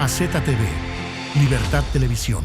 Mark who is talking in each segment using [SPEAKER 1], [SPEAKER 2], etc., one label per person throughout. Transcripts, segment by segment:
[SPEAKER 1] a ZTV, Libertad Televisión.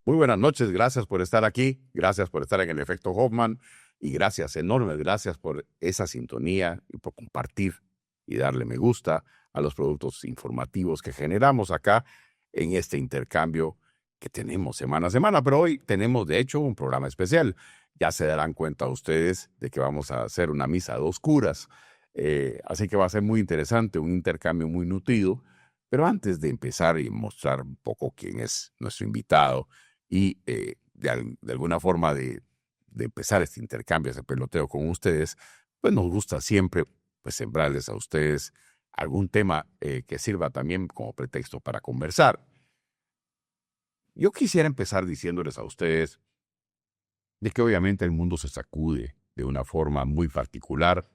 [SPEAKER 2] Muy buenas noches, gracias por estar aquí, gracias por estar en el Efecto Hoffman y gracias, enormes gracias por esa sintonía y por compartir y darle me gusta a los productos informativos que generamos acá en este intercambio que tenemos semana a semana. Pero hoy tenemos, de hecho, un programa especial. Ya se darán cuenta ustedes de que vamos a hacer una misa a dos curas. Así que va a ser muy interesante, un intercambio muy nutrido. Pero antes de empezar y mostrar un poco quién es nuestro invitado, y de alguna forma de empezar este intercambio, ese peloteo con ustedes, pues nos gusta siempre pues sembrarles a ustedes algún tema que sirva también como pretexto para conversar. Yo quisiera empezar diciéndoles a ustedes de que obviamente el mundo se sacude de una forma muy particular,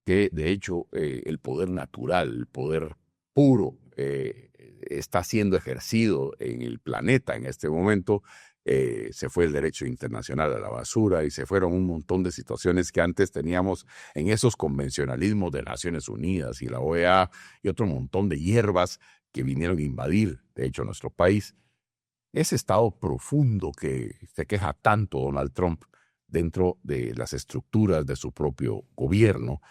[SPEAKER 2] que de hecho el poder natural, el poder puro, está siendo ejercido en el planeta en este momento. Se fue el derecho internacional a la basura y se fueron un montón de situaciones que antes teníamos en esos convencionalismos de Naciones Unidas y la OEA y otro montón de hierbas que vinieron a invadir, de hecho, nuestro país. Ese estado profundo que se queja tanto Donald Trump dentro de las estructuras de su propio gobierno,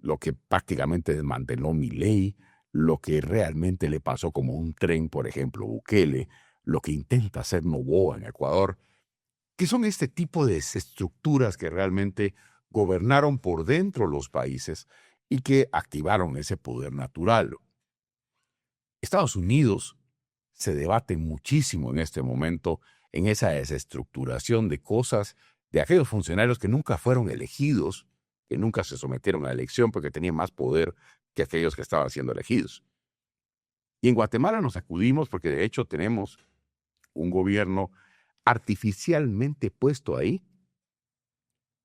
[SPEAKER 2] lo que prácticamente desmanteló Milei, lo que realmente le pasó como un tren, por ejemplo, Bukele, lo que intenta hacer Noboa en Ecuador, que son este tipo de estructuras que realmente gobernaron por dentro los países y que activaron ese poder natural. Estados Unidos se debate muchísimo en este momento en esa desestructuración de cosas de aquellos funcionarios que nunca fueron elegidos, que nunca se sometieron a la elección porque tenían más poder que aquellos que estaban siendo elegidos. Y en Guatemala nos acudimos porque de hecho tenemos un gobierno artificialmente puesto ahí,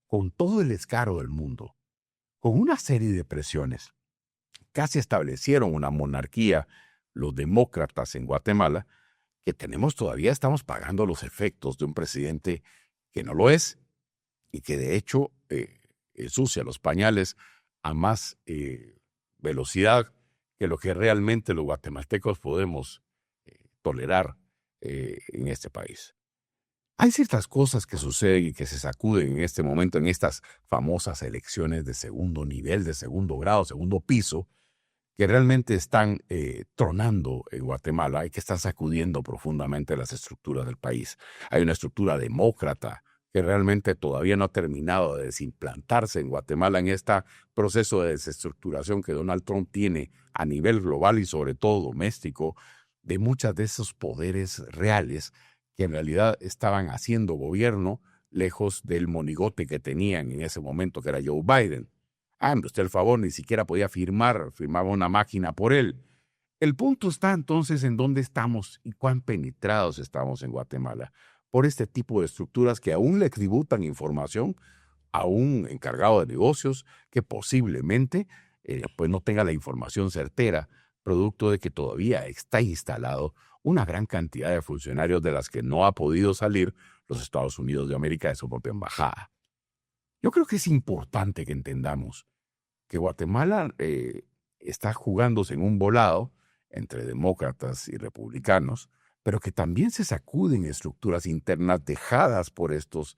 [SPEAKER 2] con todo el descaro del mundo, con una serie de presiones. Casi establecieron una monarquía los demócratas en Guatemala, que estamos pagando los efectos de un presidente que no lo es y que de hecho ensucia los pañales a más velocidad que lo que realmente los guatemaltecos podemos tolerar en este país. Hay ciertas cosas que suceden y que se sacuden en este momento, en estas famosas elecciones de segundo nivel, de segundo grado, segundo piso, que realmente están tronando en Guatemala y que están sacudiendo profundamente las estructuras del país. Hay una estructura demócrata que realmente todavía no ha terminado de desimplantarse en Guatemala en este proceso de desestructuración que Donald Trump tiene a nivel global y sobre todo doméstico, de muchos de esos poderes reales que en realidad estaban haciendo gobierno lejos del monigote que tenían en ese momento, que era Joe Biden. Usted el favor, ni siquiera podía firmaba una máquina por él. El punto está entonces en dónde estamos y cuán penetrados estamos en Guatemala por este tipo de estructuras que aún le tributan información a un encargado de negocios que posiblemente pues no tenga la información certera, producto de que todavía está instalado una gran cantidad de funcionarios de las que no ha podido salir los Estados Unidos de América de su propia embajada. Yo creo que es importante que entendamos que Guatemala está jugándose en un volado entre demócratas y republicanos, pero que también se sacuden estructuras internas dejadas por estos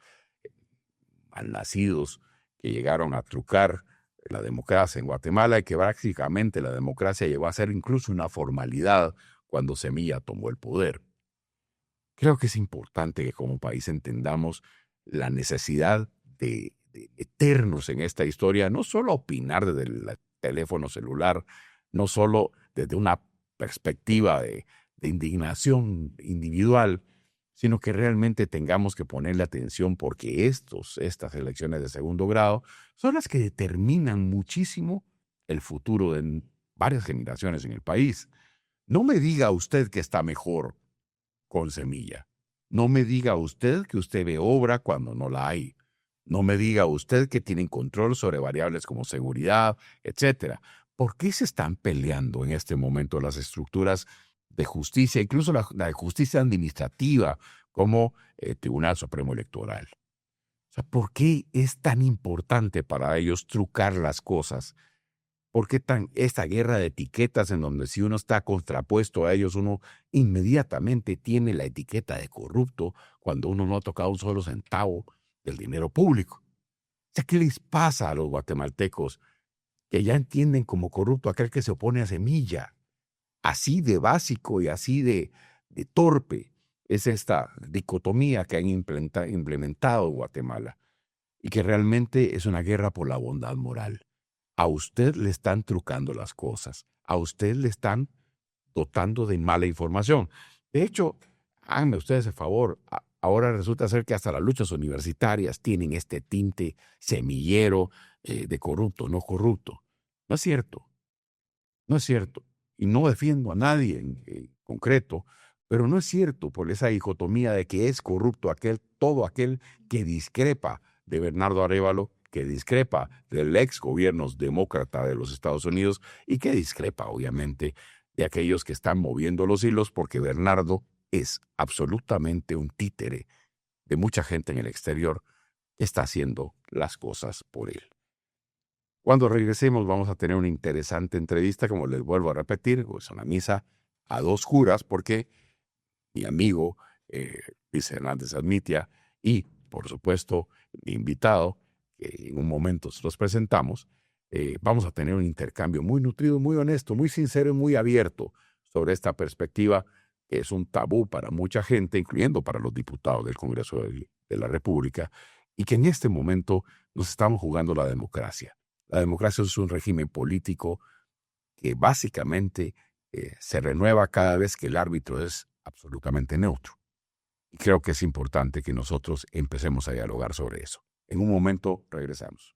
[SPEAKER 2] malnacidos que llegaron a trucar la democracia en Guatemala y que prácticamente la democracia llegó a ser incluso una formalidad cuando Semilla tomó el poder. Creo que es importante que como país entendamos la necesidad de meternos en esta historia, no solo opinar desde el teléfono celular, no solo desde una perspectiva de indignación individual, sino que realmente tengamos que ponerle atención porque estas elecciones de segundo grado son las que determinan muchísimo el futuro de varias generaciones en el país. No me diga usted que está mejor con Semilla. No me diga usted que usted ve obra cuando no la hay. No me diga usted que tienen control sobre variables como seguridad, etcétera. ¿Por qué se están peleando en este momento las estructuras de justicia, incluso la de justicia administrativa, como el Tribunal Supremo Electoral? O sea, ¿por qué es tan importante para ellos trucar las cosas? ¿Por qué esta guerra de etiquetas en donde si uno está contrapuesto a ellos, uno inmediatamente tiene la etiqueta de corrupto cuando uno no ha tocado un solo centavo del dinero público? O sea, ¿qué les pasa a los guatemaltecos que ya entienden como corrupto aquel que se opone a Semilla? Así de básico y así de torpe es esta dicotomía que han implementado en Guatemala y que realmente es una guerra por la bondad moral. A usted le están trucando las cosas, a usted le están dotando de mala información. De hecho, háganme ustedes el favor, ahora resulta ser que hasta las luchas universitarias tienen este tinte semillero de corrupto, no corrupto. No es cierto, no es cierto. Y no defiendo a nadie en concreto, pero no es cierto por esa dicotomía de que es corrupto todo aquel que discrepa de Bernardo Arévalo, que discrepa del ex gobierno demócrata de los Estados Unidos y que discrepa, obviamente, de aquellos que están moviendo los hilos, porque Bernardo es absolutamente un títere de mucha gente en el exterior que está haciendo las cosas por él. Cuando regresemos vamos a tener una interesante entrevista, como les vuelvo a repetir, es una misa a dos curas, porque mi amigo Luis Hernández Admitia y, por supuesto, mi invitado, que en un momento los presentamos, vamos a tener un intercambio muy nutrido, muy honesto, muy sincero y muy abierto sobre esta perspectiva que es un tabú para mucha gente, incluyendo para los diputados del Congreso de la República, y que en este momento nos estamos jugando la democracia. La democracia es un régimen político que básicamente se renueva cada vez que el árbitro es absolutamente neutro. Y creo que es importante que nosotros empecemos a dialogar sobre eso. En un momento regresamos.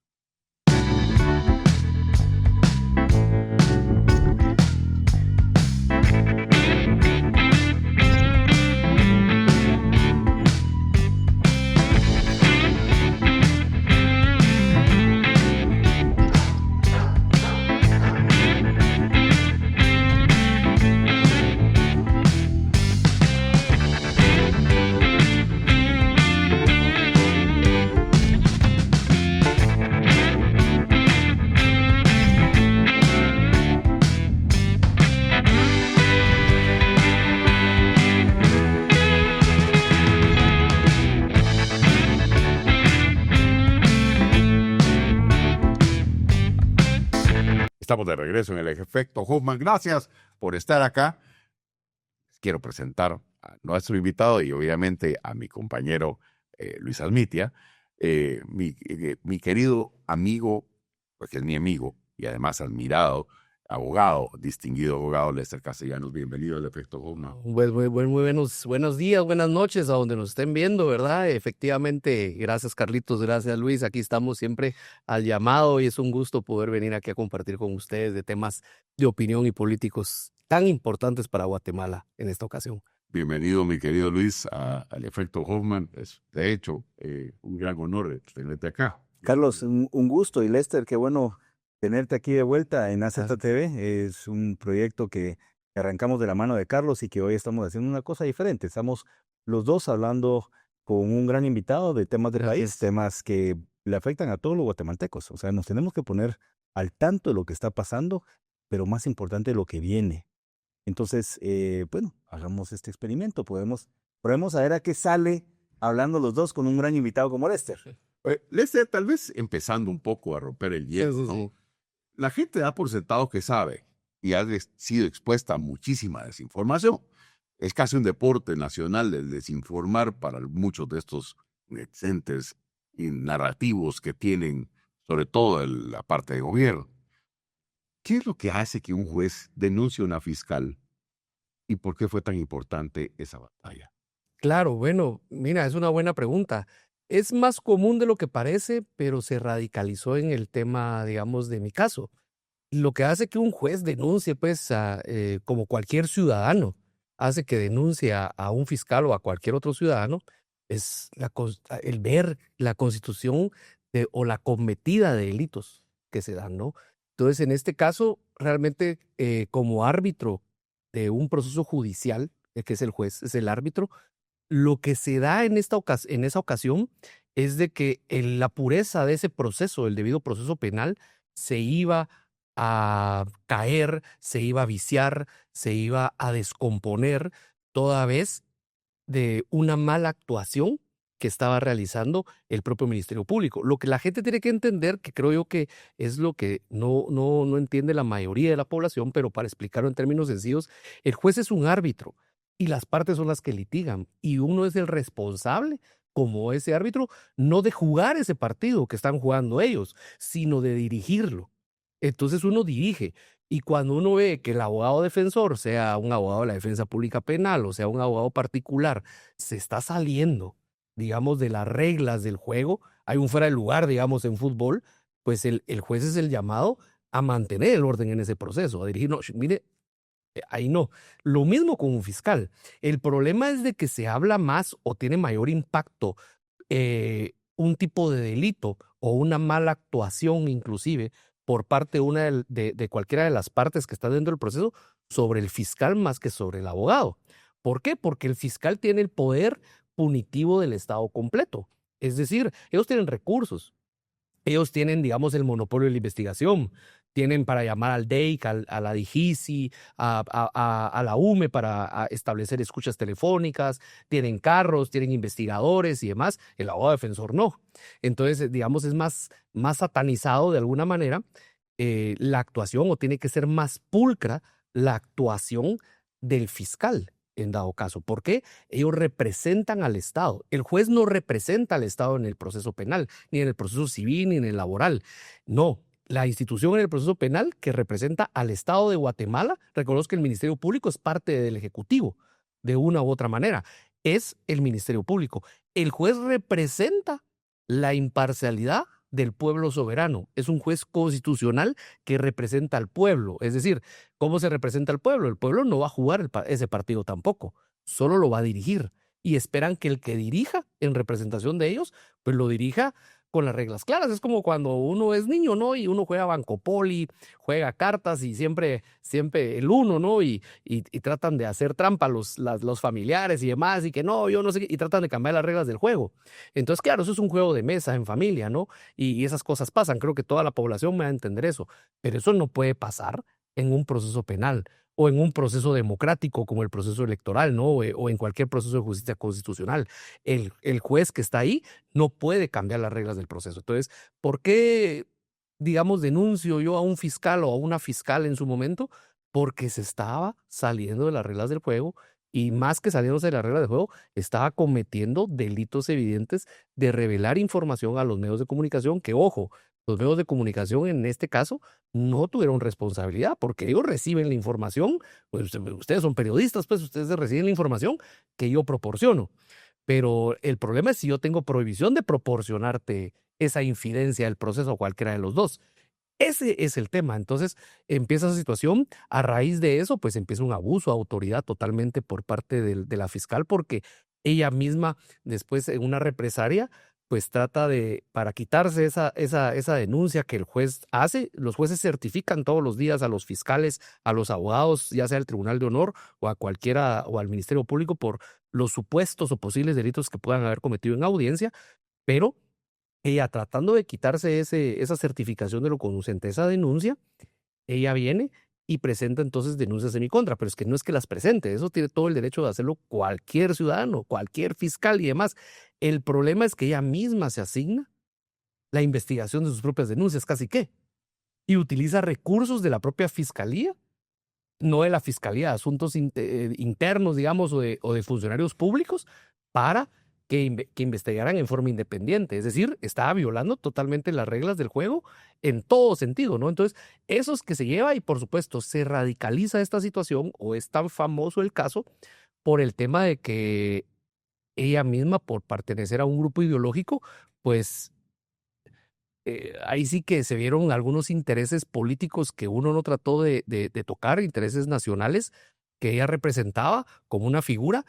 [SPEAKER 2] Estamos de regreso en el Efecto Hoffman. Gracias por estar acá. Quiero presentar a nuestro invitado y obviamente a mi compañero Luis Admitia, mi querido amigo, porque es mi amigo y además admirado, abogado, distinguido abogado Lester Castellanos. Bienvenido al Efecto Hoffman.
[SPEAKER 3] Pues muy buenos días, buenas noches a donde nos estén viendo, ¿verdad? Efectivamente, gracias Carlitos, gracias Luis, aquí estamos siempre al llamado y es un gusto poder venir aquí a compartir con ustedes de temas de opinión y políticos tan importantes para Guatemala en esta ocasión.
[SPEAKER 2] Bienvenido, mi querido Luis, al Efecto Hoffman. Es, de hecho, un gran honor tenerte acá.
[SPEAKER 4] Carlos, un gusto. Y Lester, qué bueno tenerte aquí de vuelta en AZ TV. Es un proyecto que arrancamos de la mano de Carlos y que hoy estamos haciendo una cosa diferente. Estamos los dos hablando con un gran invitado de temas del país, temas que le afectan a todos los guatemaltecos. O sea, nos tenemos que poner al tanto de lo que está pasando, pero más importante, lo que viene. Entonces, bueno, hagamos este experimento. Podemos saber a qué sale hablando los dos con un gran invitado como Lester.
[SPEAKER 2] Lester, tal vez empezando un poco a romper el hielo, ¿no? La gente da por sentado que sabe y ha sido expuesta a muchísima desinformación. Es casi un deporte nacional el desinformar para muchos de estos net centers y narrativos que tienen, sobre todo la parte de gobierno. ¿Qué es lo que hace que un juez denuncie a una fiscal? ¿Y por qué fue tan importante esa batalla?
[SPEAKER 3] Claro, bueno, mira, es una buena pregunta. Es más común de lo que parece, pero se radicalizó en el tema, digamos, de mi caso. Lo que hace que un juez denuncie, pues, como cualquier ciudadano, hace que denuncie a un fiscal o a cualquier otro ciudadano, es el ver la constitución o la cometida de delitos que se dan, ¿no? Entonces, en este caso, realmente, como árbitro de un proceso judicial, que es el juez, es el árbitro, lo que se da en esa ocasión es de que en la pureza de ese proceso, el debido proceso penal, se iba a caer, se iba a viciar, se iba a descomponer, toda vez de una mala actuación que estaba realizando el propio Ministerio Público. Lo que la gente tiene que entender, que creo yo que es lo que no entiende la mayoría de la población, pero para explicarlo en términos sencillos, el juez es un árbitro y las partes son las que litigan y uno es el responsable como ese árbitro, no de jugar ese partido que están jugando ellos, sino de dirigirlo. Entonces uno dirige y cuando uno ve que el abogado defensor, sea un abogado de la defensa pública penal o sea un abogado particular, se está saliendo, digamos, de las reglas del juego, hay un fuera de lugar, digamos, en fútbol, pues el juez es el llamado a mantener el orden en ese proceso, a dirigir, no, mire, ahí no. Lo mismo con un fiscal. El problema es de que se habla más o tiene mayor impacto un tipo de delito o una mala actuación inclusive por parte de una de cualquiera de las partes que está dentro del proceso sobre el fiscal más que sobre el abogado. ¿Por qué? Porque el fiscal tiene el poder punitivo del Estado completo. Es decir, ellos tienen recursos. Ellos tienen, digamos, el monopolio de la investigación. Tienen para llamar al DEIC, a la DIGICI, a la UME para establecer escuchas telefónicas. Tienen carros, tienen investigadores y demás. El abogado defensor no. Entonces, digamos, es más satanizado de alguna manera la actuación o tiene que ser más pulcra la actuación del fiscal en dado caso. ¿Por qué? Ellos representan al Estado. El juez no representa al Estado en el proceso penal, ni en el proceso civil, ni en el laboral. No, la institución en el proceso penal que representa al Estado de Guatemala, reconozco que el Ministerio Público es parte del Ejecutivo, de una u otra manera, es el Ministerio Público. El juez representa la imparcialidad del pueblo soberano. Es un juez constitucional que representa al pueblo. Es decir, ¿cómo se representa al pueblo? El pueblo no va a jugar ese partido tampoco, solo lo va a dirigir. Y esperan que el que dirija en representación de ellos, pues lo dirija con las reglas claras. Es como cuando uno es niño, ¿no? Y uno juega Bancopoli, juega cartas y siempre el uno, ¿no? Y tratan de hacer trampa los familiares y demás, y que no, yo no sé qué, y tratan de cambiar las reglas del juego. Entonces, claro, eso es un juego de mesa en familia, ¿no? Y esas cosas pasan. Creo que toda la población me va a entender eso. Pero eso no puede pasar en un proceso penal o en un proceso democrático como el proceso electoral, ¿no? O en cualquier proceso de justicia constitucional. El juez que está ahí no puede cambiar las reglas del proceso. Entonces, ¿por qué, digamos, denuncio yo a un fiscal o a una fiscal en su momento? Porque se estaba saliendo de las reglas del juego y más que saliéndose de las reglas del juego, estaba cometiendo delitos evidentes de revelar información a los medios de comunicación que, ojo, los medios de comunicación en este caso no tuvieron responsabilidad porque ellos reciben la información, pues ustedes son periodistas, pues ustedes reciben la información que yo proporciono. Pero el problema es si yo tengo prohibición de proporcionarte esa infidencia del proceso a cualquiera de los dos. Ese es el tema. Entonces empieza esa situación. A raíz de eso, pues empieza un abuso de autoridad totalmente por parte de la fiscal porque ella misma después en una represalia pues trata para quitarse esa denuncia que el juez hace. Los jueces certifican todos los días a los fiscales, a los abogados, ya sea al Tribunal de Honor o a cualquiera o al Ministerio Público por los supuestos o posibles delitos que puedan haber cometido en audiencia, pero ella tratando de quitarse esa certificación de lo conducente, esa denuncia, ella viene y presenta entonces denuncias en mi contra, pero es que no es que las presente, eso tiene todo el derecho de hacerlo cualquier ciudadano, cualquier fiscal y demás. El problema es que ella misma se asigna la investigación de sus propias denuncias, casi que, y utiliza recursos de la propia fiscalía, no de la Fiscalía de Asuntos Internos, digamos, o de funcionarios públicos, para que investigaran en forma independiente. Es decir, estaba violando totalmente las reglas del juego en todo sentido, ¿no? Entonces, eso es que se lleva y, por supuesto, se radicaliza esta situación o es tan famoso el caso por el tema de que ella misma, por pertenecer a un grupo ideológico, pues ahí sí que se vieron algunos intereses políticos que uno no trató de tocar, intereses nacionales que ella representaba como una figura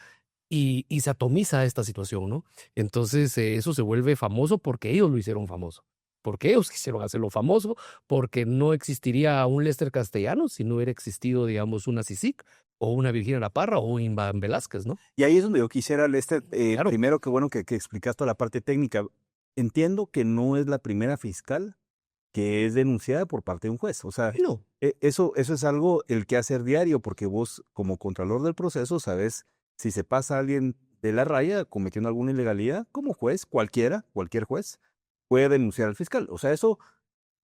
[SPEAKER 3] y se atomiza esta situación, ¿no? Entonces eso se vuelve famoso porque ellos lo hicieron famoso, porque ellos quisieron hacerlo famoso, porque no existiría un Lester Castellanos si no hubiera existido, digamos, una CICIG o una Virginia La Parra o un Iván Velázquez, ¿no?
[SPEAKER 4] Y ahí es donde yo quisiera, Lester,
[SPEAKER 3] Claro.
[SPEAKER 4] primero que bueno que explicaste la parte técnica. Entiendo que no es la primera fiscal que es denunciada por parte de un juez. O sea,
[SPEAKER 3] No,
[SPEAKER 4] eso es algo el que hacer diario, porque vos como contralor del proceso sabes si se pasa alguien de la raya cometiendo alguna ilegalidad, como juez, cualquier juez, puede denunciar al fiscal. O sea, eso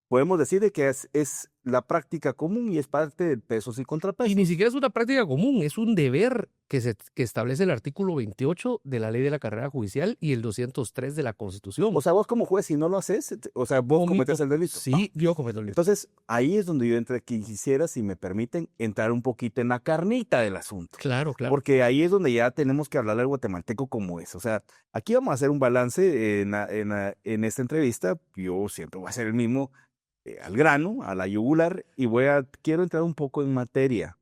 [SPEAKER 4] podemos decir de que es la práctica común y es parte del pesos y
[SPEAKER 3] y
[SPEAKER 4] contrapesos.
[SPEAKER 3] ni siquiera es una práctica común, es un deber que establece el artículo 28 de la Ley de la Carrera Judicial y el 203 de la Constitución.
[SPEAKER 4] O sea, vos como juez, si no lo haces, o sea, vos cometes el delito.
[SPEAKER 3] Sí, yo cometo el delito.
[SPEAKER 4] Entonces, ahí es donde yo quisiera, si me permiten, entrar un poquito en la carnita del asunto.
[SPEAKER 3] Claro, claro.
[SPEAKER 4] Porque ahí es donde ya tenemos que hablarle al guatemalteco como es. O sea, aquí vamos a hacer un balance en esta entrevista. Yo siempre voy a ser el mismo, al grano, a la yugular, y quiero entrar un poco en materia.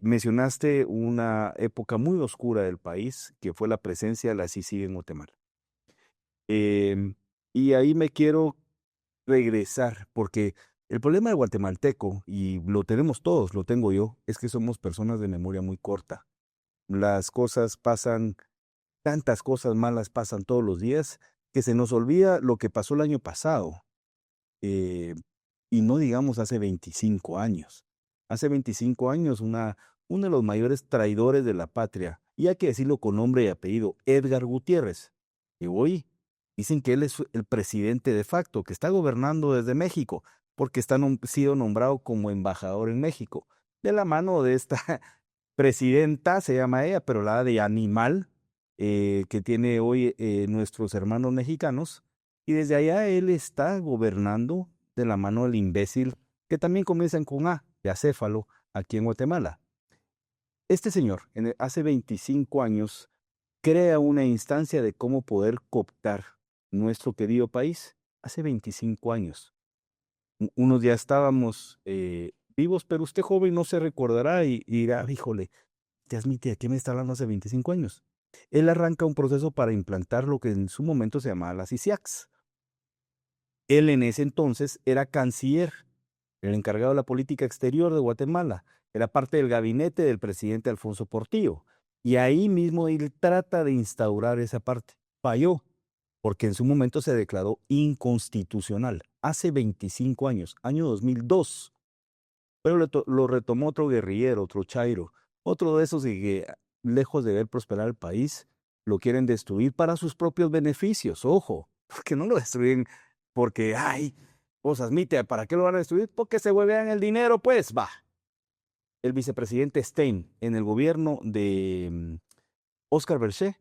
[SPEAKER 4] Mencionaste una época muy oscura del país, que fue la presencia de la CICIG en Guatemala. Y ahí me quiero regresar, porque el problema del guatemalteco, y lo tenemos todos, lo tengo yo, es que somos personas de memoria muy corta. Las cosas pasan, tantas cosas malas pasan todos los días, que se nos olvida lo que pasó el año pasado. Y no digamos hace 25 años. Hace 25 años, uno de los mayores traidores de la patria, y hay que decirlo con nombre y apellido, Edgar Gutiérrez, que hoy dicen que él es el presidente de facto, que está gobernando desde México, porque sido nombrado como embajador en México, de la mano de esta presidenta, se llama ella, pero la de animal, que tiene hoy nuestros hermanos mexicanos, y desde allá él está gobernando de la mano del imbécil, que también comienzan con A, de acéfalo, aquí en Guatemala. Este señor, hace 25 años, crea una instancia de cómo poder cooptar nuestro querido país. Hace 25 años. Unos ya estábamos vivos, pero usted joven no se recordará y dirá, híjole, te admite, ¿de qué me está hablando hace 25 años? Él arranca un proceso para implantar lo que en su momento se llamaba las ICIACs. Él en ese entonces era canciller, el encargado de la política exterior de Guatemala, era parte del gabinete del presidente Alfonso Portillo, y ahí mismo él trata de instaurar esa parte. Falló, porque en su momento se declaró inconstitucional, hace 25 años, año 2002. Pero lo retomó otro guerrillero, otro chairo, otro de esos que, lejos de ver prosperar el país, lo quieren destruir para sus propios beneficios. Ojo, porque no lo destruyen porque, ay, vos admite, ¿para qué lo van a destruir? Porque se huevean el dinero, pues, va. El vicepresidente Stein, en el gobierno de Oscar Berché,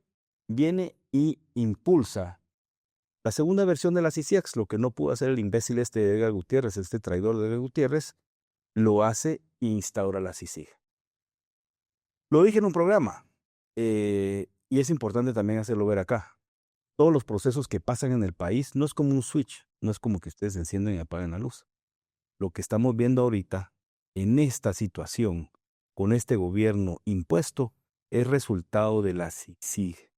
[SPEAKER 4] viene y impulsa la segunda versión de las ICIACs, lo que no pudo hacer el imbécil de Edgar Gutiérrez, este traidor de Edgar Gutiérrez, lo hace e instaura la CICIG. Lo dije en un programa, y es importante también hacerlo ver acá. Todos los procesos que pasan en el país no es como un switch, no es como que ustedes encienden y apaguen la luz. Lo que estamos viendo ahorita, en esta situación, con este gobierno impuesto, es resultado de la CICIG.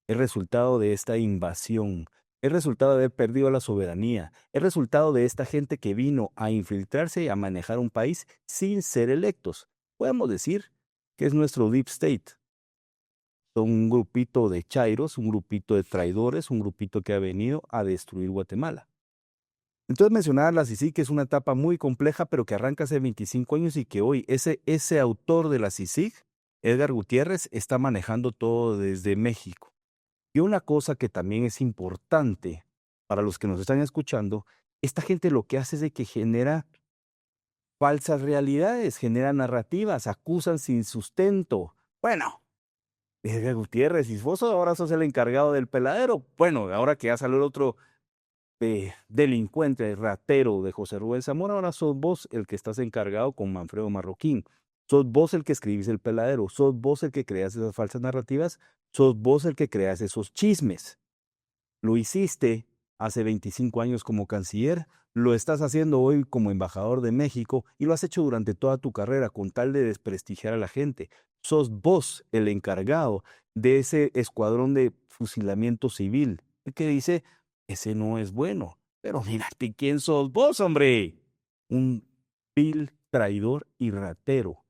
[SPEAKER 4] Es resultado de esta invasión, es resultado de haber perdido la soberanía, es resultado de esta gente que vino a infiltrarse y a manejar un país sin ser electos. Podemos decir que es nuestro deep state. Son un grupito de chairos, un grupito de traidores, un grupito que ha venido a destruir Guatemala. Entonces mencionaba la CICIG, que es una etapa muy compleja, pero que arranca hace 25 años y que hoy ese autor de la CICIG, Edgar Gutiérrez, está manejando todo desde México. Y una cosa que también es importante para los que nos están escuchando, esta gente lo que hace es de que genera falsas realidades, genera narrativas, acusan sin sustento. Bueno, Edgar Gutiérrez, y vos ahora sos el encargado del peladero. Bueno, ahora que ya salió el otro delincuente, ratero de José Rubén Zamora, ahora sos vos el que estás encargado con Manfredo Marroquín. Sos vos el que escribís el peladero, sos vos el que creas esas falsas narrativas, sos vos el que creas esos chismes. Lo hiciste hace 25 años como canciller, lo estás haciendo hoy como embajador de México y lo has hecho durante toda tu carrera con tal de desprestigiar a la gente. Sos vos el encargado de ese escuadrón de fusilamiento civil, el que dice, ese no es bueno. Pero mírate quién sos vos, hombre. Un vil traidor y ratero.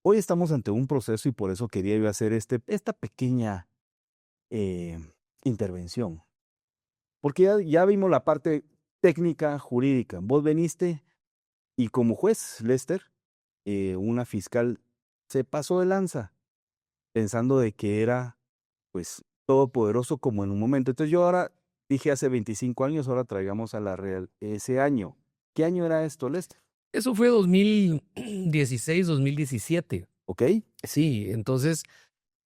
[SPEAKER 4] Hoy estamos ante un proceso y por eso quería yo hacer esta pequeña eh, intervención. Porque ya vimos la parte técnica jurídica. Vos veniste y como juez, Lester, una fiscal se pasó de lanza, pensando de que era, pues, todopoderoso como en un momento. Entonces yo ahora dije hace 25 años, ahora traigamos a la real ese año. ¿Qué año era esto, Lester?
[SPEAKER 3] Eso fue 2016, 2017.
[SPEAKER 4] ¿Ok?
[SPEAKER 3] Sí, entonces,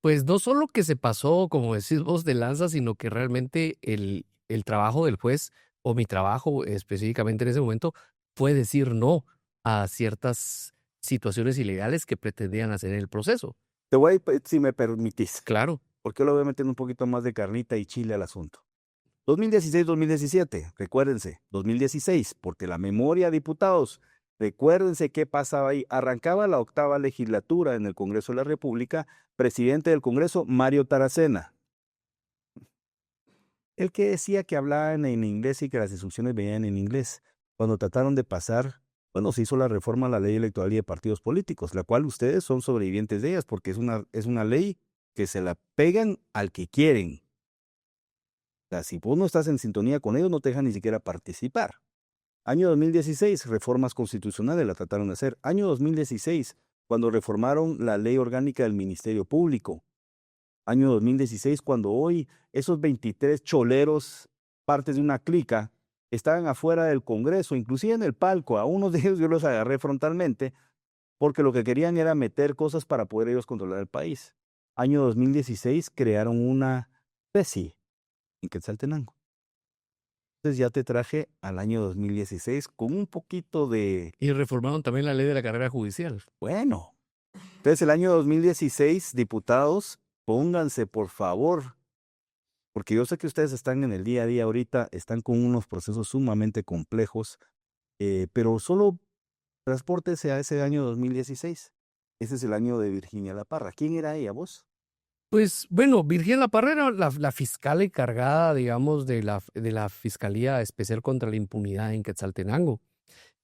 [SPEAKER 3] pues no solo que se pasó, como decís vos, de lanza, sino que realmente el trabajo del juez, o mi trabajo específicamente en ese momento, fue decir no a ciertas situaciones ilegales que pretendían hacer en el proceso.
[SPEAKER 4] Te voy a ir, si me permitís,
[SPEAKER 3] Claro.
[SPEAKER 4] porque lo voy a meter un poquito más de carnita y chile al asunto. 2016-2017, recuérdense, 2016, porque la memoria, diputados, recuérdense qué pasaba ahí. Arrancaba la 8ª legislatura en el Congreso de la República, presidente del Congreso, Mario Taracena. El que decía que hablaban en inglés y que las instrucciones venían en inglés. Cuando trataron de pasar, bueno, se hizo la reforma a la ley electoral y de partidos políticos, la cual ustedes son sobrevivientes de ellas, porque es una ley que se la pegan al que quieren. O sea, si vos no estás en sintonía con ellos, no te dejan ni siquiera participar. Año 2016, reformas constitucionales la trataron de hacer. Año 2016, cuando reformaron la ley orgánica del Ministerio Público. Año 2016, cuando hoy esos 23 choleros, partes de una clica, estaban afuera del Congreso, inclusive en el palco. A unos de ellos yo los agarré frontalmente porque lo que querían era meter cosas para poder ellos controlar el país. Año 2016 crearon una PECI en Quetzaltenango. Entonces ya te traje al año 2016 con un poquito de...
[SPEAKER 3] Y reformaron también la ley de la carrera judicial.
[SPEAKER 4] Bueno, entonces el año 2016, diputados, pónganse por favor, porque yo sé que ustedes están en el día a día ahorita, están con unos procesos sumamente complejos, pero solo transpórtese a ese año 2016. Ese es el año de Virginia La Parra. ¿Quién era ella, vos?
[SPEAKER 3] Pues bueno, Virginia La Parra era la fiscal encargada, digamos, de la Fiscalía Especial contra la Impunidad en Quetzaltenango.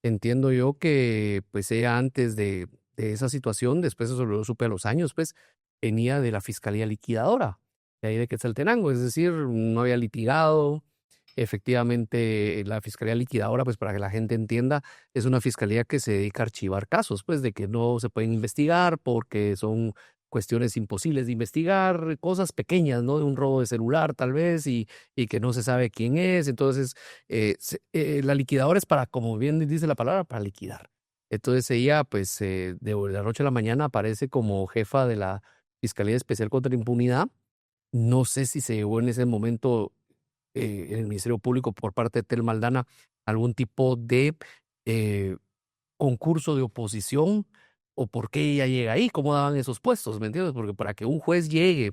[SPEAKER 3] Entiendo yo que, pues ella antes de esa situación, después eso lo supe a los años, pues venía de la Fiscalía Liquidadora, de ahí de Quetzaltenango, es decir, no había litigado. Efectivamente, la Fiscalía Liquidadora, pues para que la gente entienda, es una fiscalía que se dedica a archivar casos, pues de que no se pueden investigar porque son cuestiones imposibles de investigar, cosas pequeñas, ¿no? De un robo de celular tal vez y que no se sabe quién es. Entonces, la liquidadora es para, como bien dice la palabra, para liquidar. Entonces ella, pues, de la noche a la mañana aparece como jefa de la Fiscalía Especial contra la Impunidad. No sé si se llevó en ese momento en el Ministerio Público por parte de Tel Maldana algún tipo de concurso de oposición o por qué ella llega ahí, cómo daban esos puestos, ¿me entiendes? Porque para que un juez llegue,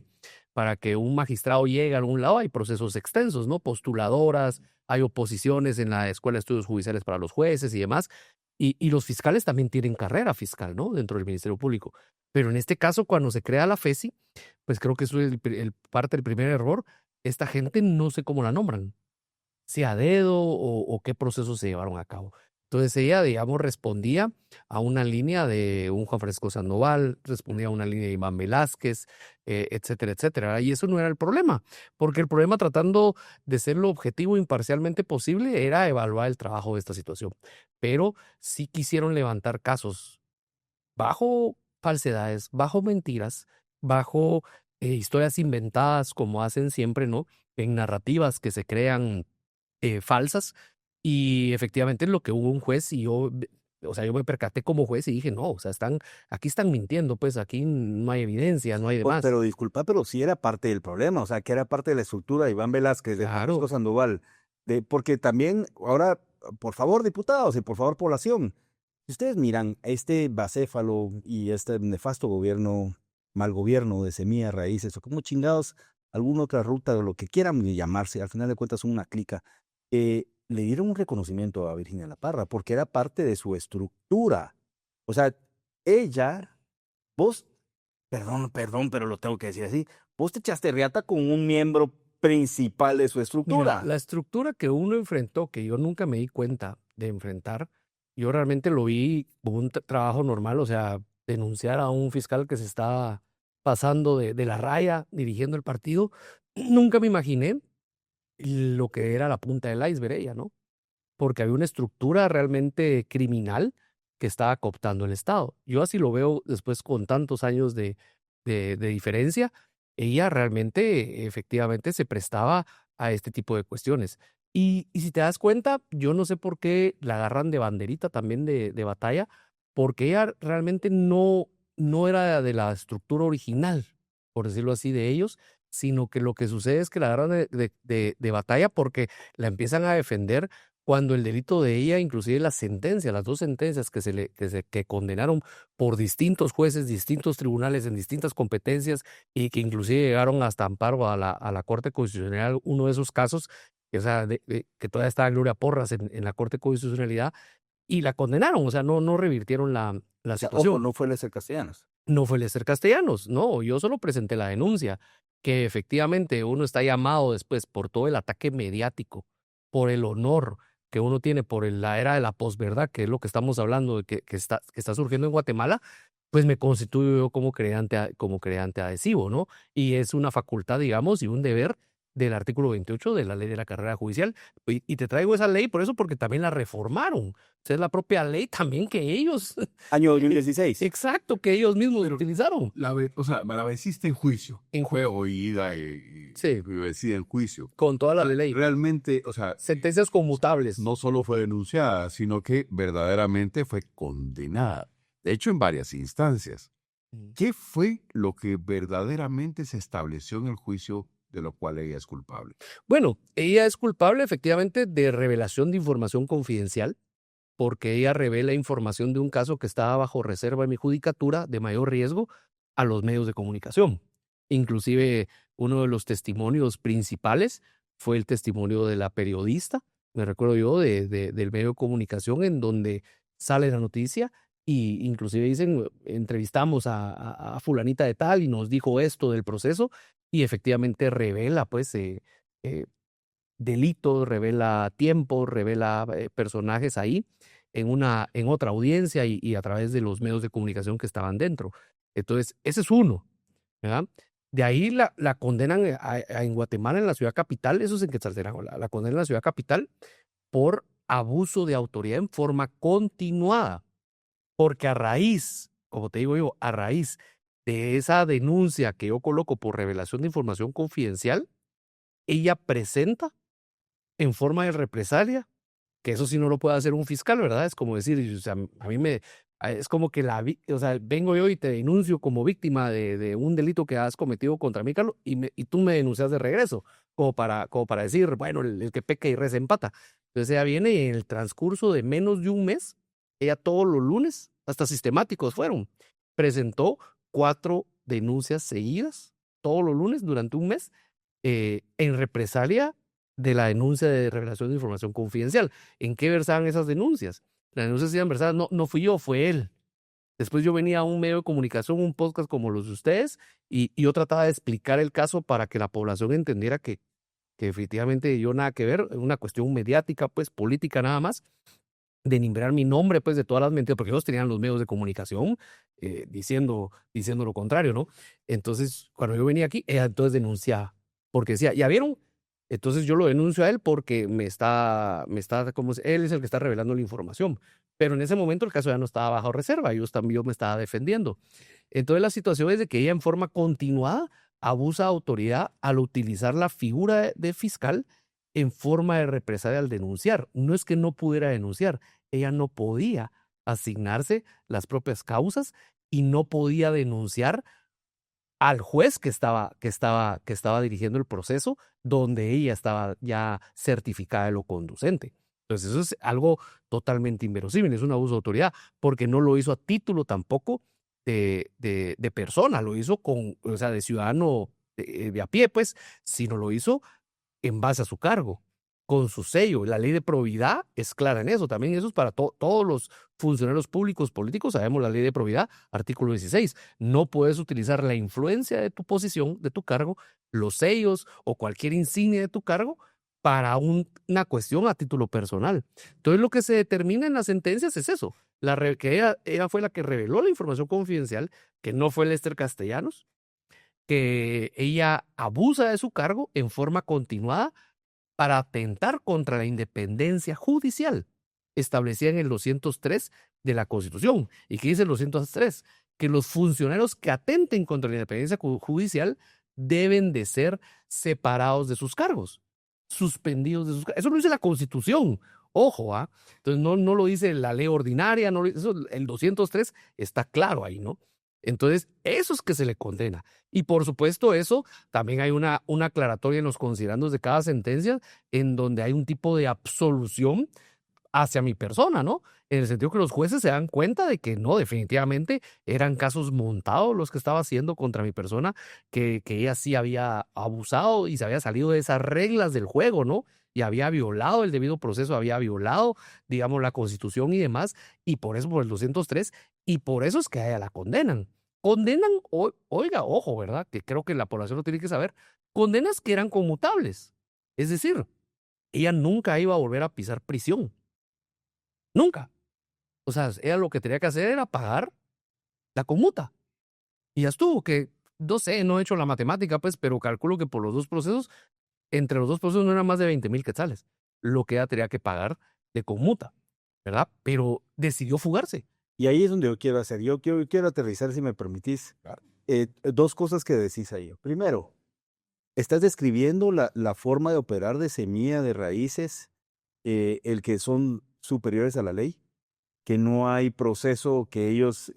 [SPEAKER 3] para que un magistrado llegue a algún lado hay procesos extensos, ¿no? Postuladoras, hay oposiciones en la Escuela de Estudios Judiciales para los jueces y demás. Y los fiscales también tienen carrera fiscal, ¿no? Dentro del Ministerio Público. Pero en este caso, cuando se crea la FESI, pues creo que eso es parte del primer error. Esta gente no sé cómo la nombran, si a dedo o qué procesos se llevaron a cabo. Entonces ella, digamos, respondía a una línea de un Juan Francisco Sandoval, respondía a una línea de Iván Velázquez, etcétera, etcétera. Y eso no era el problema, porque el problema, tratando de ser lo objetivo imparcialmente posible, era evaluar el trabajo de esta situación. Pero sí quisieron levantar casos bajo falsedades, bajo mentiras, bajo historias inventadas, como hacen siempre, ¿no? En narrativas que se crean falsas. Y efectivamente lo que hubo un juez, y yo o sea, yo me percaté como juez y dije, no, o sea, aquí están mintiendo, pues aquí no hay evidencia, no hay demás.
[SPEAKER 4] Pero disculpa, pero sí era parte del problema, o sea, que era parte de la estructura de Iván Velázquez, de
[SPEAKER 3] Claro.
[SPEAKER 4] Francisco Sandoval, porque también, ahora, por favor, diputados y por favor, población, si ustedes miran a este bacéfalo y este nefasto gobierno, mal gobierno de Semilla Raíces, o como chingados, alguna otra ruta, o lo que quieran llamarse, al final de cuentas son una clica, le dieron un reconocimiento a Virginia La Parra, porque era parte de su estructura. O sea, ella, vos, perdón, pero lo tengo que decir así, vos te echaste riata con un miembro principal de su
[SPEAKER 3] Mira,
[SPEAKER 4] estructura.
[SPEAKER 3] la estructura que uno enfrentó, que yo nunca me di cuenta de enfrentar, yo realmente lo vi como un trabajo normal, o sea, denunciar a un fiscal que se estaba pasando de la raya dirigiendo el partido. Nunca me imaginé lo que era la punta del iceberg ella, ¿no? Porque había una estructura realmente criminal que estaba cooptando el Estado. Yo así lo veo después con tantos años de diferencia. Ella realmente, efectivamente, se prestaba a este tipo de cuestiones. Y si te das cuenta, yo no sé por qué la agarran de banderita también de batalla, porque ella realmente no era de la estructura original, por decirlo así, de ellos, sino que lo que sucede es que la agarran de batalla porque la empiezan a defender cuando el delito de ella, inclusive las sentencias, las 2 sentencias que condenaron por distintos jueces, distintos tribunales en distintas competencias y que inclusive llegaron hasta amparo a la Corte Constitucional, uno de esos casos, o sea, que todavía estaba Gloria Porras en la Corte de Constitucionalidad y la condenaron, o sea, no revirtieron la
[SPEAKER 4] O sea,
[SPEAKER 3] situación.
[SPEAKER 4] ojo, no fue Lester Castellanos.
[SPEAKER 3] No fue Lester Castellanos, no, yo solo presenté la denuncia, que efectivamente uno está llamado después por todo el ataque mediático, por el honor que uno tiene, por la era de la posverdad, que es lo que estamos hablando, de que está surgiendo en Guatemala, pues me constituyo yo como creante adhesivo, ¿no? Y es una facultad, digamos, y un deber del artículo 28 de la ley de la carrera judicial. Y te traigo esa ley por eso, porque también la reformaron. O sea, es la propia ley también que ellos,
[SPEAKER 4] Año 2016.
[SPEAKER 3] exacto, que ellos mismos utilizaron.
[SPEAKER 2] O sea, la venciste en juicio.
[SPEAKER 3] En
[SPEAKER 2] Fue oída y
[SPEAKER 3] Sí.
[SPEAKER 2] vencida en juicio.
[SPEAKER 3] Con toda la ley.
[SPEAKER 2] Realmente, o sea,
[SPEAKER 3] Sentencias conmutables.
[SPEAKER 2] no solo fue denunciada, sino que verdaderamente fue condenada. De hecho, en varias instancias. ¿Qué fue lo que verdaderamente se estableció en el juicio de lo cual ella es culpable?
[SPEAKER 3] Bueno, ella es culpable efectivamente de revelación de información confidencial, porque ella revela información de un caso que estaba bajo reserva en mi judicatura de mayor riesgo a los medios de comunicación. Inclusive uno de los testimonios principales fue el testimonio de la periodista, me recuerdo yo, del medio de comunicación en donde sale la noticia y inclusive dicen, entrevistamos a fulanita de tal y nos dijo esto del proceso y efectivamente revela pues delitos, revela tiempos, revela personajes ahí en otra audiencia y a través de los medios de comunicación que estaban dentro. Entonces, ese es uno, ¿verdad? De ahí la condenan en Guatemala, en la ciudad capital, eso es en Quetzaltenango, la condenan en la ciudad capital por abuso de autoridad en forma continuada, porque a raíz, como te digo yo, a raíz de esa denuncia que yo coloco por revelación de información confidencial, ella presenta en forma de represalia, que eso sí no lo puede hacer un fiscal, ¿verdad? Es como decir, o sea, a mí es como que o sea, vengo yo y te denuncio como víctima de un delito que has cometido contra mí, Carlos, y tú me denuncias de regreso, como para decir, bueno, el que peca y reza empata. Entonces ella viene y en el transcurso de menos de un mes, ella todos los lunes, hasta sistemáticos fueron, presentó 4 denuncias seguidas, todos los lunes durante un mes, en represalia de la denuncia de revelación de información confidencial. ¿En qué versaban esas denuncias? Las denuncias iban versadas, no fui yo, fue él. Después yo venía a un medio de comunicación, un podcast como los de ustedes, y yo trataba de explicar el caso para que la población entendiera que definitivamente yo nada que ver, una cuestión mediática, pues política nada más, de nimbrar mi nombre, pues de todas las mentiras, porque ellos tenían los medios de comunicación diciendo lo contrario, ¿no? Entonces, cuando yo venía aquí, ella entonces denunciaba, porque decía, ¿ya vieron? Entonces yo lo denuncio a él porque él es el que está revelando la información. Pero en ese momento el caso ya no estaba bajo reserva, yo me estaba defendiendo. Entonces la situación es de que ella en forma continuada abusa de autoridad al utilizar la figura de fiscal en forma de represalia al denunciar. No es que no pudiera denunciar, ella no podía asignarse las propias causas y no podía denunciar al juez que estaba dirigiendo el proceso donde ella estaba ya certificada de lo conducente. Entonces eso es algo totalmente inverosímil, es un abuso de autoridad, porque no lo hizo a título tampoco de persona, lo hizo o sea, de ciudadano de a pie, pues, sino lo hizo en base a su cargo, con su sello. La ley de probidad es clara en eso. También eso es para todos los funcionarios públicos políticos. Sabemos la ley de probidad, artículo 16. No puedes utilizar la influencia de tu posición, de tu cargo, los sellos o cualquier insignia de tu cargo para una cuestión a título personal. Entonces lo que se determina en las sentencias es eso, que ella fue la que reveló la información confidencial, que no fue Lester Castellanos, que ella abusa de su cargo en forma continuada para atentar contra la independencia judicial establecida en el 203 de la Constitución. ¿Y qué dice el 203? Que los funcionarios que atenten contra la independencia judicial deben de ser separados de sus cargos, suspendidos de sus cargos. Eso lo dice la Constitución. Ojo, ¿ah? Entonces no lo dice la ley ordinaria, el 203 está claro ahí, ¿no? Entonces, eso es que se le condena. Y por supuesto, eso también hay una aclaratoria en los considerandos de cada sentencia, en donde hay un tipo de absolución hacia mi persona, ¿no? En el sentido que los jueces se dan cuenta de que no, definitivamente eran casos montados los que estaba haciendo contra mi persona, que ella sí había abusado y se había salido de esas reglas del juego, ¿no? Y había violado el debido proceso, había violado, digamos, la Constitución y demás, y por eso, por el 203, y por eso es que a ella la condenan. Condenan, oiga, ojo, ¿verdad? Que creo que la población lo tiene que saber, condenas que eran conmutables. Es decir, ella nunca iba a volver a pisar prisión. Nunca. O sea, ella lo que tenía que hacer era pagar la conmuta. Y ya estuvo, que no sé, no he hecho la matemática, pues, pero calculo que por los dos procesos, entre los dos procesos no eran más de 20,000 quetzales, lo que ella tenía que pagar de conmuta, ¿verdad? Pero decidió fugarse.
[SPEAKER 4] Y ahí es donde yo quiero hacer. Yo quiero aterrizar, si me permitís.
[SPEAKER 2] Claro.
[SPEAKER 4] Dos cosas que decís ahí. Primero, estás describiendo la forma de operar de Semilla de Raíces, el que son superiores a la ley, que no hay proceso que ellos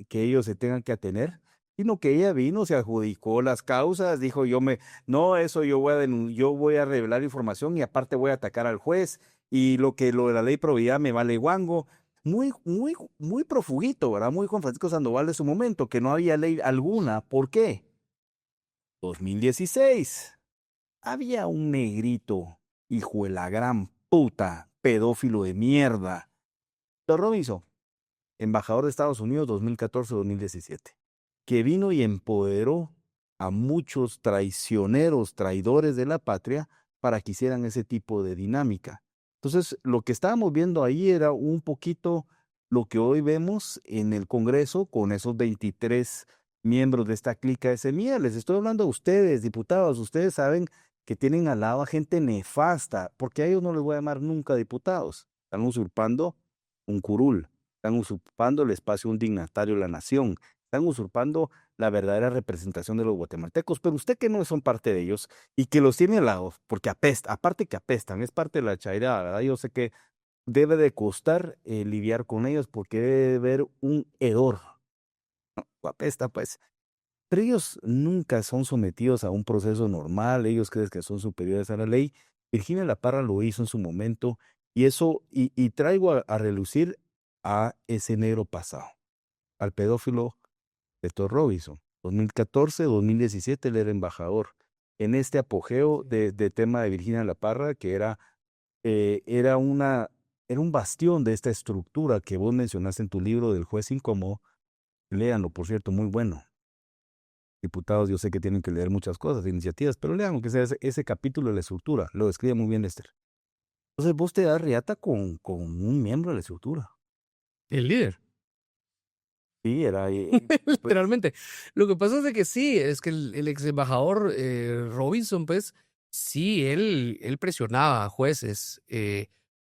[SPEAKER 4] se tengan que atener, sino que ella vino, se adjudicó las causas, dijo yo voy a revelar información y aparte voy a atacar al juez y lo de la ley probidad me vale guango. Muy profuguito, ¿verdad? Muy Juan Francisco Sandoval de su momento, que no había ley alguna. ¿Por qué? 2016. Había un negrito, hijo de la gran puta, pedófilo de mierda. Lo Robinson, embajador de Estados Unidos 2014-2017, que vino y empoderó a muchos traicioneros, traidores de la patria, para que hicieran ese tipo de dinámica. Entonces, lo que estábamos viendo ahí era un poquito lo que hoy vemos en el Congreso con esos 23 miembros de esta clica de Semilla. Les estoy hablando a ustedes, diputados. Ustedes saben que tienen al lado a gente nefasta, porque a ellos no les voy a llamar nunca diputados. Están usurpando un curul, están usurpando el espacio de un dignatario de la nación, están usurpando la verdadera representación de los guatemaltecos, pero usted que no son parte de ellos y que los tiene al lado, porque aparte que apestan, es parte de la chairada, ¿verdad? Yo sé que debe de costar lidiar con ellos porque debe haber un hedor, ¿no? Apesta, pues. Pero ellos nunca son sometidos a un proceso normal, ellos creen que son superiores a la ley. Virginia La Parra lo hizo en su momento y traigo a relucir a ese negro pasado, al pedófilo Héctor Robinson. 2014-2017 él era embajador en este apogeo de tema de Virginia La Parra, que era un bastión de esta estructura que vos mencionaste en tu libro del juez incómodo. Léanlo, por cierto, muy bueno. Diputados, yo sé que tienen que leer muchas cosas, iniciativas, pero lean aunque sea ese capítulo de la estructura. Lo describe muy bien Lester. Entonces vos te das riata con un miembro de la estructura.
[SPEAKER 3] El líder.
[SPEAKER 4] Sí, era...
[SPEAKER 3] Literalmente. Lo que pasa es de que sí, es que el ex embajador Robinson, pues, sí, él presionaba a jueces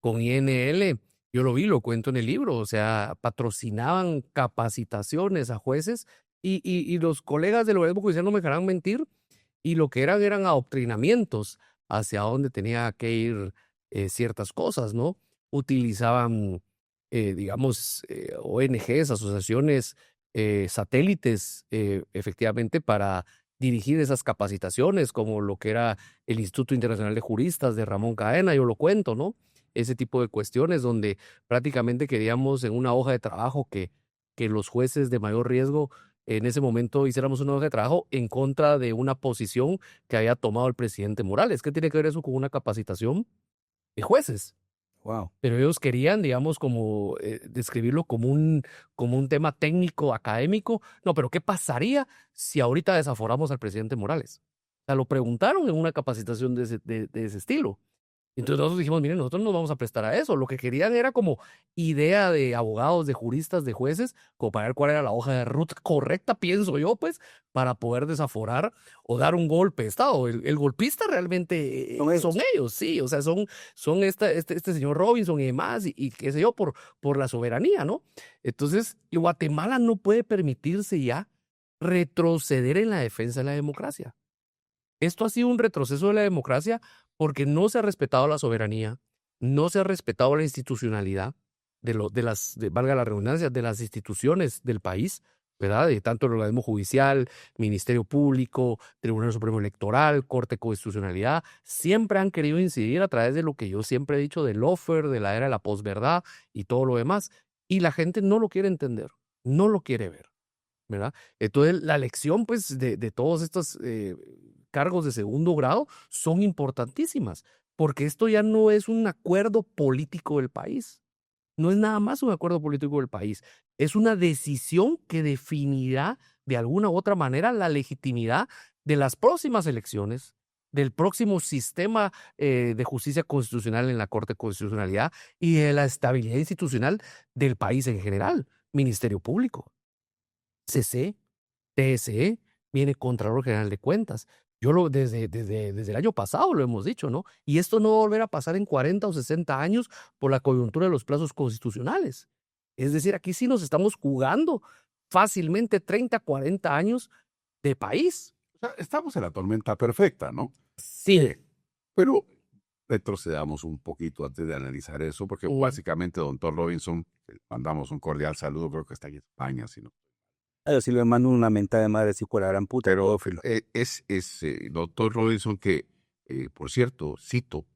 [SPEAKER 3] con INL. Yo lo vi, lo cuento en el libro, o sea, patrocinaban capacitaciones a jueces y los colegas del organismo judicial no me dejarán mentir, y lo que eran adoctrinamientos hacia dónde tenía que ir ciertas cosas, ¿no? Utilizaban digamos, ONGs, asociaciones, satélites, efectivamente, para dirigir esas capacitaciones, como lo que era el Instituto Internacional de Juristas de Ramón Cadena, yo lo cuento, ¿no? Ese tipo de cuestiones donde prácticamente queríamos en una hoja de trabajo que los jueces de mayor riesgo en ese momento hiciéramos una hoja de trabajo en contra de una posición que había tomado el presidente Morales. ¿Qué tiene que ver eso con una capacitación de jueces?
[SPEAKER 4] Wow.
[SPEAKER 3] Pero ellos querían, digamos, como describirlo como un tema técnico, académico. No, pero ¿qué pasaría si ahorita desaforamos al presidente Morales? O sea, lo preguntaron en una capacitación de ese estilo. Entonces nosotros dijimos, miren, nosotros no nos vamos a prestar a eso. Lo que querían era como idea de abogados, de juristas, de jueces, como para ver cuál era la hoja de ruta correcta, pienso yo, pues, para poder desaforar o dar un golpe de Estado. El golpista realmente son ellos, sí. O sea, son este señor Robinson y demás, y qué sé yo, por la soberanía, ¿no? Entonces, Guatemala no puede permitirse ya retroceder en la defensa de la democracia. Esto ha sido un retroceso de la democracia porque no se ha respetado la soberanía, no se ha respetado la institucionalidad valga la redundancia, de las instituciones del país, ¿verdad? De tanto el organismo judicial, Ministerio Público, Tribunal Supremo Electoral, Corte de Constitucionalidad, siempre han querido incidir a través de lo que yo siempre he dicho del lawfare, de la era de la posverdad y todo lo demás. Y la gente no lo quiere entender, no lo quiere ver, ¿verdad? Entonces, la elección, pues, de todos estos cargos de segundo grado son importantísimas, porque esto ya no es un acuerdo político del país, no es nada más un acuerdo político del país, es una decisión que definirá de alguna u otra manera la legitimidad de las próximas elecciones, del próximo sistema de justicia constitucional en la Corte de Constitucionalidad y de la estabilidad institucional del país en general. Ministerio Público, CC, TSE, viene Contralor General de Cuentas. Desde el año pasado lo hemos dicho, ¿no? Y esto no va a volver a pasar en 40 o 60 años por la coyuntura de los plazos constitucionales. Es decir, aquí sí nos estamos jugando fácilmente 30, 40 años de país.
[SPEAKER 2] O sea, estamos en la tormenta perfecta, ¿no?
[SPEAKER 3] Sí.
[SPEAKER 2] Pero retrocedamos un poquito antes de analizar eso, porque básicamente, doctor Robinson, mandamos un cordial saludo, creo que está aquí en España, si no.
[SPEAKER 4] Yo sí le mando una mentada de madre si fuera gran puta.
[SPEAKER 2] Pero doctor Robinson, que, por cierto, cito,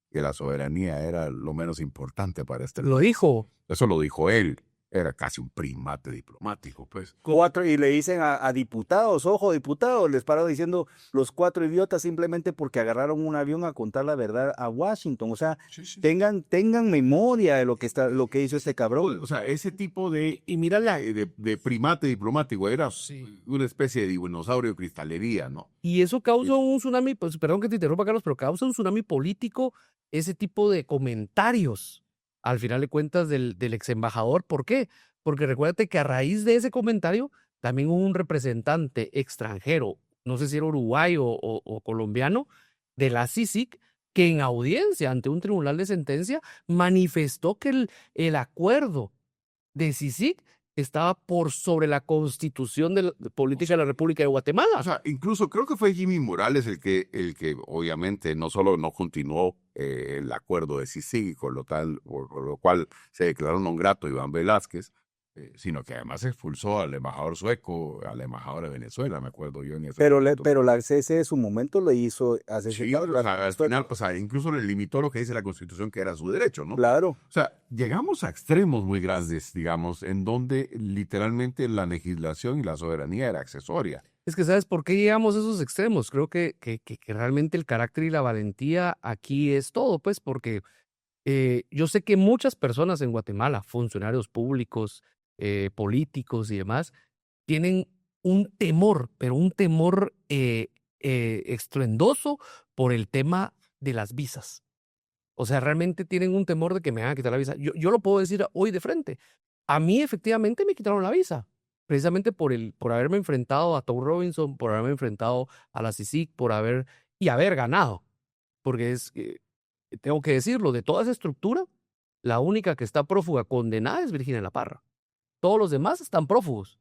[SPEAKER 2] que la soberanía era lo menos importante para este
[SPEAKER 3] Lo
[SPEAKER 2] país.
[SPEAKER 3] dijo.
[SPEAKER 2] Eso lo dijo él. Era casi un primate diplomático, pues.
[SPEAKER 4] 4, y le dicen a diputados, ojo, diputados, les paro diciendo los 4 idiotas simplemente porque agarraron un avión a contar la verdad a Washington. O sea,
[SPEAKER 2] Sí.
[SPEAKER 4] tengan memoria de lo que hizo este cabrón.
[SPEAKER 2] O sea, ese tipo de primate diplomático era una especie de dinosaurio de cristalería, ¿no?
[SPEAKER 3] Y eso causa un tsunami, pues, perdón que te interrumpa, Carlos, pero causa un tsunami político ese tipo de comentarios, al final de cuentas, del ex embajador. ¿Por qué? Porque recuérdate que a raíz de ese comentario también hubo un representante extranjero, no sé si era uruguayo o colombiano, de la CICIG, que en audiencia ante un tribunal de sentencia manifestó que el acuerdo de CICIG estaba por sobre la constitución política de la República de Guatemala.
[SPEAKER 2] O sea, incluso creo que fue Jimmy Morales el que obviamente no solo no continuó el acuerdo de CICIG, por lo cual se declaró non grato Iván Velázquez, sino que además expulsó al embajador sueco, al embajador de Venezuela, me acuerdo yo.
[SPEAKER 4] Pero la CC en su momento le hizo hacer.
[SPEAKER 2] Sí, al final, pues, incluso le limitó lo que dice la Constitución, que era su derecho, ¿no?
[SPEAKER 4] Claro.
[SPEAKER 2] O sea, llegamos a extremos muy grandes, digamos, en donde literalmente la legislación y la soberanía era accesoria.
[SPEAKER 3] Es que, ¿sabes por qué llegamos a esos extremos? Creo que realmente el carácter y la valentía aquí es todo, pues, porque yo sé que muchas personas en Guatemala, funcionarios públicos, políticos y demás, tienen un temor, pero un temor estruendoso por el tema de las visas. O sea, realmente tienen un temor de que me van a quitar la visa. Yo lo puedo decir hoy de frente. A mí efectivamente me quitaron la visa, precisamente por haberme enfrentado a Tom Robinson, por haberme enfrentado a la CICIG, haber ganado. Porque tengo que decirlo, de toda esa estructura, la única que está prófuga condenada es Virginia La Parra. Todos los demás están prófugos,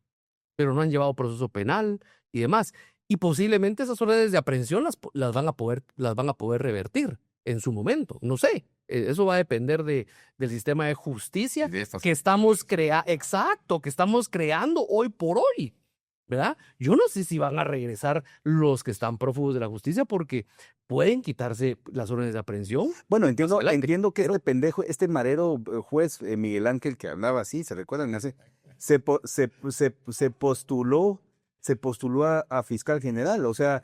[SPEAKER 3] pero no han llevado proceso penal y demás. Y posiblemente esas órdenes de aprehensión las van a poder revertir. en su momento. No sé. Eso va a depender del sistema de justicia
[SPEAKER 2] De estas
[SPEAKER 3] que estamos creando hoy por hoy, ¿verdad? Yo no sé si van a regresar los que están prófugos de la justicia porque pueden quitarse las órdenes de aprehensión.
[SPEAKER 4] Bueno, entiendo,
[SPEAKER 3] Adelante.
[SPEAKER 4] entiendo que este pendejo, este marero juez Miguel Ángel que hablaba así, ¿se recuerdan? Se postuló a fiscal general. O sea,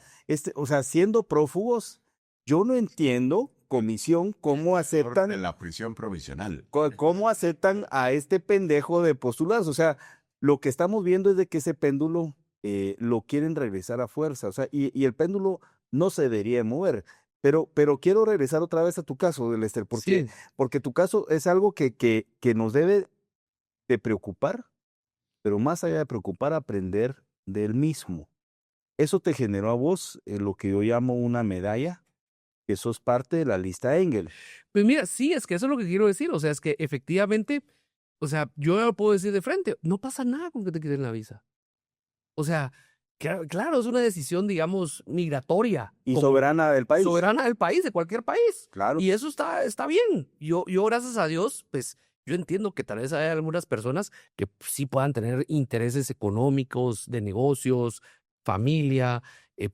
[SPEAKER 4] siendo prófugos, yo no entiendo, comisión, cómo
[SPEAKER 2] de
[SPEAKER 4] aceptan,
[SPEAKER 2] la prisión provisional.
[SPEAKER 4] cómo aceptan a este pendejo de postularse. O sea, lo que estamos viendo es de que ese péndulo lo quieren regresar a fuerza. O sea, y el péndulo no se debería mover. Pero quiero regresar otra vez a tu caso, Lester,
[SPEAKER 3] Sí,
[SPEAKER 4] porque tu caso es algo que nos debe de preocupar, pero más allá de preocupar, aprender del mismo. Eso te generó a vos lo que yo llamo una medalla, que sos parte de la lista Engel.
[SPEAKER 3] pues mira, sí, es que eso es lo que quiero decir. O sea, es que efectivamente, o sea, yo ya lo puedo decir de frente, no pasa nada con que te quiten la visa. O sea, claro, es una decisión, digamos, migratoria.
[SPEAKER 4] Y
[SPEAKER 3] como
[SPEAKER 4] soberana del país.
[SPEAKER 3] soberana del país, de cualquier país.
[SPEAKER 4] Claro.
[SPEAKER 3] Y eso está bien. Yo, gracias a Dios, pues yo entiendo que tal vez hay algunas personas que sí puedan tener intereses económicos, de negocios, familia,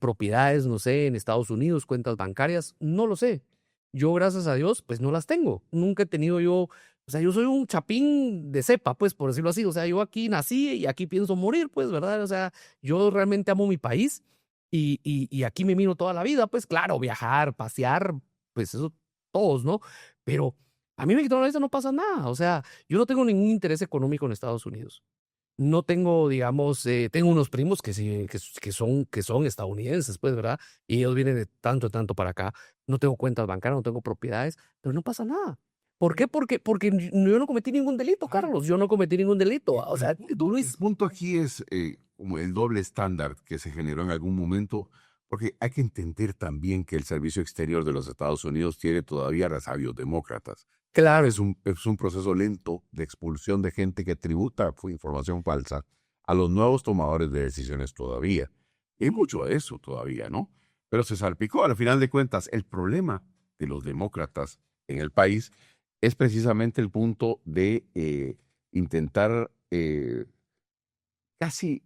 [SPEAKER 3] propiedades, no sé, en Estados Unidos, cuentas bancarias, no lo sé. Yo, gracias a Dios, pues no las tengo. Nunca he tenido yo, o sea, yo soy un chapín de cepa, pues, por decirlo así. O sea, yo aquí nací y aquí pienso morir, pues, ¿verdad? O sea, yo realmente amo mi país y aquí me miro toda la vida, pues claro, viajar, pasear, pues eso todos, ¿no? Pero a mí me quitaron la visa, no pasa nada. O sea, yo no tengo ningún interés económico en Estados Unidos. No tengo, digamos, tengo unos primos que sí, que son estadounidenses, pues, ¿verdad? Y ellos vienen de tanto en tanto para acá. No tengo cuentas bancarias, no tengo propiedades, pero no pasa nada. ¿Por qué? Porque yo no cometí ningún delito, Carlos. Yo no cometí ningún delito. O sea,
[SPEAKER 2] El
[SPEAKER 3] Luis,
[SPEAKER 2] punto aquí es como el doble estándar que se generó en algún momento, porque hay que entender también que el servicio exterior de los Estados Unidos tiene todavía resabios demócratas.
[SPEAKER 3] claro,
[SPEAKER 2] Es un proceso lento de expulsión de gente que tributa información falsa a los nuevos tomadores de decisiones todavía. Y hay mucho de eso todavía, ¿no? Pero se salpicó. Al final de cuentas, el problema de los demócratas en el país es precisamente el punto de intentar casi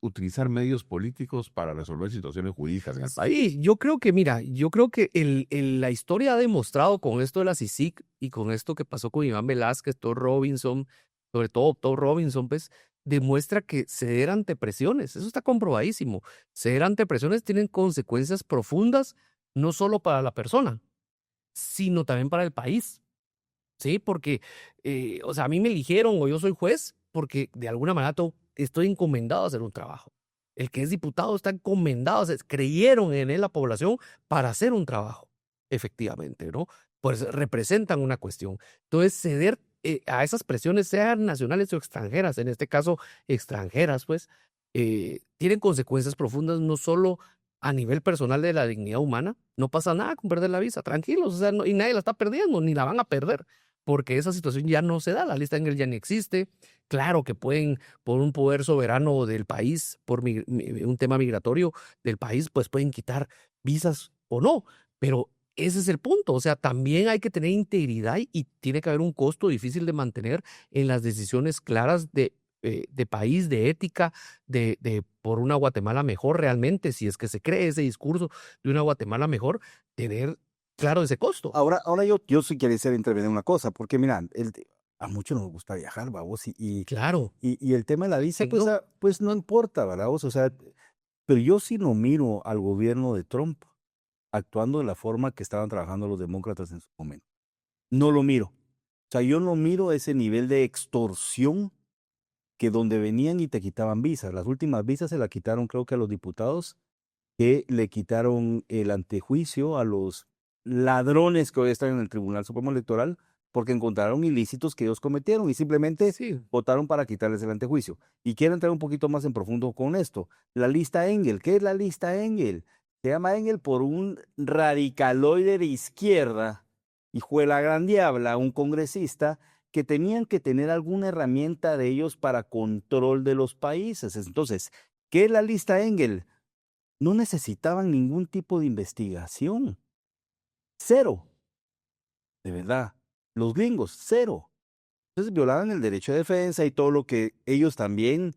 [SPEAKER 2] utilizar medios políticos para resolver situaciones jurídicas en el país.
[SPEAKER 3] sí, yo creo que, mira, yo creo que la historia ha demostrado con esto de la CICIG y con esto que pasó con Iván Velázquez, Todd Robinson, sobre todo Todd Robinson, pues, demuestra que ceder ante presiones, eso está comprobadísimo. Ceder ante presiones tienen consecuencias profundas, no solo para la persona, sino también para el país. Sí, porque, o sea, a mí me eligieron o yo soy juez porque de alguna manera estoy encomendado a hacer un trabajo. El que es diputado está encomendado, o sea, creyeron en él la población para hacer un trabajo, efectivamente, ¿no? Pues representan una cuestión. Entonces, ceder a esas presiones, sean nacionales o extranjeras, en este caso extranjeras, pues, tienen consecuencias profundas no solo a nivel personal de la dignidad humana, no pasa nada con perder la visa, tranquilos, o sea, y nadie la está perdiendo, ni la van a perder porque esa situación ya no se da, la lista Engel ya ni existe. Claro que pueden, por un poder soberano del país, por un tema migratorio del país, pues pueden quitar visas o no, pero ese es el punto. O sea, también hay que tener integridad y tiene que haber un costo difícil de mantener en las decisiones claras de país, de ética, de por una Guatemala mejor realmente, si es que se cree ese discurso de una Guatemala mejor, tener claro ese costo.
[SPEAKER 4] Ahora yo sí quisiera intervenir en una cosa, porque mira, a muchos nos gusta viajar, babos,
[SPEAKER 3] Claro.
[SPEAKER 4] y el tema de la visa,
[SPEAKER 3] Sí, no.
[SPEAKER 4] pues no importa, ¿verdad? O sea, pero yo sí no miro al gobierno de Trump actuando de la forma que estaban trabajando los demócratas en su momento. No lo miro. O sea, yo no miro ese nivel de extorsión que donde venían y te quitaban visas. Las últimas visas se la quitaron, creo que a los diputados, que le quitaron el antejuicio a los ladrones que hoy están en el Tribunal Supremo Electoral porque encontraron ilícitos que ellos cometieron y simplemente
[SPEAKER 3] Sí,
[SPEAKER 4] votaron para quitarles el antejuicio. Y quiero entrar un poquito más en profundo con esto. La lista Engel, ¿qué es la lista Engel? Se llama Engel por un radicaloide de izquierda, hijo de la gran diabla, un congresista, que tenían que tener alguna herramienta de ellos para control de los países. Entonces, ¿qué es la lista Engel? No necesitaban ningún tipo de investigación. Cero. de verdad. Los gringos, cero. Entonces violaban el derecho de defensa y todo lo que ellos también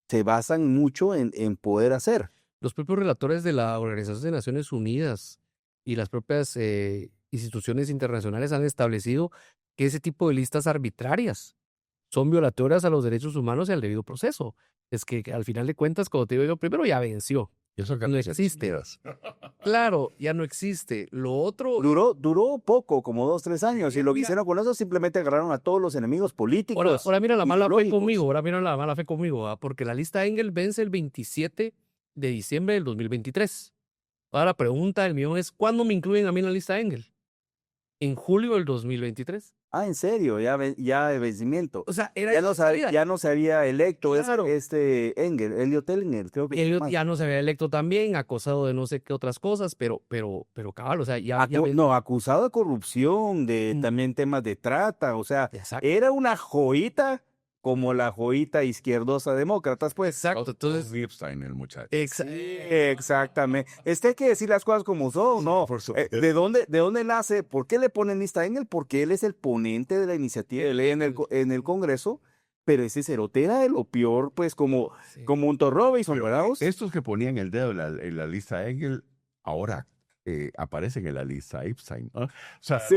[SPEAKER 4] se basan mucho en poder hacer.
[SPEAKER 3] Los propios relatores de la Organización de Naciones Unidas y las propias instituciones internacionales han establecido que ese tipo de listas arbitrarias son violatorias a los derechos humanos y al debido proceso. Es que al final de cuentas, como te digo yo, primero ya venció.
[SPEAKER 2] Y eso que
[SPEAKER 3] No existe. Claro, ya no existe. Lo otro,
[SPEAKER 4] Duró poco, como 2, 3 años, y lo que
[SPEAKER 3] Mira.
[SPEAKER 4] hicieron con eso simplemente agarraron a todos los enemigos políticos.
[SPEAKER 3] ahora mira la mala fe
[SPEAKER 4] ideológicos.
[SPEAKER 3] conmigo, ahora mira la mala fe conmigo, ¿va? Porque la lista Engel vence el 27 de diciembre del 2023. Ahora la pregunta del millón es, ¿cuándo me incluyen a mí en la lista Engel? En julio del 2023.
[SPEAKER 4] Ah, en serio, ya de vencimiento.
[SPEAKER 3] O sea, era
[SPEAKER 4] Ya no,
[SPEAKER 3] salida.
[SPEAKER 4] ya no se había electo
[SPEAKER 3] Claro.
[SPEAKER 4] Elliot Engel, creo que.
[SPEAKER 3] Elliot ya no se había electo también, acosado de no sé qué otras cosas, pero cabal, o sea, ya
[SPEAKER 4] No, acusado de corrupción, de
[SPEAKER 3] Mm.
[SPEAKER 4] también temas de trata, o sea,
[SPEAKER 3] Exacto.
[SPEAKER 4] era una joyita como la joyita izquierdosa demócratas, pues.
[SPEAKER 3] Exacto, entonces,
[SPEAKER 2] Epstein, el muchacho.
[SPEAKER 4] Exactamente. Hay que decir las cosas como son, ¿no?
[SPEAKER 2] por supuesto.
[SPEAKER 4] ¿De dónde nace? ¿Por qué le ponen lista en él? Porque él es el ponente de la iniciativa de ley en el Congreso, pero ese cerote era de lo peor, pues, como un Thor Robinson, ¿verdad?
[SPEAKER 2] Estos que ponían el dedo en la lista Engel, ahora aparecen en la lista Epstein, ¿no? O sea,
[SPEAKER 4] Sí,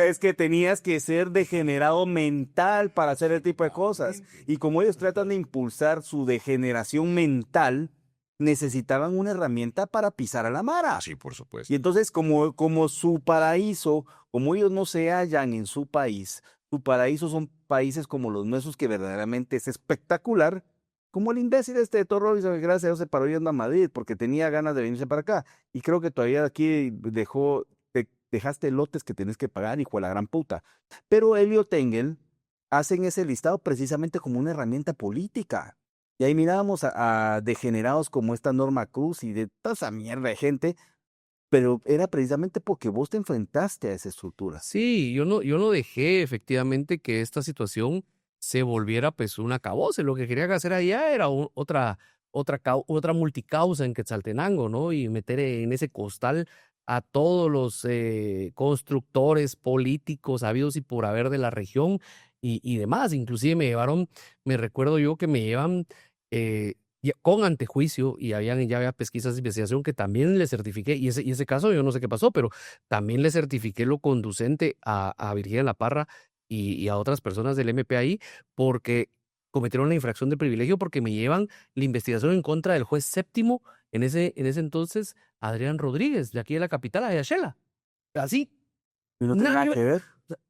[SPEAKER 4] es que tenías que ser degenerado mental para hacer el tipo de cosas. Y como ellos tratan de impulsar su degeneración mental, necesitaban una herramienta para pisar a la mara.
[SPEAKER 2] sí, por supuesto.
[SPEAKER 4] Y entonces, como su paraíso, como ellos no se hallan en su paraíso son países como los nuestros, que verdaderamente es espectacular, como el imbécil de Thor Robinson, que gracias a Dios se paró yendo a Madrid, porque tenía ganas de venirse para acá. Y creo que todavía aquí dejaste lotes que tienes que pagar, hijo de la gran puta. Pero Elliot Engel hacen ese listado precisamente como una herramienta política. Y ahí mirábamos a degenerados como esta Norma Cruz y de toda esa mierda de gente, pero era precisamente porque vos te enfrentaste a esa estructura.
[SPEAKER 3] sí, yo no dejé efectivamente que esta situación se volviera pues un acabose. Lo que querían hacer allá era otra multicausa en Quetzaltenango, ¿no? Y meter en ese costal a todos los constructores políticos habidos y por haber de la región y demás. Inclusive me recuerdo yo que me llevan con antejuicio y ya había pesquisas de investigación que también le certifiqué, y ese caso yo no sé qué pasó, pero también le certifiqué lo conducente a Virginia La Parra y a otras personas del MPAI porque cometieron la infracción de privilegio, porque me llevan la investigación en contra del juez séptimo en ese entonces, Adrián Rodríguez, de aquí de la capital, Ayashela. Así,
[SPEAKER 4] Y no tiene
[SPEAKER 3] nada
[SPEAKER 4] nada
[SPEAKER 3] que
[SPEAKER 4] que ver.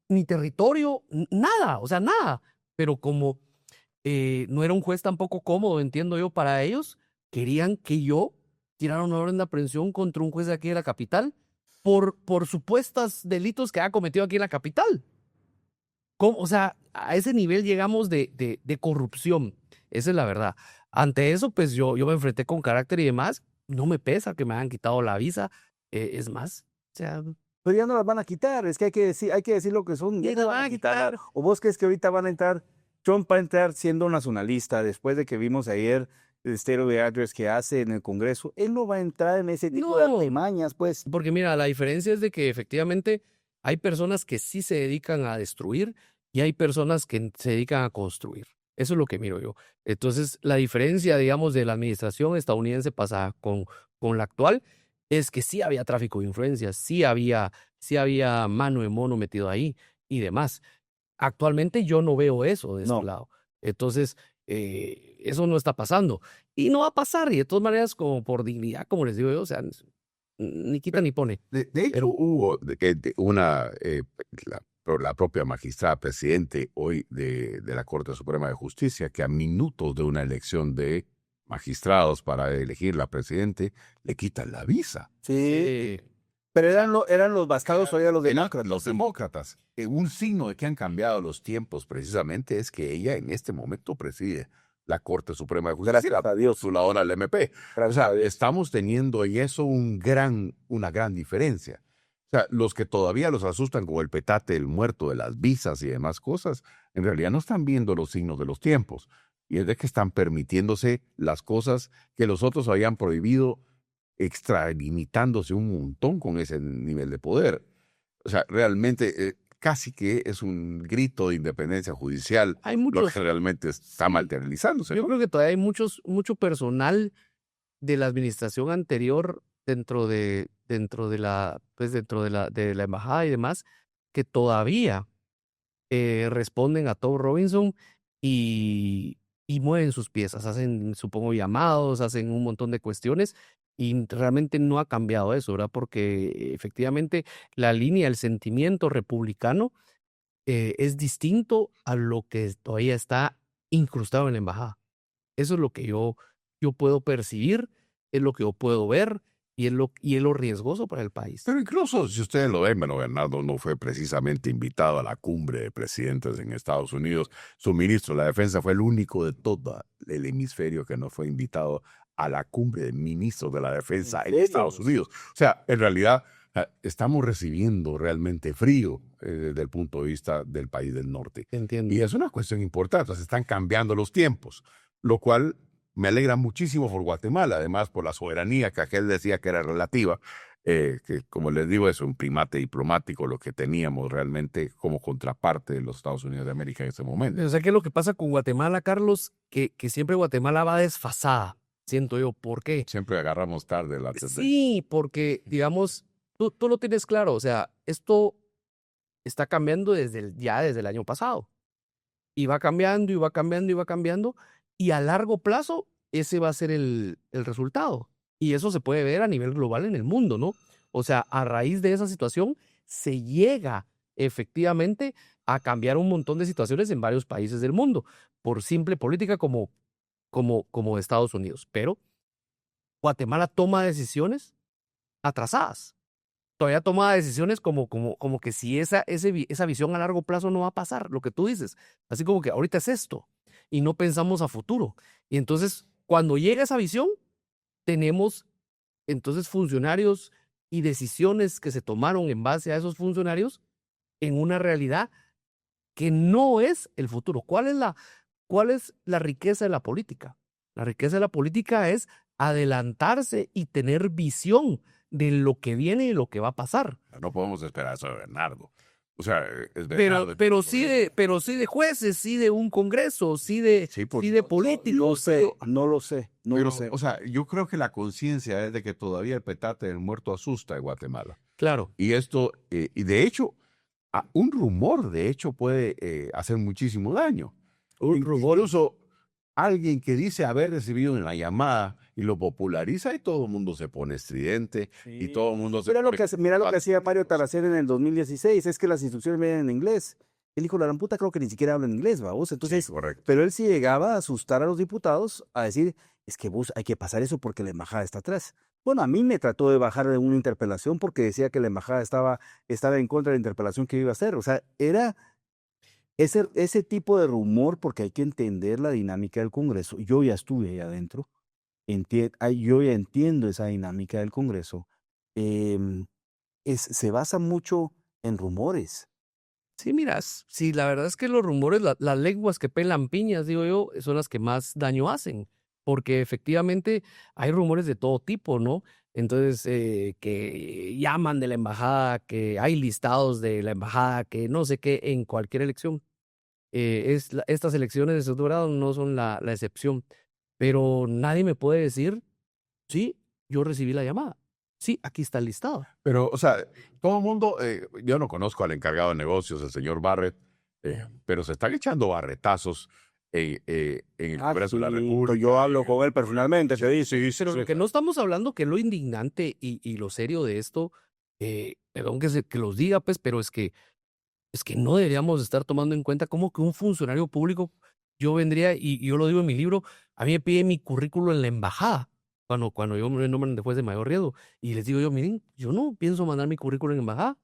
[SPEAKER 3] ni territorio, nada, o sea, nada. Pero como no era un juez tampoco cómodo, entiendo yo, para ellos, querían que yo tirara una orden de aprehensión contra un juez de aquí de la capital por supuestos delitos que ha cometido aquí en la capital. O sea, a ese nivel llegamos de corrupción. Esa es la verdad. Ante eso, pues yo me enfrenté con carácter y demás. No me pesa que me hayan quitado la visa. Es más, o sea,
[SPEAKER 4] Pero ya no las van a quitar, es que hay que decir lo que son.
[SPEAKER 3] Ya
[SPEAKER 4] Ya
[SPEAKER 3] las
[SPEAKER 4] no
[SPEAKER 3] van a quitar.
[SPEAKER 4] ¿O vos crees que ahorita van a entrar, Trump va a entrar siendo nacionalista después de que vimos ayer el State of the Address que hace en el Congreso? Él no va a entrar en ese tipo de
[SPEAKER 3] No.
[SPEAKER 4] artimañas, pues.
[SPEAKER 3] porque mira, la diferencia es de que efectivamente hay personas que sí se dedican a destruir y hay personas que se dedican a construir. Eso es lo que miro yo. Entonces, la diferencia, digamos, de la administración estadounidense pasada con la actual es que sí había tráfico de influencias, sí había mano de mono metido ahí y demás. Actualmente yo no veo eso de
[SPEAKER 4] No.
[SPEAKER 3] este lado. Entonces, eso no está pasando. Y no va a pasar. Y de todas maneras, como por dignidad, como les digo yo, o sea, ni quita ni pone.
[SPEAKER 2] De hecho,
[SPEAKER 3] Pero-
[SPEAKER 2] hubo la propia magistrada presidente hoy de la Corte Suprema de Justicia, que a minutos de una elección de magistrados para elegir la presidente, le quitan la visa.
[SPEAKER 4] Sí. Pero eran los bastardos todavía los demócratas.
[SPEAKER 2] Los demócratas. Un signo de que han cambiado los tiempos precisamente es que ella en este momento preside la Corte Suprema de Justicia.
[SPEAKER 4] Gracias a Dios.
[SPEAKER 2] Su lado al MP. O sea, estamos teniendo en eso una gran diferencia. O sea, los que todavía los asustan con el petate del muerto de las visas y demás cosas, en realidad no están viendo los signos de los tiempos. Y es de que están permitiéndose las cosas que los otros habían prohibido, extralimitándose un montón con ese nivel de poder. O sea, realmente casi que es un grito de independencia judicial
[SPEAKER 3] Hay
[SPEAKER 2] lo
[SPEAKER 3] muchos,
[SPEAKER 2] que realmente está materializándose,
[SPEAKER 3] yo
[SPEAKER 2] ¿no?
[SPEAKER 3] creo que todavía hay mucho personal de la administración anterior dentro de la embajada y demás, que todavía responden a Tom Robinson y mueven sus piezas, hacen, supongo, llamados, hacen un montón de cuestiones y realmente no ha cambiado eso, ¿verdad? Porque efectivamente la línea, el sentimiento republicano es distinto a lo que todavía está incrustado en la embajada. Eso es lo que yo puedo percibir, es lo que yo puedo ver y es lo riesgoso para el país.
[SPEAKER 2] Pero incluso si ustedes lo ven, bueno, Bernardo no fue precisamente invitado a la cumbre de presidentes en Estados Unidos. Su ministro de la Defensa fue el único de todo el hemisferio que no fue invitado a la cumbre de ministros de la Defensa en
[SPEAKER 4] serio?
[SPEAKER 2] Estados Unidos. O sea, en realidad estamos recibiendo realmente frío desde el punto de vista del país del norte.
[SPEAKER 3] Entiendo.
[SPEAKER 2] Y es una cuestión importante, se están cambiando los tiempos, lo cual me alegra muchísimo por Guatemala, además por la soberanía que aquel decía que era relativa, que como les digo es un primate diplomático lo que teníamos realmente como contraparte de los Estados Unidos de América en ese momento.
[SPEAKER 3] O sea, ¿qué es lo que pasa con Guatemala, Carlos? Que siempre Guatemala va desfasada, siento yo. ¿Por qué?
[SPEAKER 2] Siempre agarramos tarde la tendencia.
[SPEAKER 3] Sí, porque, digamos, tú lo tienes claro, o sea, esto está cambiando desde el año pasado. Y va cambiando, y va cambiando, y va cambiando, y a largo plazo ese va a ser el resultado. Y eso se puede ver a nivel global en el mundo, ¿no? O sea, a raíz de esa situación se llega efectivamente a cambiar un montón de situaciones en varios países del mundo, por simple política como Estados Unidos. Pero Guatemala toma decisiones atrasadas. Todavía toma decisiones como que si esa visión a largo plazo no va a pasar, lo que tú dices. Así como que ahorita es esto y no pensamos a futuro. Y entonces, cuando llega esa visión, tenemos entonces funcionarios y decisiones que se tomaron en base a esos funcionarios en una realidad que no es el futuro. ¿Cuál es la riqueza de la política? La riqueza de la política es adelantarse y tener visión de lo que viene y lo que va a pasar.
[SPEAKER 2] No podemos esperar eso de Bernardo. O sea, es
[SPEAKER 3] Pero,
[SPEAKER 2] Bernardo.
[SPEAKER 3] pero sí de jueces, sí de un congreso, sí de
[SPEAKER 4] No
[SPEAKER 3] políticos.
[SPEAKER 4] sé, no lo sé, no
[SPEAKER 2] Pero,
[SPEAKER 4] lo sé.
[SPEAKER 2] o sea, yo creo que la conciencia es de que todavía el petate del muerto asusta en Guatemala.
[SPEAKER 3] Claro.
[SPEAKER 2] Y esto, y de hecho, un rumor, de hecho, puede hacer muchísimo daño. Incluso alguien que dice haber recibido una llamada y lo populariza y todo el mundo se pone estridente y todo el mundo se
[SPEAKER 4] Mira lo
[SPEAKER 2] pone-
[SPEAKER 4] que hacía Mario Taracel en el 2016, es que las instrucciones venían en inglés. Él dijo, la gran puta creo que ni siquiera habla en inglés, vamos. Entonces,
[SPEAKER 2] Sí, correcto.
[SPEAKER 4] pero él sí llegaba a asustar a los diputados, a decir, es que vos hay que pasar eso porque la embajada está atrás. Bueno, a mí me trató de bajar de una interpelación porque decía que la embajada estaba en contra de la interpelación que iba a hacer. O sea, era ese tipo de rumor, porque hay que entender la dinámica del Congreso. Yo ya estuve ahí adentro, yo ya entiendo esa dinámica del Congreso. Em, se basa mucho en rumores.
[SPEAKER 3] Sí, miras, sí, la verdad es que los rumores, las lenguas que pelan piñas, digo yo, son las que más daño hacen, porque efectivamente hay rumores de todo tipo, ¿no? Entonces, que llaman de la embajada, que hay listados de la embajada, que no sé qué, en cualquier elección. Estas elecciones de segundo grado no son la excepción, pero nadie me puede decir, sí, yo recibí la llamada, sí, aquí está el listado.
[SPEAKER 2] Pero, o sea, todo el mundo, yo no conozco al encargado de negocios, el señor Barrett, pero se están echando barretazos en el Congreso de la República.
[SPEAKER 4] Yo hablo con él personalmente, te dice.
[SPEAKER 3] Pero lo que no estamos hablando, que es lo indignante y lo serio de esto, perdón que los diga, pues, pero es que no deberíamos estar tomando en cuenta cómo que un funcionario público, yo vendría, y yo lo digo en mi libro, a mí me pide mi currículo en la embajada, cuando yo me nombran después de mayor riesgo, y les digo yo, miren, yo no pienso mandar mi currículo en la embajada,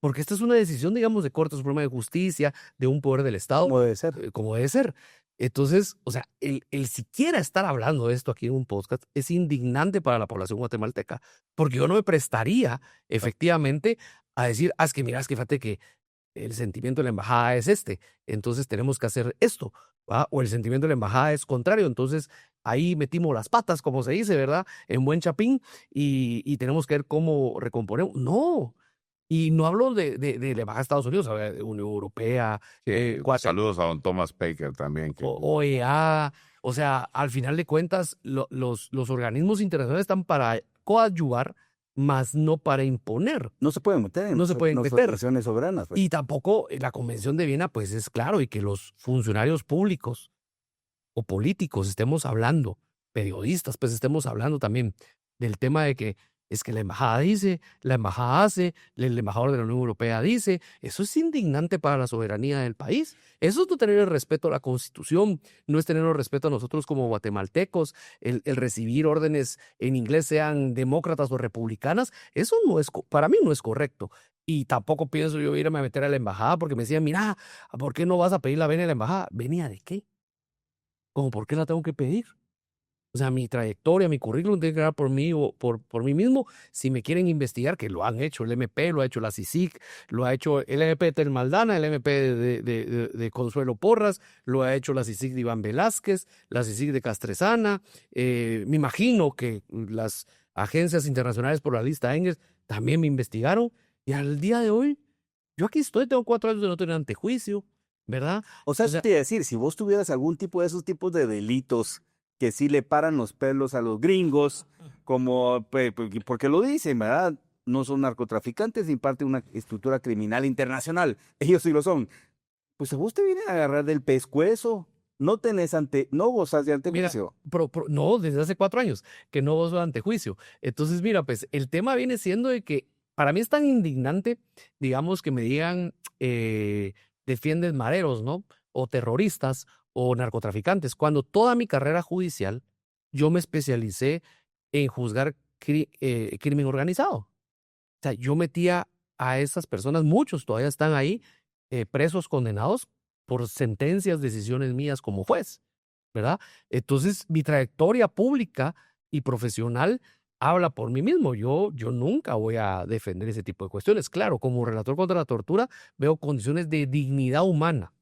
[SPEAKER 3] porque esta es una decisión, digamos, de Corte Suprema de Justicia, de un poder del Estado,
[SPEAKER 4] ¿Cómo debe ser?
[SPEAKER 3] como debe ser. Entonces, o sea, el siquiera estar hablando de esto aquí en un podcast es indignante para la población guatemalteca, porque yo no me prestaría efectivamente a decir, es que mira, es que fíjate que el sentimiento de la embajada es este, entonces tenemos que hacer esto, ¿va? O el sentimiento de la embajada es contrario, entonces ahí metimos las patas, como se dice, ¿verdad? En buen chapín, y tenemos que ver cómo recomponemos. No, Y no hablo de la embajada de Estados Unidos, hablo de Unión Europea,
[SPEAKER 2] Saludos a don Thomas Baker también.
[SPEAKER 3] OEA. O sea, al final de cuentas, los organismos internacionales están para coadyuvar, más no para imponer.
[SPEAKER 4] No se pueden meter en
[SPEAKER 3] No se pueden
[SPEAKER 4] nuestras
[SPEAKER 3] meter.
[SPEAKER 4] naciones soberanas. Pues.
[SPEAKER 3] Y tampoco la Convención de Viena, pues es claro, y que los funcionarios públicos o políticos estemos hablando, periodistas, pues estemos hablando también del tema de que es que la embajada dice, la embajada hace, el embajador de la Unión Europea dice. Eso es indignante para la soberanía del país. Eso es no tener el respeto a la Constitución, no es tener el respeto a nosotros como guatemaltecos, el recibir órdenes en inglés, sean demócratas o republicanas. Eso no es, para mí no es correcto. Y tampoco pienso yo irme a meter a la embajada porque me decían, mira, ¿por qué no vas a pedir la venia a la embajada? ¿Venia de qué? ¿Cómo por qué la tengo que pedir? O sea, mi trayectoria, mi currículum tiene que dar por mí o por mí mismo. Si me quieren investigar, que lo han hecho el MP, lo ha hecho la CICIG, lo ha hecho el MP de Tel Maldana, el MP de Consuelo Porras, lo ha hecho la CICIG de Iván Velázquez, la CICIG de Castresana. Me imagino que las agencias internacionales por la lista Engels también me investigaron. Y al día de hoy, yo aquí estoy, tengo 4 años de no tener antejuicio, ¿verdad?
[SPEAKER 4] O sea, te iba a decir, si vos tuvieras algún tipo de esos tipos de delitos que sí le paran los pelos a los gringos, como, porque lo dicen, ¿verdad? No son narcotraficantes ni parte de una estructura criminal internacional. Ellos sí lo son. Pues a vos te vienen a agarrar del pescuezo. No gozas de antejuicio.
[SPEAKER 3] Mira, no, desde hace 4 años que no gozo de antejuicio. Entonces, mira, pues el tema viene siendo de que para mí es tan indignante, digamos, que me digan defienden mareros, ¿no? O terroristas o narcotraficantes, cuando toda mi carrera judicial yo me especialicé en juzgar crimen organizado. O sea, yo metía a esas personas, muchos todavía están ahí, presos, condenados por sentencias, decisiones mías como juez, ¿verdad? Entonces, mi trayectoria pública y profesional habla por mí mismo. Yo nunca voy a defender ese tipo de cuestiones. Claro, como relator contra la tortura, veo condiciones de dignidad humana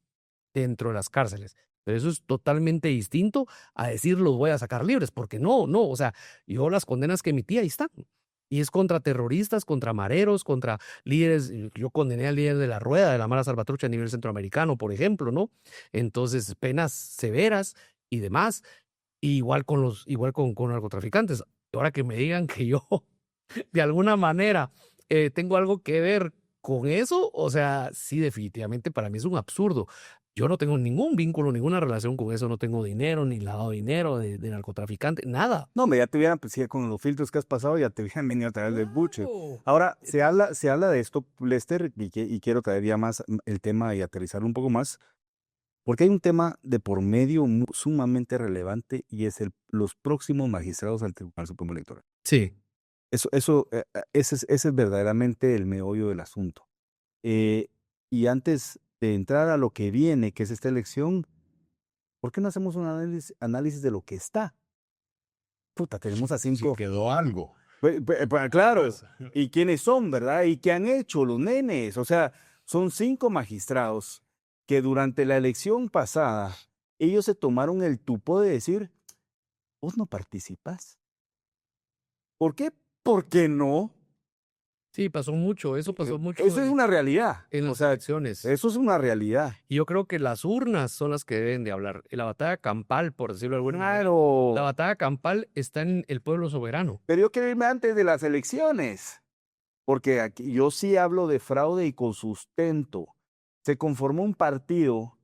[SPEAKER 3] dentro de las cárceles. Pero eso es totalmente distinto a decir los voy a sacar libres, porque no, o sea, yo las condenas que emití ahí están. Y es contra terroristas, contra mareros, contra líderes. Yo condené al líder de la Rueda, de la Mara Salvatrucha a nivel centroamericano, por ejemplo, ¿no? Entonces, penas severas y demás. Igual con narcotraficantes. Ahora que me digan que yo, de alguna manera, tengo algo que ver con eso, o sea, sí, definitivamente para mí es un absurdo. Yo no tengo ningún vínculo, ninguna relación con eso, no tengo dinero, ni lavado de dinero de narcotraficante, nada.
[SPEAKER 4] No, ya te hubieran, pues sí, con los filtros que has pasado, ya te hubieran venido a traer del buche.
[SPEAKER 3] Claro.
[SPEAKER 4] Ahora, se habla de esto, Lester, y quiero traer ya más el tema y aterrizarlo un poco más, porque hay un tema de por medio sumamente relevante y es los próximos magistrados al Tribunal Supremo Electoral.
[SPEAKER 3] Sí.
[SPEAKER 4] Ese es verdaderamente el meollo del asunto. Y antes de entrar a lo que viene, que es esta elección, ¿por qué no hacemos un análisis de lo que está? Puta, tenemos a 5.
[SPEAKER 2] Si quedó algo.
[SPEAKER 4] Claro, y quiénes son, ¿verdad? Y qué han hecho los nenes. O sea, son 5 magistrados que durante la elección pasada, ellos se tomaron el tupo de decir, vos no participas. ¿Por qué? ¿Por qué no?
[SPEAKER 3] Sí, pasó mucho, eso pasó mucho.
[SPEAKER 4] Eso es una realidad.
[SPEAKER 3] En las elecciones.
[SPEAKER 4] Eso es una realidad.
[SPEAKER 3] Y yo creo que las urnas son las que deben de hablar. La batalla campal, por decirlo de alguna manera.
[SPEAKER 4] Claro.
[SPEAKER 3] La batalla campal está en el pueblo soberano.
[SPEAKER 4] Pero yo quiero irme antes de las elecciones, porque aquí yo sí hablo de fraude y con sustento. Se conformó un partido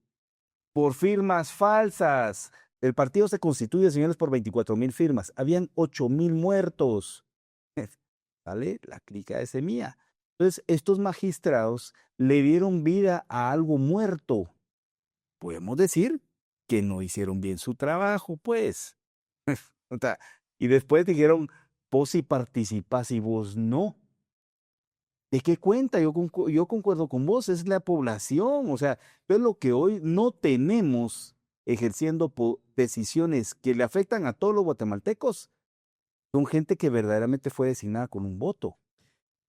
[SPEAKER 4] por firmas falsas. El partido se constituye, señores, por 24,000 firmas. Habían 8,000 muertos. ¿Sale? La clica de semilla. Entonces, estos magistrados le dieron vida a algo muerto. Podemos decir que no hicieron bien su trabajo, pues. Y después dijeron, vos sí participás y vos no. ¿De qué cuenta? Yo concuerdo con vos, es la población. O sea, es lo que hoy no tenemos ejerciendo decisiones que le afectan a todos los guatemaltecos. Son gente que verdaderamente fue designada con un voto.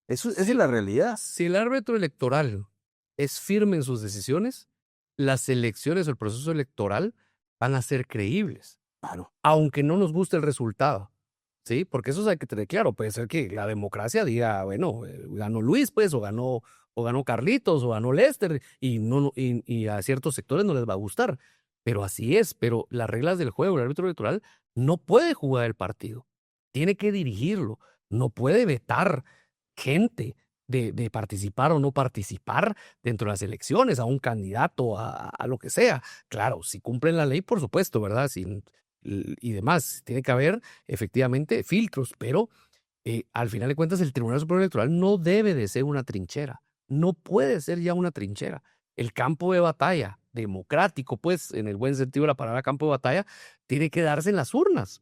[SPEAKER 4] Esa es la realidad.
[SPEAKER 3] Si el árbitro electoral es firme en sus decisiones, las elecciones o el proceso electoral van a ser creíbles.
[SPEAKER 4] Claro.
[SPEAKER 3] Aunque no nos guste el resultado. Sí, porque eso hay que tener claro. Puede ser que la democracia diga, bueno, ganó Luis, pues, o ganó Carlitos, o ganó Lester, y a ciertos sectores no les va a gustar. Pero así es. Pero las reglas del juego, el árbitro electoral no puede jugar el partido. Tiene que dirigirlo. No puede vetar gente de participar o no participar dentro de las elecciones, a un candidato, a lo que sea. Claro, si cumplen la ley, por supuesto, ¿verdad? Y demás. Tiene que haber efectivamente filtros, pero al final de cuentas el Tribunal Supremo Electoral no debe de ser una trinchera, no puede ser ya una trinchera. El campo de batalla democrático, pues en el buen sentido de la palabra campo de batalla, tiene que darse en las urnas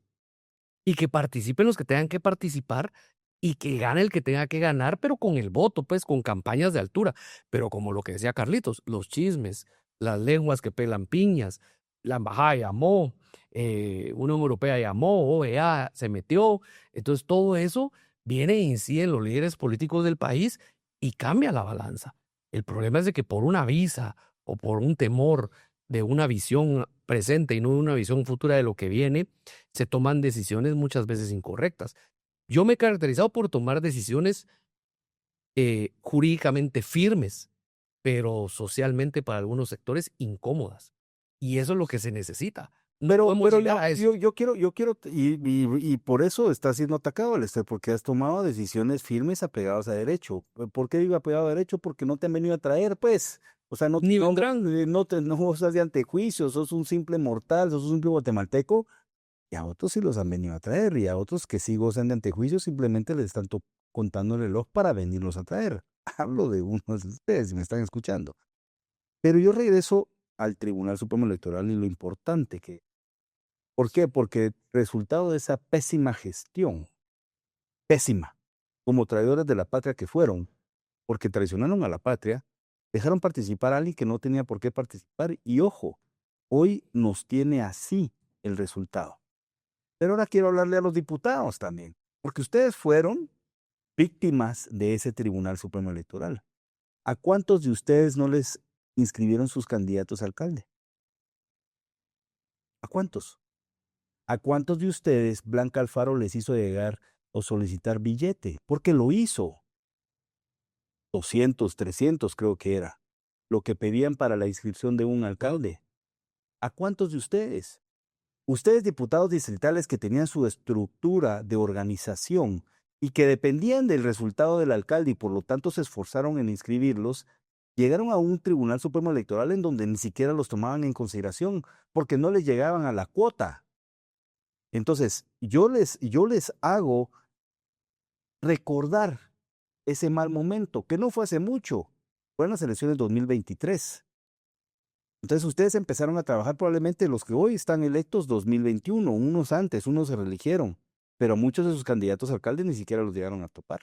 [SPEAKER 3] y que participen los que tengan que participar y que gane el que tenga que ganar, pero con el voto, pues con campañas de altura. Pero como lo que decía Carlitos, los chismes, las lenguas que pelan piñas, la embajada llamó, Unión Europea llamó, OEA se metió. Entonces todo eso viene e incide en los líderes políticos del país y cambia la balanza. El problema es de que por una visa o por un temor de una visión presente y no de una visión futura de lo que viene, se toman decisiones muchas veces incorrectas. Yo me he caracterizado por tomar decisiones jurídicamente firmes, pero socialmente para algunos sectores incómodas. Y eso es lo que se necesita. No podemos llegar a eso.
[SPEAKER 4] yo quiero, y por eso estás siendo atacado, Lester, porque has tomado decisiones firmes apegadas a derecho. ¿Por qué digo apegado a derecho? Porque no te han venido a traer, pues. O sea,
[SPEAKER 3] Ni vendrán.
[SPEAKER 4] no estás de antejuicio, sos un simple mortal, sos un simple guatemalteco, y a otros sí los han venido a traer, y a otros que sí gozan de antejuicio simplemente les están contando el reloj para venirlos a traer. Hablo de unos de ustedes, si me están escuchando. Pero yo regreso al Tribunal Supremo Electoral y lo importante que... ¿Por qué? Porque resultado de esa pésima gestión, pésima, como traidores de la patria que fueron, porque traicionaron a la patria, dejaron participar a alguien que no tenía por qué participar y ojo, hoy nos tiene así el resultado. Pero ahora quiero hablarle a los diputados también, porque ustedes fueron víctimas de ese Tribunal Supremo Electoral. ¿A cuántos de ustedes no les inscribieron sus candidatos a alcalde? ¿A cuántos? ¿A cuántos de ustedes Blanca Alfaro les hizo llegar o solicitar billete? Porque lo hizo. 200, 300 creo que era. Lo que pedían para la inscripción de un alcalde. ¿A cuántos de ustedes? Ustedes, diputados distritales que tenían su estructura de organización y que dependían del resultado del alcalde y por lo tanto se esforzaron en inscribirlos, llegaron a un Tribunal Supremo Electoral en donde ni siquiera los tomaban en consideración porque no les llegaban a la cuota. Entonces, yo les hago recordar ese mal momento, que no fue hace mucho, fueron las elecciones 2023. Entonces, ustedes empezaron a trabajar probablemente los que hoy están electos 2021, unos antes, unos se reeligieron, pero muchos de sus candidatos a alcalde ni siquiera los llegaron a topar.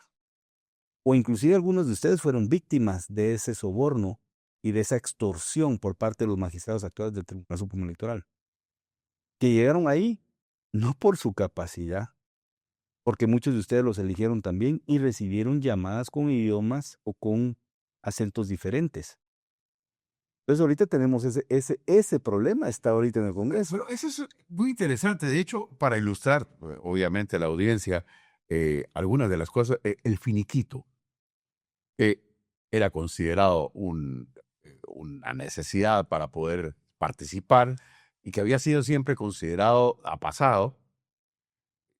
[SPEAKER 4] O inclusive algunos de ustedes fueron víctimas de ese soborno y de esa extorsión por parte de los magistrados actuales del Tribunal Supremo Electoral, que llegaron ahí no por su capacidad, porque muchos de ustedes los eligieron también y recibieron llamadas con idiomas o con acentos diferentes. Entonces ahorita tenemos ese problema, está ahorita en el Congreso.
[SPEAKER 2] Pero eso es muy interesante. De hecho, para ilustrar, obviamente, a la audiencia, algunas de las cosas, el finiquito, que era considerado una necesidad para poder participar y que había sido siempre considerado a pasado,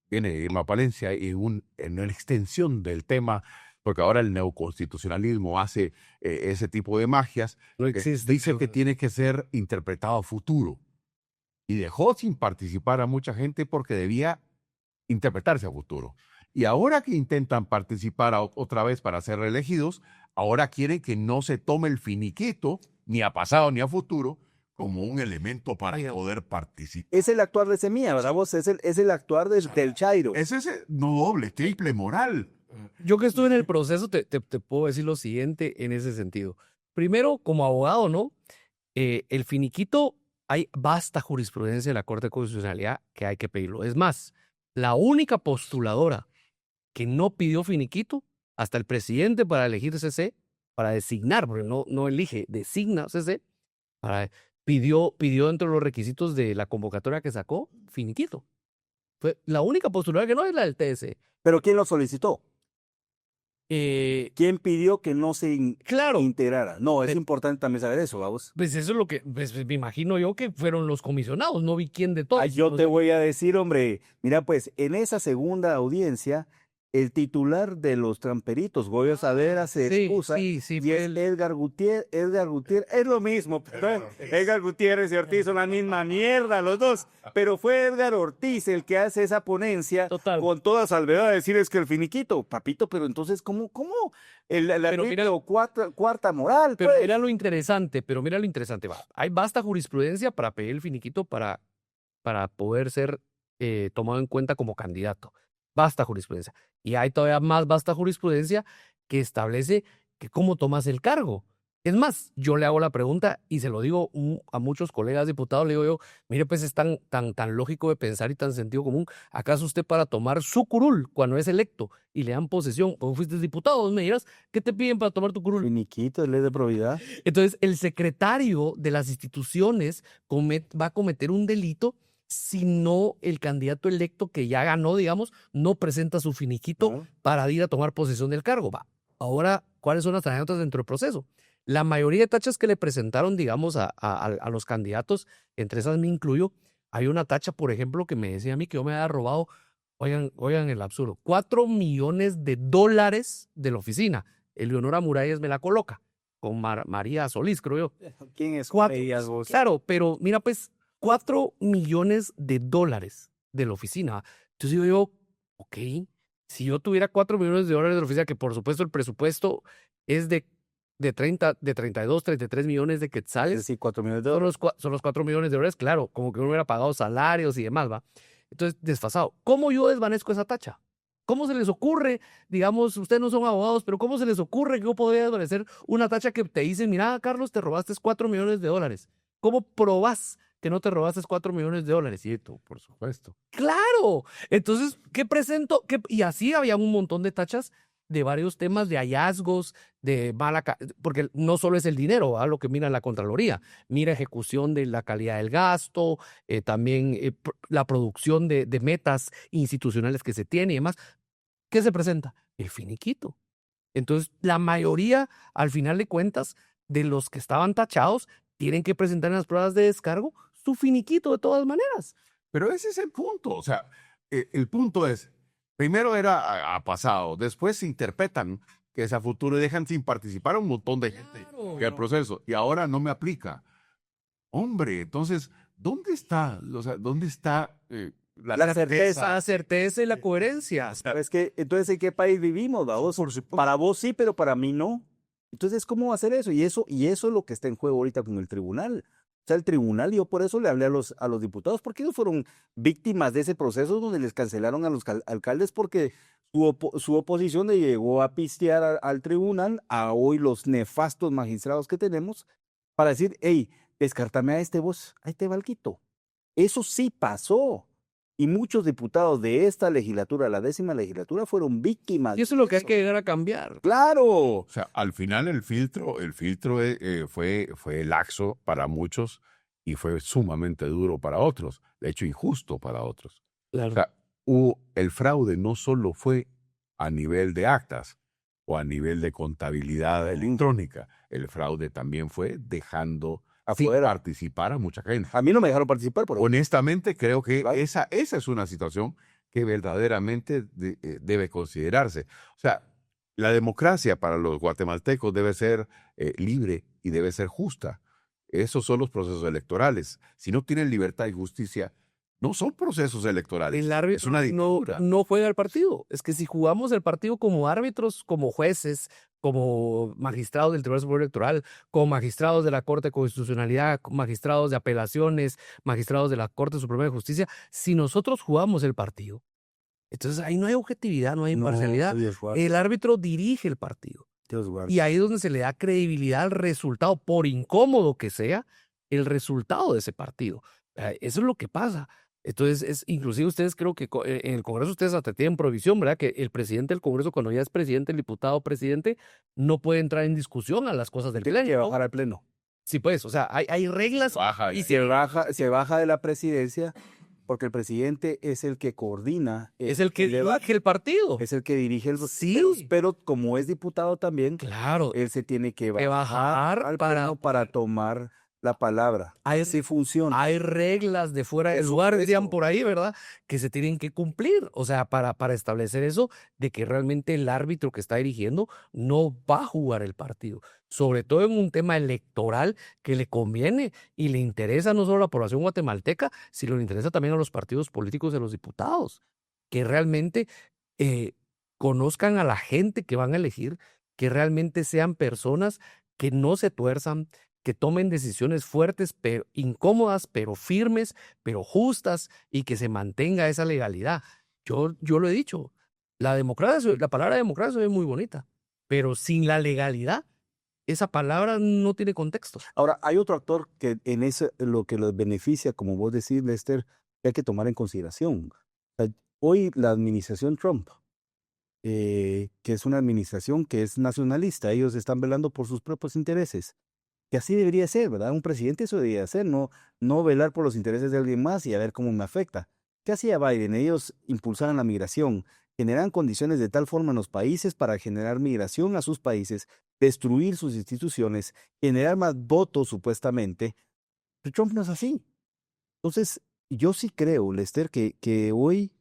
[SPEAKER 2] viene de Irma Palencia y en una extensión del tema, porque ahora el neoconstitucionalismo hace ese tipo de magias,
[SPEAKER 3] No
[SPEAKER 2] que
[SPEAKER 3] existe.
[SPEAKER 2] dice que tiene que ser interpretado a futuro. Y dejó sin participar a mucha gente porque debía interpretarse a futuro. Y ahora que intentan participar otra vez para ser reelegidos, ahora quieren que no se tome el finiquito, ni a pasado ni a futuro, como un elemento para poder participar.
[SPEAKER 4] Es el actuar de Semilla, ¿verdad vos? Es el actuar del Chairo.
[SPEAKER 2] Es ese no doble, triple moral.
[SPEAKER 3] Yo que estuve en el proceso, te puedo decir lo siguiente en ese sentido. Primero, como abogado, ¿no? El finiquito, hay vasta jurisprudencia de la Corte de Constitucionalidad que hay que pedirlo. Es más, la única postuladora que no pidió finiquito, hasta el presidente para elegir CC, para designar, porque no elige, designa CC, pidió dentro de los requisitos de la convocatoria que sacó, finiquito. La única postularia que no es la del TSE.
[SPEAKER 4] Pero ¿quién lo solicitó?
[SPEAKER 3] Eh,
[SPEAKER 4] ¿Quién pidió que no se
[SPEAKER 3] claro,
[SPEAKER 4] integrara? No, es
[SPEAKER 3] Pero-
[SPEAKER 4] importante también saber eso, vamos.
[SPEAKER 3] pues eso es lo que, pues, me imagino yo que fueron los comisionados, no vi quién de todos.
[SPEAKER 4] Ah, yo
[SPEAKER 3] No
[SPEAKER 4] te
[SPEAKER 3] sé.
[SPEAKER 4] voy a decir, hombre, mira, pues en esa segunda audiencia, el titular de los tramperitos, Goyo Saavedra, se
[SPEAKER 3] Sí,
[SPEAKER 4] excusa
[SPEAKER 3] sí, sí,
[SPEAKER 4] y
[SPEAKER 3] fue
[SPEAKER 4] es
[SPEAKER 3] el-
[SPEAKER 4] Edgar Gutiérrez, es lo mismo, perdón. Edgar Gutiérrez y Ortiz son la misma mierda, los dos, pero fue Edgar Ortiz el que hace esa ponencia
[SPEAKER 3] Total.
[SPEAKER 4] con toda salvedad de decir es que el finiquito, papito, pero entonces, ¿cómo? La
[SPEAKER 3] Pero
[SPEAKER 4] triple
[SPEAKER 3] mira-
[SPEAKER 4] o cuarta moral,
[SPEAKER 3] Pero
[SPEAKER 4] pues.
[SPEAKER 3] mira lo interesante, va. Hay vasta jurisprudencia para pedir el finiquito para poder ser tomado en cuenta como candidato. Basta jurisprudencia. Y hay todavía más vasta jurisprudencia que establece que cómo tomas el cargo. Es más, yo le hago la pregunta y se lo digo a muchos colegas diputados, le digo yo, mire, pues es tan lógico de pensar y tan sentido común. ¿Acaso usted para tomar su curul cuando es electo y le dan posesión, vos fuiste diputado, vos me dirás, ¿qué te piden para tomar tu curul?
[SPEAKER 4] Finiquito, es ley de probidad.
[SPEAKER 3] Entonces, el secretario de las instituciones va a cometer un delito si no el candidato electo que ya ganó, digamos, no presenta su finiquito
[SPEAKER 4] Claro.
[SPEAKER 3] para ir a tomar posesión del cargo. Va. Ahora, ¿cuáles son las anécdotas dentro del proceso? La mayoría de tachas que le presentaron, digamos, a los candidatos, entre esas me incluyo, hay una tacha, por ejemplo, que me decía a mí que yo me había robado, oigan el absurdo, $4 millones de la oficina. Eleonora Muralles me la coloca con María Solís, creo yo.
[SPEAKER 4] ¿Quién es?
[SPEAKER 3] Cuatro.
[SPEAKER 4] Ellas, vos.
[SPEAKER 3] Claro, pero mira, pues, $4 millones de la oficina. Entonces digo yo, ok, si yo tuviera $4 millones de la oficina, que por supuesto el presupuesto es de 32, 33 millones de
[SPEAKER 4] Es
[SPEAKER 3] quetzales,
[SPEAKER 4] decir, 4 millones de
[SPEAKER 3] son
[SPEAKER 4] dólares.
[SPEAKER 3] los $4 millones de dólares, claro, como que uno hubiera pagado salarios y demás, ¿va? Entonces, desfasado. ¿Cómo yo desvanezco esa tacha? ¿Cómo se les ocurre, digamos, ustedes no son abogados, pero cómo se les ocurre que yo podría desvanecer una tacha que te dicen, mira, Carlos, te robaste $4 millones de dólares? ¿Cómo probás que no te robaste $4 millones de dólares?
[SPEAKER 2] Sí, por supuesto.
[SPEAKER 3] ¡Claro! Entonces, ¿qué presento? Y así había un montón de tachas de varios temas de hallazgos, de porque no solo es el dinero, lo que mira la Contraloría, mira ejecución de la calidad del gasto, también la producción de metas institucionales que se tiene y demás. ¿Qué se presenta? El finiquito. Entonces, la mayoría, al final de cuentas, de los que estaban tachados, tienen que presentar en las pruebas de descargo su finiquito de todas maneras.
[SPEAKER 2] Pero ese es el punto. O sea, el punto es, primero era a pasado, después se interpretan que es a futuro y dejan sin participar a un montón de gente
[SPEAKER 3] Claro.
[SPEAKER 2] que el proceso. Y ahora no me aplica. Hombre, entonces, ¿dónde está? O sea, ¿dónde está
[SPEAKER 4] La certeza.
[SPEAKER 3] La certeza y la coherencia.
[SPEAKER 4] ¿Sabes qué? Entonces, ¿en qué país vivimos, vos?
[SPEAKER 2] Por supuesto.
[SPEAKER 4] Para vos sí, pero para mí no. Entonces, ¿cómo hacer eso? Y eso es lo que está en juego ahorita con el tribunal. O sea, el tribunal, yo por eso le hablé a los diputados, porque ellos fueron víctimas de ese proceso donde les cancelaron a los alcaldes porque su oposición le llegó a pistear al tribunal, a hoy los nefastos magistrados que tenemos, para decir, hey, descártame a vos, a este Valquito. Eso sí pasó. Y muchos diputados de esta legislatura, la 10ª legislatura, fueron víctimas.
[SPEAKER 3] Y eso es lo que hay que llegar a cambiar.
[SPEAKER 4] ¡Claro!
[SPEAKER 2] O sea, al final el filtro fue laxo para muchos y fue sumamente duro para otros, de hecho injusto para otros.
[SPEAKER 3] Claro.
[SPEAKER 2] O sea, el fraude no solo fue a nivel de actas o a nivel de contabilidad electrónica, el fraude también fue dejando sin
[SPEAKER 4] Afuera.
[SPEAKER 2] participar a mucha gente.
[SPEAKER 4] A mí no me dejaron participar por
[SPEAKER 2] Honestamente, creo que
[SPEAKER 4] Claro.
[SPEAKER 2] esa es una situación que verdaderamente debe considerarse. O sea, la democracia para los guatemaltecos debe ser libre y debe ser justa. Esos son los procesos electorales. Si no tienen libertad y justicia, no son procesos electorales.
[SPEAKER 3] El árbitro
[SPEAKER 2] es una dictadura.
[SPEAKER 3] no juega el partido. Es que si jugamos el partido como árbitros, como jueces, como magistrados del Tribunal Superior Electoral, como magistrados de la Corte de Constitucionalidad, magistrados de apelaciones, magistrados de la Corte Suprema de Justicia, si nosotros jugamos el partido, entonces ahí no hay objetividad, no hay imparcialidad. El árbitro dirige el partido.
[SPEAKER 4] Dios guarde.
[SPEAKER 3] Y ahí es donde se le da credibilidad al resultado, por incómodo que sea, el resultado de ese partido. Eso es lo que pasa. Entonces, inclusive ustedes creo que en el Congreso ustedes hasta tienen provisión, ¿verdad? Que el presidente del Congreso, cuando ya es presidente, el diputado presidente, no puede entrar en discusión a las cosas del
[SPEAKER 4] Tiene que
[SPEAKER 3] pleno.
[SPEAKER 4] bajar al pleno.
[SPEAKER 3] Sí, pues, o sea, hay reglas.
[SPEAKER 2] Baja
[SPEAKER 3] y
[SPEAKER 2] y
[SPEAKER 4] Se baja de la presidencia Porque el presidente es el que coordina
[SPEAKER 3] Es el que
[SPEAKER 4] debate,
[SPEAKER 3] dirige el partido.
[SPEAKER 4] es el que dirige el
[SPEAKER 3] Sí.
[SPEAKER 4] pero como es diputado también,
[SPEAKER 3] Claro,
[SPEAKER 4] él se tiene que
[SPEAKER 3] que
[SPEAKER 4] bajar
[SPEAKER 3] bajar
[SPEAKER 4] al
[SPEAKER 3] para...
[SPEAKER 4] pleno para tomar la palabra. Así funciona.
[SPEAKER 3] Hay reglas de fuera del
[SPEAKER 4] Por
[SPEAKER 3] lugar, dirían
[SPEAKER 4] supuesto.
[SPEAKER 3] por ahí, ¿verdad? Que se tienen que cumplir. O sea, para establecer eso de que realmente el árbitro que está dirigiendo no va a jugar el partido. Sobre todo en un tema electoral que le conviene y le interesa no solo a la población guatemalteca, sino le interesa también a los partidos políticos de los diputados. Que realmente conozcan a la gente que van a elegir, que realmente sean personas que no se tuerzan, que tomen decisiones fuertes, pero incómodas, pero firmes, pero justas, y que se mantenga esa legalidad. Yo lo he dicho, la palabra democracia es muy bonita, pero sin la legalidad, esa palabra no tiene contexto.
[SPEAKER 4] Ahora, hay otro actor que en eso lo que los beneficia, como vos decís, Lester, que hay que tomar en consideración. O sea, hoy la administración Trump, que es una administración que es nacionalista, ellos están velando por sus propios intereses. Que así debería ser, ¿verdad? Un presidente eso debería ser, no velar por los intereses de alguien más y a ver cómo me afecta. ¿Qué hacía Biden? Ellos impulsaban la migración, generan condiciones de tal forma en los países para generar migración a sus países, destruir sus instituciones, generar más votos supuestamente. Pero Trump no es así. Entonces, yo sí creo, Lester, que hoy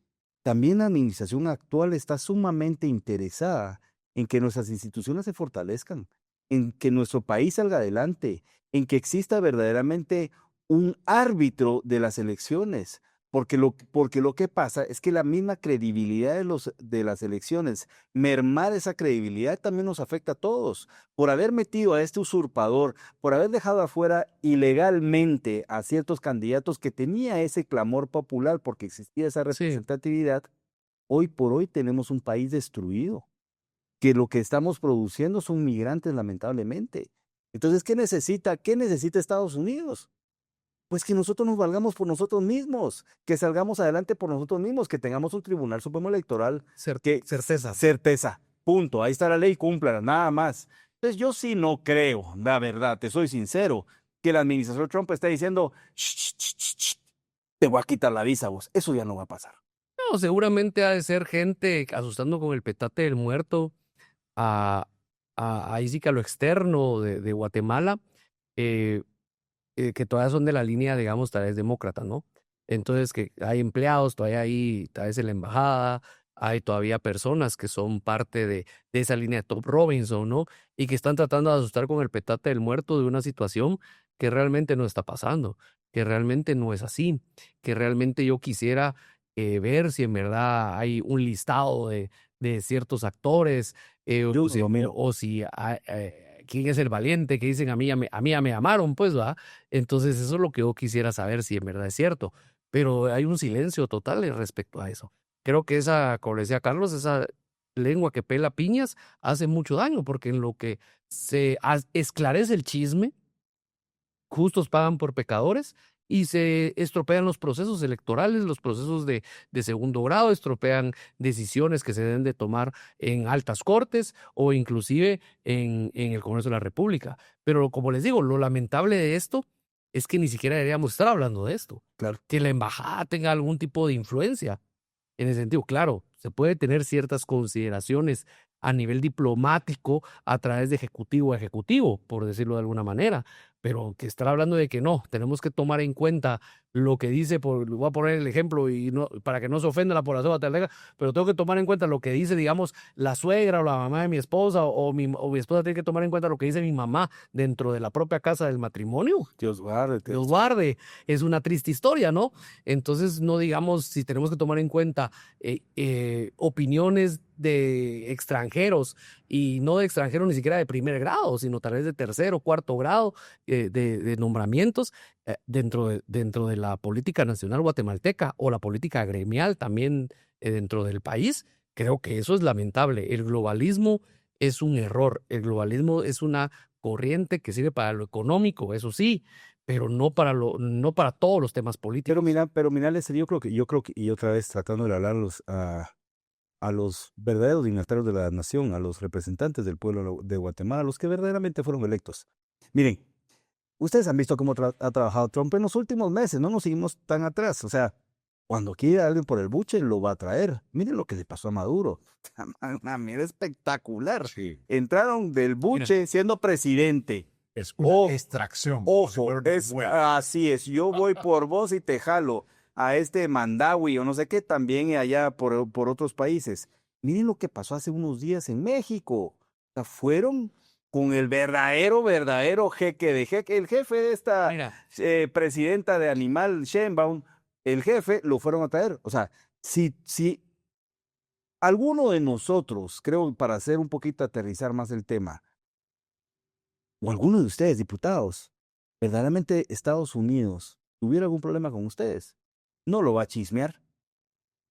[SPEAKER 4] también la administración actual está sumamente interesada en que nuestras instituciones se fortalezcan, en que nuestro país salga adelante, en que exista verdaderamente un árbitro de las elecciones, porque lo que pasa es que la misma credibilidad de las elecciones, mermar esa credibilidad también nos afecta a todos. Por haber metido a este usurpador, por haber dejado afuera ilegalmente a ciertos candidatos que tenía ese clamor popular porque existía esa
[SPEAKER 3] Sí.
[SPEAKER 4] representatividad, hoy por hoy tenemos un país destruido, que lo que estamos produciendo son migrantes lamentablemente. Entonces, ¿qué necesita? ¿Qué necesita Estados Unidos? Pues que nosotros nos valgamos por nosotros mismos, que salgamos adelante por nosotros mismos, que tengamos un Tribunal Supremo Electoral que
[SPEAKER 3] Certeza.
[SPEAKER 4] certeza, punto, ahí está la ley, cúmplala, nada más. Entonces yo sí no creo, la verdad, te soy sincero, que la administración Trump está diciendo, "Shh, shh, shh, shh, te voy a quitar la visa vos", eso ya no va a pasar.
[SPEAKER 3] No, seguramente ha de ser gente asustando con el petate del muerto ahí sí que a lo externo de Guatemala, eh, que todavía son de la línea, digamos, tal vez demócrata, ¿no? Entonces, que hay empleados, todavía hay, tal vez en la embajada, hay todavía personas que son parte de esa línea de Top Robinson, ¿no? Y que están tratando de asustar con el petate del muerto de una situación que realmente no está pasando, que realmente no es así, que realmente yo quisiera ver si en verdad hay un listado de ciertos actores,
[SPEAKER 4] Yo
[SPEAKER 3] o si,
[SPEAKER 4] lo miro.
[SPEAKER 3] o si quién es el valiente que dicen a mí ya me llamaron, pues, ¿va? Entonces eso es lo que yo quisiera saber si en verdad es cierto, pero hay un silencio total respecto a eso. Creo que esa, como le decía Carlos, esa lengua que pela piñas hace mucho daño, porque en lo que se esclarece el chisme, justos pagan por pecadores y se estropean los procesos electorales, los procesos de segundo grado, estropean decisiones que se deben de tomar en altas cortes o inclusive en el Congreso de la República. Pero como les digo, lo lamentable de esto es que ni siquiera deberíamos estar hablando de esto.
[SPEAKER 4] Claro.
[SPEAKER 3] Que la embajada tenga algún tipo de influencia. En ese sentido, claro, se puede tener ciertas consideraciones a nivel diplomático a través de ejecutivo a ejecutivo, por decirlo de alguna manera, pero que estar hablando de que no, tenemos que tomar en cuenta lo que dice, voy a poner el ejemplo y no, para que no se ofenda la población guatemalteca, pero tengo que tomar en cuenta lo que dice, digamos, la suegra o la mamá de mi esposa o mi esposa tiene que tomar en cuenta lo que dice mi mamá dentro de la propia casa del matrimonio.
[SPEAKER 4] Dios guarde.
[SPEAKER 3] Dios guarde, es una triste historia, ¿no? Entonces, no digamos si tenemos que tomar en cuenta opiniones de extranjeros y no de extranjeros ni siquiera de primer grado, sino tal vez de tercero, cuarto grado de nombramientos dentro de la política nacional guatemalteca o la política gremial también dentro del país. Creo que eso es lamentable. El globalismo es un error. El globalismo es una corriente que sirve para lo económico, eso sí, pero no para todos los temas políticos.
[SPEAKER 4] Pero mira, Lester, yo creo que, y otra vez tratando de hablar a los verdaderos dignatarios de la nación, a los representantes del pueblo de Guatemala, los que verdaderamente fueron electos. Miren, ustedes han visto cómo ha trabajado Trump en los últimos meses, no nos seguimos tan atrás. O sea, cuando quiere alguien por el buche, lo va a traer. Miren lo que le pasó a Maduro. Una mierda espectacular.
[SPEAKER 2] Sí.
[SPEAKER 4] Entraron del buche siendo presidente.
[SPEAKER 1] Es una
[SPEAKER 4] Ojo,
[SPEAKER 1] extracción.
[SPEAKER 4] Ojo, así es. Yo voy por vos y te jalo a este Mandawi o no sé qué, también allá por otros países. Miren lo que pasó hace unos días en México. O sea, fueron con el verdadero jeque de jeque. El jefe de esta
[SPEAKER 3] Mira,
[SPEAKER 4] presidenta de Animal, Sheinbaum, el jefe lo fueron a traer. O sea, si alguno de nosotros, creo, para hacer un poquito aterrizar más el tema, o alguno de ustedes, diputados, verdaderamente Estados Unidos tuviera algún problema con ustedes, no lo va a chismear.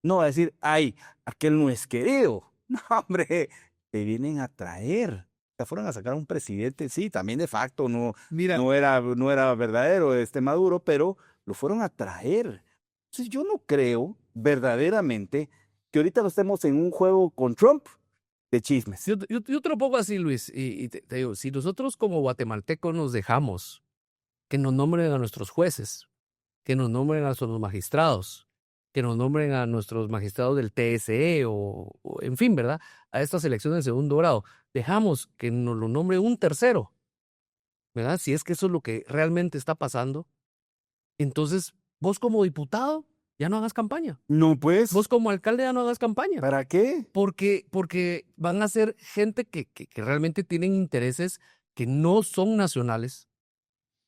[SPEAKER 4] No va a decir, ay, aquel no es querido. No, hombre, te vienen a traer. Te fueron a sacar a un presidente, sí, también de facto
[SPEAKER 3] mira,
[SPEAKER 4] no era verdadero Maduro, pero lo fueron a traer. Entonces yo no creo verdaderamente que ahorita no estemos en un juego con Trump de chismes.
[SPEAKER 3] yo te lo pongo así, Luis, y te digo, si nosotros como guatemaltecos nos dejamos que nos nombren a nuestros jueces, que nos nombren a nuestros magistrados, que nos nombren a nuestros magistrados del TSE o en fin, ¿verdad? A estas elecciones de segundo grado, dejamos que nos lo nombre un tercero, ¿verdad? Si es que eso es lo que realmente está pasando, entonces vos como diputado ya no hagas campaña.
[SPEAKER 4] No, pues,
[SPEAKER 3] Vos como alcalde ya no hagas campaña.
[SPEAKER 4] ¿para qué?
[SPEAKER 3] Porque van a ser gente que realmente tienen intereses que no son nacionales,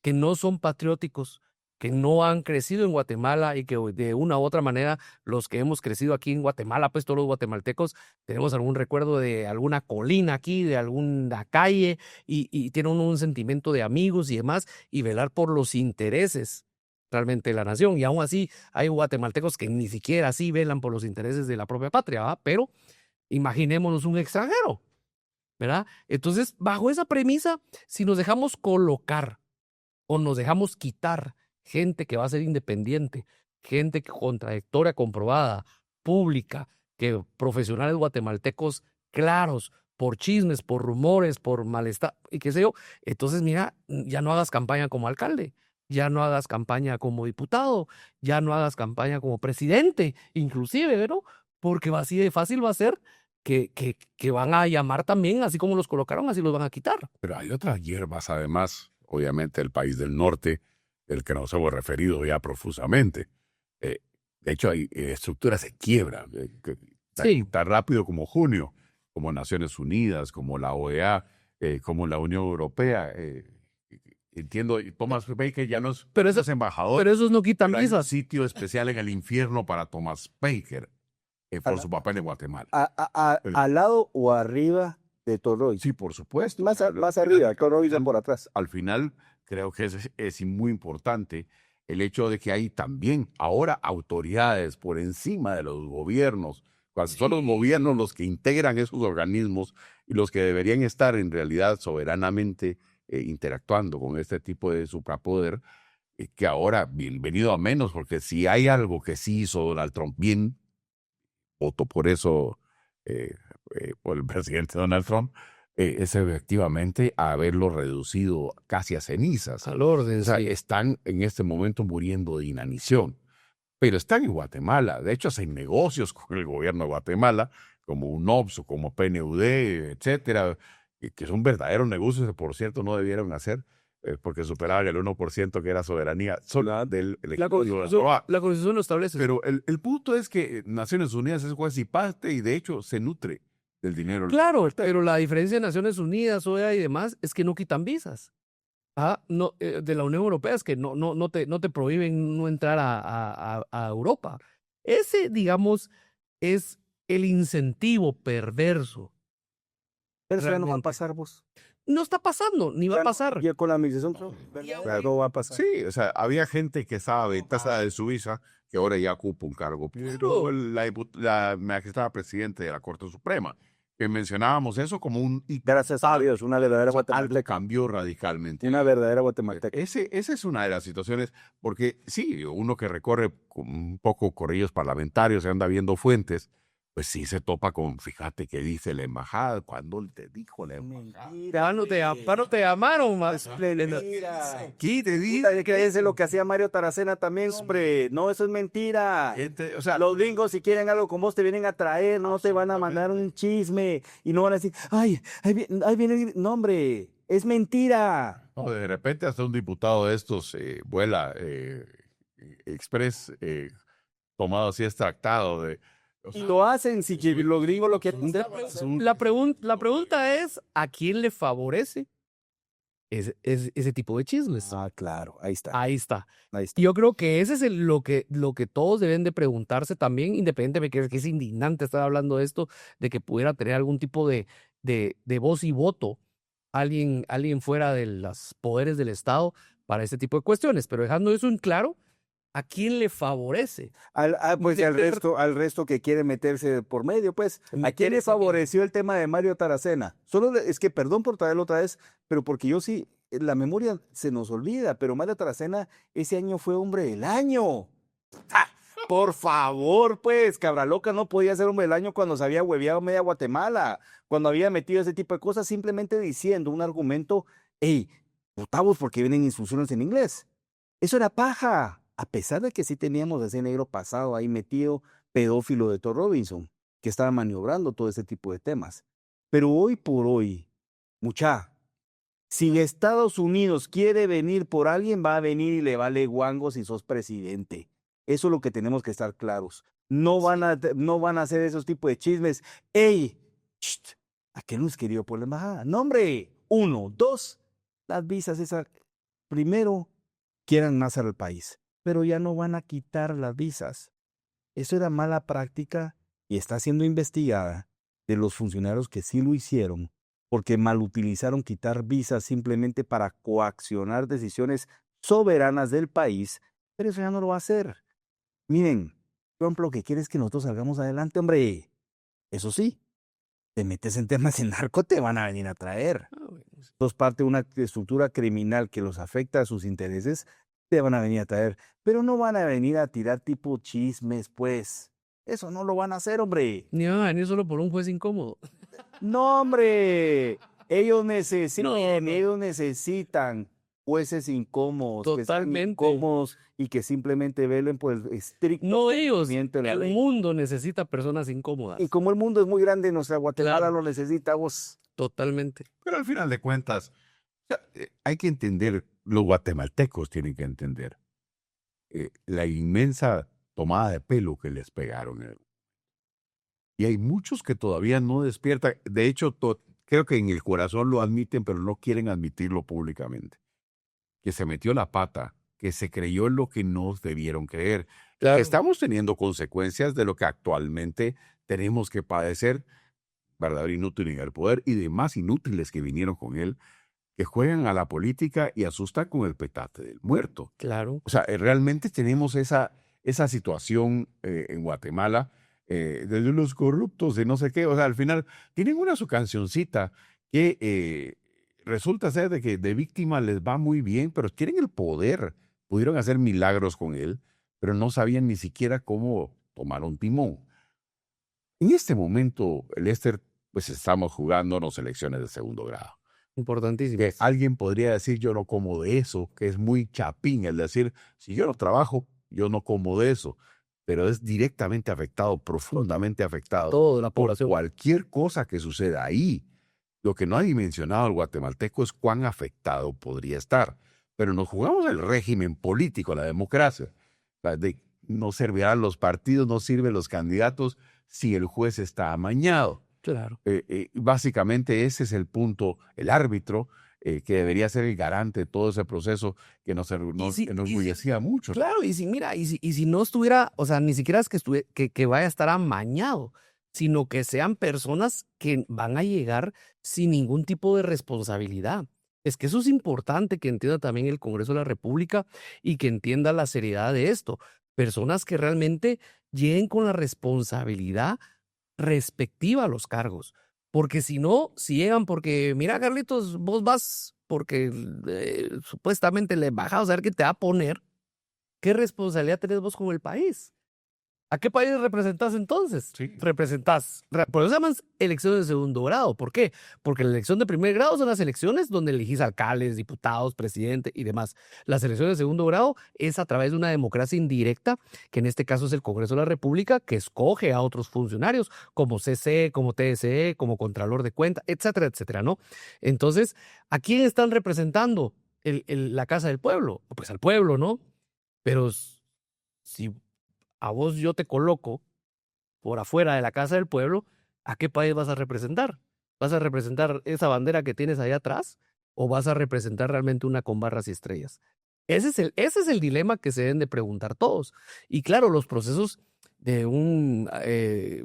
[SPEAKER 3] que no son patrióticos, que no han crecido en Guatemala y que de una u otra manera los que hemos crecido aquí en Guatemala, pues todos los guatemaltecos tenemos algún recuerdo de alguna colina aquí, de alguna calle y tienen un sentimiento de amigos y demás y velar por los intereses realmente de la nación. Y aún así hay guatemaltecos que ni siquiera así velan por los intereses de la propia patria, ¿verdad? Pero imaginémonos un extranjero, ¿verdad? Entonces, bajo esa premisa, si nos dejamos colocar o nos dejamos quitar gente que va a ser independiente, gente con trayectoria comprobada, pública, que profesionales guatemaltecos claros, por chismes, por rumores, por malestar, y qué sé yo, entonces mira, ya no hagas campaña como alcalde, ya no hagas campaña como diputado, ya no hagas campaña como presidente, inclusive, ¿no? Porque así de fácil va a ser que van a llamar también, así como los colocaron, así los van a quitar.
[SPEAKER 2] Pero hay otras hierbas, además, obviamente el país del norte, del que nos hemos referido ya profusamente. De hecho, hay estructuras de quiebra,
[SPEAKER 3] Sí.
[SPEAKER 2] tan rápido como junio, como Naciones Unidas, como la OEA, como la Unión Europea. Entiendo, Thomas Baker ya no es,
[SPEAKER 3] Pero
[SPEAKER 2] no es embajador,
[SPEAKER 3] Pero esos no quitan
[SPEAKER 2] pero hay un
[SPEAKER 3] visas.
[SPEAKER 2] sitio especial en el infierno para Thomas Baker por su papel en Guatemala.
[SPEAKER 4] ¿Al lado o arriba de Torroy?
[SPEAKER 2] Sí, por supuesto.
[SPEAKER 4] Más arriba, Torroy está por atrás.
[SPEAKER 2] Al final, creo que es muy importante el hecho de que hay también ahora autoridades por encima de los gobiernos, cuando son los gobiernos los que integran esos organismos y los que deberían estar en realidad soberanamente interactuando con este tipo de suprapoder, que ahora, bienvenido a menos, porque si hay algo que sí hizo Donald Trump bien, voto por eso, por el presidente Donald Trump, es efectivamente haberlo reducido casi a cenizas.
[SPEAKER 3] Al orden,
[SPEAKER 2] O sea,
[SPEAKER 3] sí.
[SPEAKER 2] están en este momento muriendo de inanición, pero están en Guatemala. De hecho, hacen negocios con el gobierno de Guatemala, como UNOPS o como PNUD, etcétera, que son verdaderos negocios que, por cierto, no debieron hacer, porque superaban el 1% que era soberanía solo del
[SPEAKER 3] La
[SPEAKER 2] Ejecutivo de Escobar.
[SPEAKER 3] Constitución lo establece.
[SPEAKER 2] Pero el punto es que Naciones Unidas es juez y parte y de hecho se nutre del dinero.
[SPEAKER 3] Claro, pero la diferencia de Naciones Unidas, OEA y demás es que no quitan visas. No, de la Unión Europea es que no te prohíben no entrar a Europa. Ese, digamos, es el incentivo perverso.
[SPEAKER 4] Pero eso ya no va a
[SPEAKER 3] Realmente.
[SPEAKER 4] pasar, vos.
[SPEAKER 3] No está pasando, ni va a pasar.
[SPEAKER 4] Ya con la administración Trump, no va a pasar.
[SPEAKER 2] Sí, o sea, había gente que estaba ventaja de su visa que ahora ya ocupa un cargo. Pero la magistrada presidente de la Corte Suprema, que mencionábamos eso como un
[SPEAKER 4] Gracias a Dios, una verdadera
[SPEAKER 2] algo
[SPEAKER 4] guatemalteca.
[SPEAKER 2] cambió radicalmente.
[SPEAKER 4] Una verdadera guatemalteca.
[SPEAKER 2] Esa es una de las situaciones, porque sí, uno que recorre con un poco corrillos parlamentarios, se anda viendo fuentes, pues sí se topa con, fíjate que dice la embajada, cuando te dijo la embajada.
[SPEAKER 3] Ya no te llamaron, más.
[SPEAKER 4] Mentira.
[SPEAKER 2] Aquí te
[SPEAKER 4] Puta,
[SPEAKER 2] dice.
[SPEAKER 4] créanse lo que hacía Mario Taracena también, hombre. No, eso es mentira.
[SPEAKER 2] O sea,
[SPEAKER 4] Los gringos, si quieren algo con vos, te vienen a traer, no te van a mandar un chisme y no van a decir, ay, ahí viene. No, hombre, es mentira.
[SPEAKER 2] no, de repente hasta un diputado de estos vuela express tomado así extractado de... o
[SPEAKER 4] Y
[SPEAKER 2] sea,
[SPEAKER 4] lo hacen, si que los gringos lo quieren.
[SPEAKER 3] La pregunta es, ¿a quién le favorece ese tipo de chismes?
[SPEAKER 4] Ah, claro, ahí está.
[SPEAKER 3] Ahí está.
[SPEAKER 4] Ahí está.
[SPEAKER 3] Yo creo que ese es lo que todos deben de preguntarse también, independientemente de que es indignante estar hablando de esto, de que pudiera tener algún tipo de voz y voto alguien fuera de los poderes del Estado para este tipo de cuestiones. Pero dejando eso en claro, ¿a quién le favorece?
[SPEAKER 4] Pues al resto que quiere meterse por medio, pues. ¿A quién le favoreció el tema de Mario Taracena? Es que, perdón por traerlo otra vez, pero porque yo sí, la memoria se nos olvida, pero Mario Taracena ese año fue hombre del año. ¡Ah! Por favor, pues, Cabraloca no podía ser hombre del año cuando se había hueveado media Guatemala, cuando había metido ese tipo de cosas, simplemente diciendo un argumento, hey, votamos porque vienen instrucciones en inglés. Eso era paja, a pesar de que sí teníamos ese negro pasado ahí metido, pedófilo de Thor Robinson, que estaba maniobrando todo ese tipo de temas. Pero hoy por hoy, si Estados Unidos quiere venir por alguien, va a venir y le vale guango si sos presidente. Eso es lo que tenemos que estar claros. No van a hacer esos tipos de chismes. ¡Ey! ¿A qué nos querido por la embajada? No, hombre. 1, 2, las visas esas. Primero, quieran más al país, pero ya no van a quitar las visas. Eso era mala práctica y está siendo investigada de los funcionarios que sí lo hicieron, porque malutilizaron quitar visas simplemente para coaccionar decisiones soberanas del país, pero eso ya no lo va a hacer. Miren, Trump lo que quiere es que nosotros salgamos adelante, hombre. Eso sí, te metes en temas de narco, te van a venir a traer. Sos parte de una estructura criminal que los afecta a sus intereses, te van a venir a traer. Pero no van a venir a tirar tipo chismes, pues. Eso no lo van a hacer, hombre.
[SPEAKER 3] Ni van a venir solo por un juez incómodo.
[SPEAKER 4] No, hombre. Ellos
[SPEAKER 3] No.
[SPEAKER 4] necesitan jueces incómodos, que sean
[SPEAKER 3] Totalmente.
[SPEAKER 4] incómodos y que simplemente velen por el estricto
[SPEAKER 3] No ellos,
[SPEAKER 4] cumplimiento de la
[SPEAKER 3] el
[SPEAKER 4] ley.
[SPEAKER 3] mundo necesita personas incómodas.
[SPEAKER 4] Y como el mundo es muy grande, nuestra Guatemala
[SPEAKER 3] Claro.
[SPEAKER 4] lo necesita, vos.
[SPEAKER 3] Totalmente.
[SPEAKER 2] pero al final de cuentas, o sea, hay que entender, los guatemaltecos tienen que entender la inmensa tomada de pelo que les pegaron. Y hay muchos que todavía no despiertan. De hecho, creo que en el corazón lo admiten, pero no quieren admitirlo públicamente. Que se metió la pata, que se creyó en lo que no debieron creer.
[SPEAKER 3] Claro.
[SPEAKER 2] Que estamos teniendo consecuencias de lo que actualmente tenemos que padecer, verdadero inútil en el poder y demás inútiles que vinieron con él, que juegan a la política y asustan con el petate del muerto.
[SPEAKER 3] Claro.
[SPEAKER 2] O sea, realmente tenemos esa situación en Guatemala, desde los corruptos de no sé qué. O sea, al final tienen su cancioncita que resulta ser de que de víctima les va muy bien, pero tienen el poder. Pudieron hacer milagros con él, pero no sabían ni siquiera cómo tomar un timón. En este momento, Lester, pues estamos jugándonos elecciones de segundo grado.
[SPEAKER 3] Importantísimo.
[SPEAKER 2] Que alguien podría decir, yo no como de eso, que es muy chapín el decir, si yo no trabajo, yo no como de eso, pero es directamente afectado, profundamente afectado
[SPEAKER 3] Toda la
[SPEAKER 2] por
[SPEAKER 3] población.
[SPEAKER 2] cualquier cosa que suceda ahí. Lo que no ha dimensionado el guatemalteco es cuán afectado podría estar. Pero nos jugamos el régimen político, la democracia. No servirán los partidos, no sirven los candidatos si el juez está amañado.
[SPEAKER 3] Claro.
[SPEAKER 2] Básicamente ese es el punto, el árbitro, que debería ser el garante de todo ese proceso que nos enorgullecía mucho.
[SPEAKER 3] Claro, y si no estuviera, o sea, ni siquiera es que vaya a estar amañado, sino que sean personas que van a llegar sin ningún tipo de responsabilidad. Es que eso es importante que entienda también el Congreso de la República y que entienda la seriedad de esto. Personas que realmente lleguen con la responsabilidad respectiva a los cargos. Porque si no, si llegan porque, mira, Carlitos, vos vas porque supuestamente le embajada a saber qué te va a poner, ¿qué responsabilidad tenés vos con el país? ¿A qué país representás entonces?
[SPEAKER 2] Sí.
[SPEAKER 3] Por eso se llaman elecciones de segundo grado. ¿Por qué? Porque la elección de primer grado son las elecciones donde elegís alcaldes, diputados, presidente y demás. Las elecciones de segundo grado es a través de una democracia indirecta, que en este caso es el Congreso de la República, que escoge a otros funcionarios, como CC, como TSE, como Contralor de Cuentas, etcétera, etcétera, ¿no? Entonces, ¿a quién están representando la Casa del Pueblo? Pues al pueblo, ¿no? Pero si a vos yo te coloco por afuera de la Casa del Pueblo, ¿a qué país vas a representar? ¿Vas a representar esa bandera que tienes allá atrás o vas a representar realmente una con barras y estrellas? Ese es el dilema que se deben de preguntar todos. Y claro, los procesos de un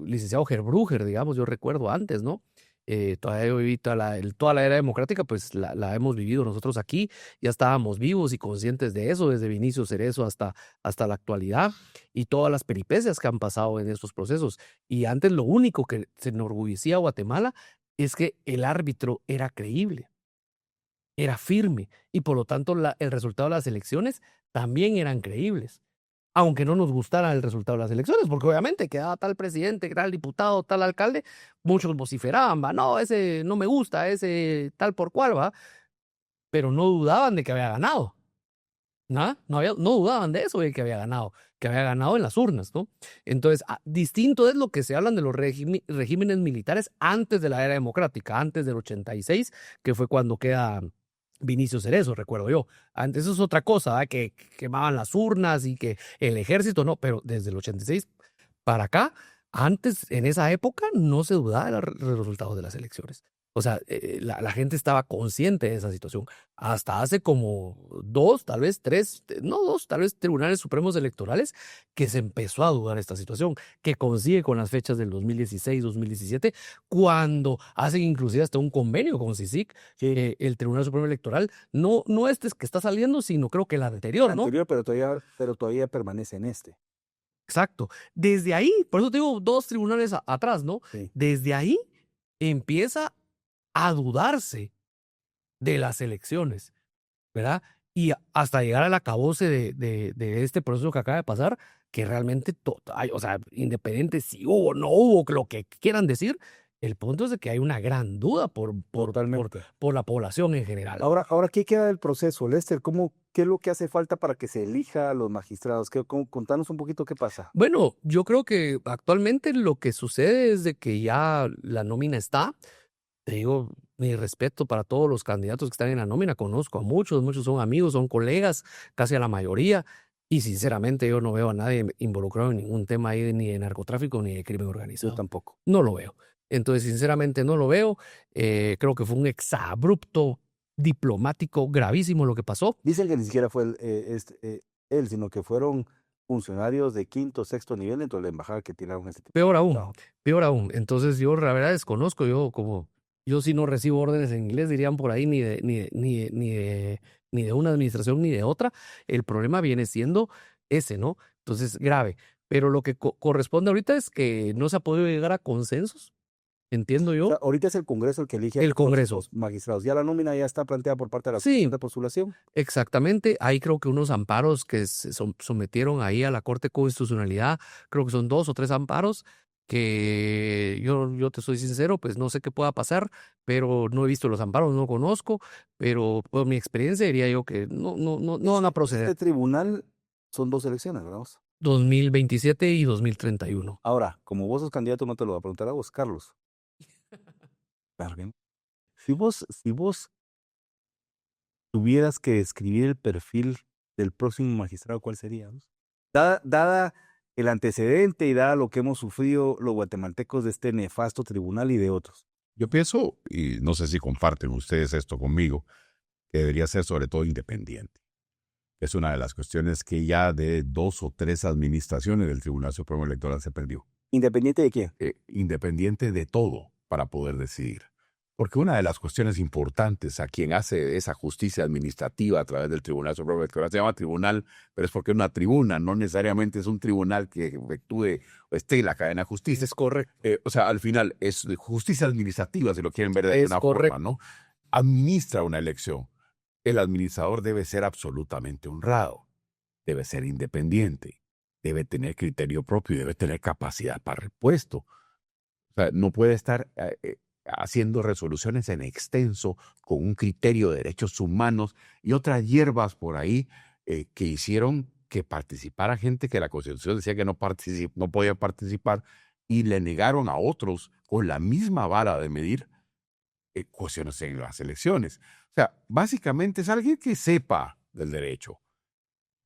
[SPEAKER 3] licenciado Gerbruger, digamos, yo recuerdo antes, ¿no? Todavía viví toda la era democrática, pues la hemos vivido nosotros aquí, ya estábamos vivos y conscientes de eso, desde Vinicio Cerezo hasta la actualidad, y todas las peripecias que han pasado en estos procesos. Y antes lo único que se enorgullecía a Guatemala es que el árbitro era creíble, era firme, y por lo tanto el resultado de las elecciones también eran creíbles. Aunque no nos gustara el resultado de las elecciones, porque obviamente quedaba tal presidente, tal diputado, tal alcalde, muchos vociferaban, va, no, ese no me gusta, ese tal por cual, va, pero no dudaban de que había ganado. ¿No? No dudaban de eso, de que había ganado en las urnas, ¿no? Entonces, distinto es lo que se hablan de los regímenes militares antes de la era democrática, antes del 86, que fue cuando queda Vinicio Cerezo, recuerdo yo. Antes eso es otra cosa, ¿verdad? Que quemaban las urnas y que el ejército, no, pero desde el 86 para acá, antes, en esa época, no se dudaba de los resultados de las elecciones. O sea, la gente estaba consciente de esa situación. Hasta hace como tal vez tribunales supremos electorales que se empezó a dudar de esta situación, que consigue con las fechas del 2016, 2017, cuando hacen inclusive hasta un convenio con CICIC, que el Tribunal Supremo Electoral, no este que está saliendo, sino creo que el anterior, ¿no?
[SPEAKER 4] Pero todavía permanece en este.
[SPEAKER 3] Exacto. Desde ahí, por eso te digo, 2 tribunales atrás, ¿no?
[SPEAKER 4] Sí.
[SPEAKER 3] Desde ahí empieza a dudarse de las elecciones, ¿verdad? Y hasta llegar al acabose de este proceso que acaba de pasar, que realmente, o sea, independiente si hubo o no hubo, lo que quieran decir, el punto es de que hay una gran duda por la población en general.
[SPEAKER 4] Ahora, ¿qué queda del proceso, Lester? ¿Qué es lo que hace falta para que se elija a los magistrados? Contanos un poquito qué pasa.
[SPEAKER 3] Bueno, yo creo que actualmente lo que sucede es de que ya la nómina está. Te digo, mi respeto para todos los candidatos que están en la nómina. Conozco a muchos son amigos, son colegas, casi a la mayoría. Y sinceramente yo no veo a nadie involucrado en ningún tema ahí ni de narcotráfico ni de crimen organizado.
[SPEAKER 4] Yo tampoco.
[SPEAKER 3] No lo veo. Entonces, sinceramente no lo veo. Creo que fue un exabrupto diplomático gravísimo lo que pasó.
[SPEAKER 4] Dicen que ni siquiera fue él, sino que fueron funcionarios de 5º, 6º nivel dentro de la embajada que tiraron este tipo.
[SPEAKER 3] Peor aún. Entonces yo la verdad desconozco, yo sí no recibo órdenes en inglés, dirían por ahí, ni de una administración ni de otra. El problema viene siendo ese, ¿no? Entonces, grave. Pero lo que corresponde ahorita es que no se ha podido llegar a consensos, entiendo yo.
[SPEAKER 4] O sea, ahorita es el Congreso el que elige
[SPEAKER 3] El Congreso.
[SPEAKER 4] los magistrados. Ya la nómina ya está planteada por parte de la
[SPEAKER 3] Sí.
[SPEAKER 4] Comisión de Postulación.
[SPEAKER 3] Exactamente, hay creo que unos amparos que se sometieron ahí a la Corte de Constitucionalidad, creo que son 2 o 3 amparos, que yo te soy sincero, pues no sé qué pueda pasar, pero no he visto los amparos, no conozco, pero por mi experiencia diría yo que no van a proceder.
[SPEAKER 4] Este tribunal son 2 elecciones, ¿verdad?
[SPEAKER 3] 2027 y 2031.
[SPEAKER 4] Ahora, como vos sos candidato, no te lo voy a preguntar a vos, Carlos. Claro que no. Si vos tuvieras que describir el perfil del próximo magistrado, ¿cuál sería? Dada el antecedente y dada lo que hemos sufrido los guatemaltecos de este nefasto tribunal y de otros.
[SPEAKER 2] Yo pienso, y no sé si comparten ustedes esto conmigo, que debería ser sobre todo independiente. Es una de las cuestiones que ya de 2 o 3 administraciones del Tribunal Supremo Electoral se perdió.
[SPEAKER 4] ¿Independiente de quién?
[SPEAKER 2] Independiente de todo para poder decidir. Porque una de las cuestiones importantes a quien hace esa justicia administrativa a través del Tribunal Supremo Electoral se llama tribunal, pero es porque es una tribuna, no necesariamente es un tribunal que efectúe o esté en la cadena de justicia.
[SPEAKER 3] Es correcto.
[SPEAKER 2] O sea, al final es justicia administrativa, si lo quieren ver de
[SPEAKER 3] Es
[SPEAKER 2] una
[SPEAKER 3] correcto.
[SPEAKER 2] forma, ¿no? Administra una elección. El administrador debe ser absolutamente honrado, debe ser independiente, debe tener criterio propio y debe tener capacidad para repuesto. O sea, no puede estar haciendo resoluciones en extenso con un criterio de derechos humanos y otras hierbas por ahí que hicieron que participara gente que la Constitución decía que no podía participar y le negaron a otros con la misma vara de medir cuestiones en las elecciones. O sea, básicamente es alguien que sepa del derecho,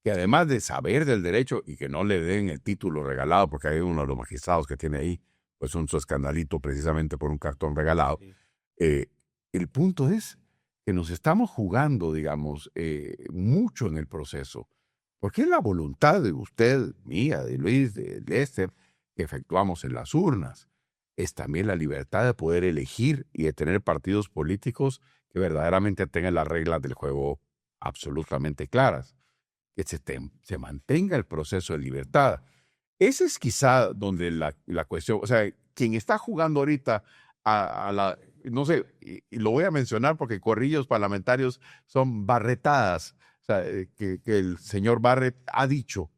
[SPEAKER 2] que además de saber del derecho y que no le den el título regalado, porque hay uno de los magistrados que tiene ahí, pues su escandalito precisamente por un cartón regalado.
[SPEAKER 4] Sí.
[SPEAKER 2] El punto es que nos estamos jugando, digamos, mucho en el proceso, porque es la voluntad de usted, mía, de Luis, de Lester, que efectuamos en las urnas. Es también la libertad de poder elegir y de tener partidos políticos que verdaderamente tengan las reglas del juego absolutamente claras, que se mantenga el proceso de libertad. Ese es quizá donde la cuestión, o sea, quien está jugando ahorita no sé, y lo voy a mencionar porque corrillos parlamentarios son barretadas, o sea, que el señor Barrett ha dicho,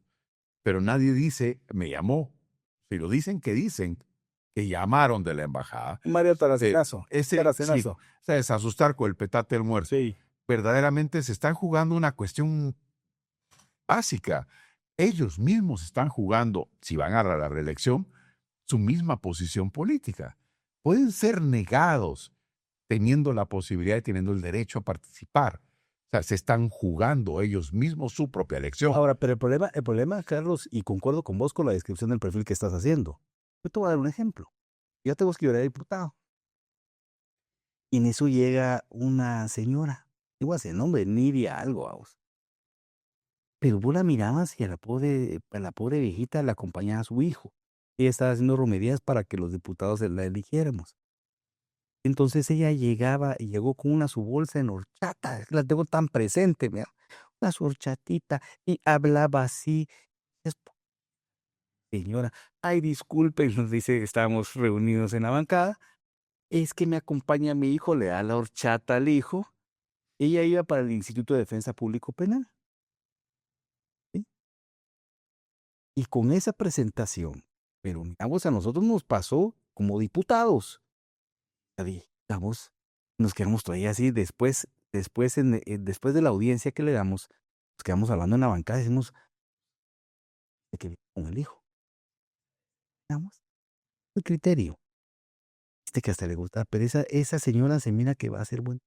[SPEAKER 2] pero nadie dice, me llamó. Si lo dicen, que llamaron de la embajada.
[SPEAKER 4] Mario Taracenazo.
[SPEAKER 2] Sí, o sea, es asustar con el petate del muerto.
[SPEAKER 4] Sí.
[SPEAKER 2] Verdaderamente se están jugando una cuestión básica. Ellos mismos están jugando, si van a la reelección, su misma posición política. Pueden ser negados teniendo la posibilidad y teniendo el derecho a participar. O sea, se están jugando ellos mismos su propia elección.
[SPEAKER 4] Ahora, pero el problema, Carlos, y concuerdo con vos con la descripción del perfil que estás haciendo. Yo te voy a dar un ejemplo. Ya tengo que yo era diputado. Y en eso llega una señora. Igual ese nombre, Nidia algo, vamos. Pero vos la mirabas y a la pobre viejita la acompañaba a su hijo. Ella estaba haciendo romerías para que los diputados la eligiéramos. Entonces ella llegó con su bolsa en horchata, es que la tengo tan presente, mira, una su horchatita, y hablaba así. Es- Señora, ay, disculpe, nos dice que estábamos reunidos en la bancada, es que me acompaña mi hijo, le da la horchata al hijo, ella iba para el Instituto de Defensa Público Penal. ¿Sí? Y con esa presentación, pero miramos, a nosotros nos pasó como diputados. Digamos, nos quedamos todavía así, después de la audiencia que le damos, nos quedamos hablando en la bancada y decimos, ¿de qué viene con el hijo? Digamos, el criterio. Que hasta le gusta, pero esa señora se mira que va a ser buena.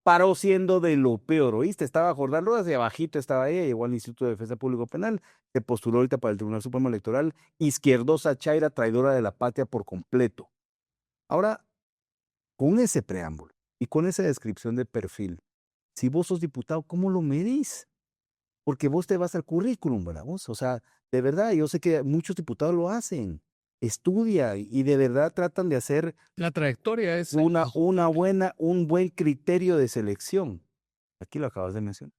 [SPEAKER 4] Paró siendo de lo peor, ¿oíste? Estaba Jordán Rodas, de abajito estaba ella, llegó al Instituto de Defensa Público Penal, se postuló ahorita para el Tribunal Supremo Electoral, izquierdosa, chaira, traidora de la patria por completo. Ahora, con ese preámbulo y con esa descripción de perfil, si vos sos diputado, ¿cómo lo medís? Porque vos te vas al currículum, ¿verdad? Vos, o sea, de verdad, yo sé que muchos diputados lo hacen. Estudia y de verdad tratan de hacer
[SPEAKER 3] La trayectoria es
[SPEAKER 4] un buen criterio de selección. Aquí lo acabas de mencionar.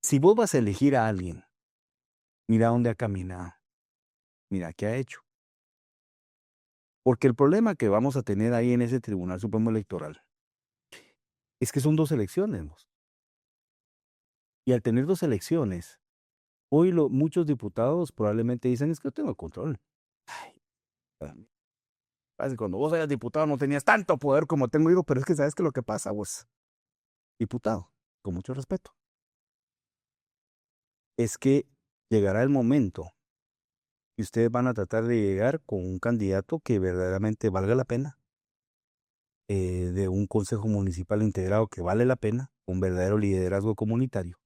[SPEAKER 4] Si vos vas a elegir a alguien, mira dónde ha caminado, mira qué ha hecho. Porque el problema que vamos a tener ahí en ese Tribunal Supremo Electoral es que son 2 elecciones. ¿Vos? Y al tener 2 elecciones, hoy muchos diputados probablemente dicen, es que yo tengo control. Ay, cuando vos eras diputado no tenías tanto poder como tengo yo, pero es que sabes que lo que pasa, vos, diputado, con mucho respeto, es que llegará el momento y ustedes van a tratar de llegar con un candidato que verdaderamente valga la pena, de un consejo municipal integrado que vale la pena, un verdadero liderazgo comunitario,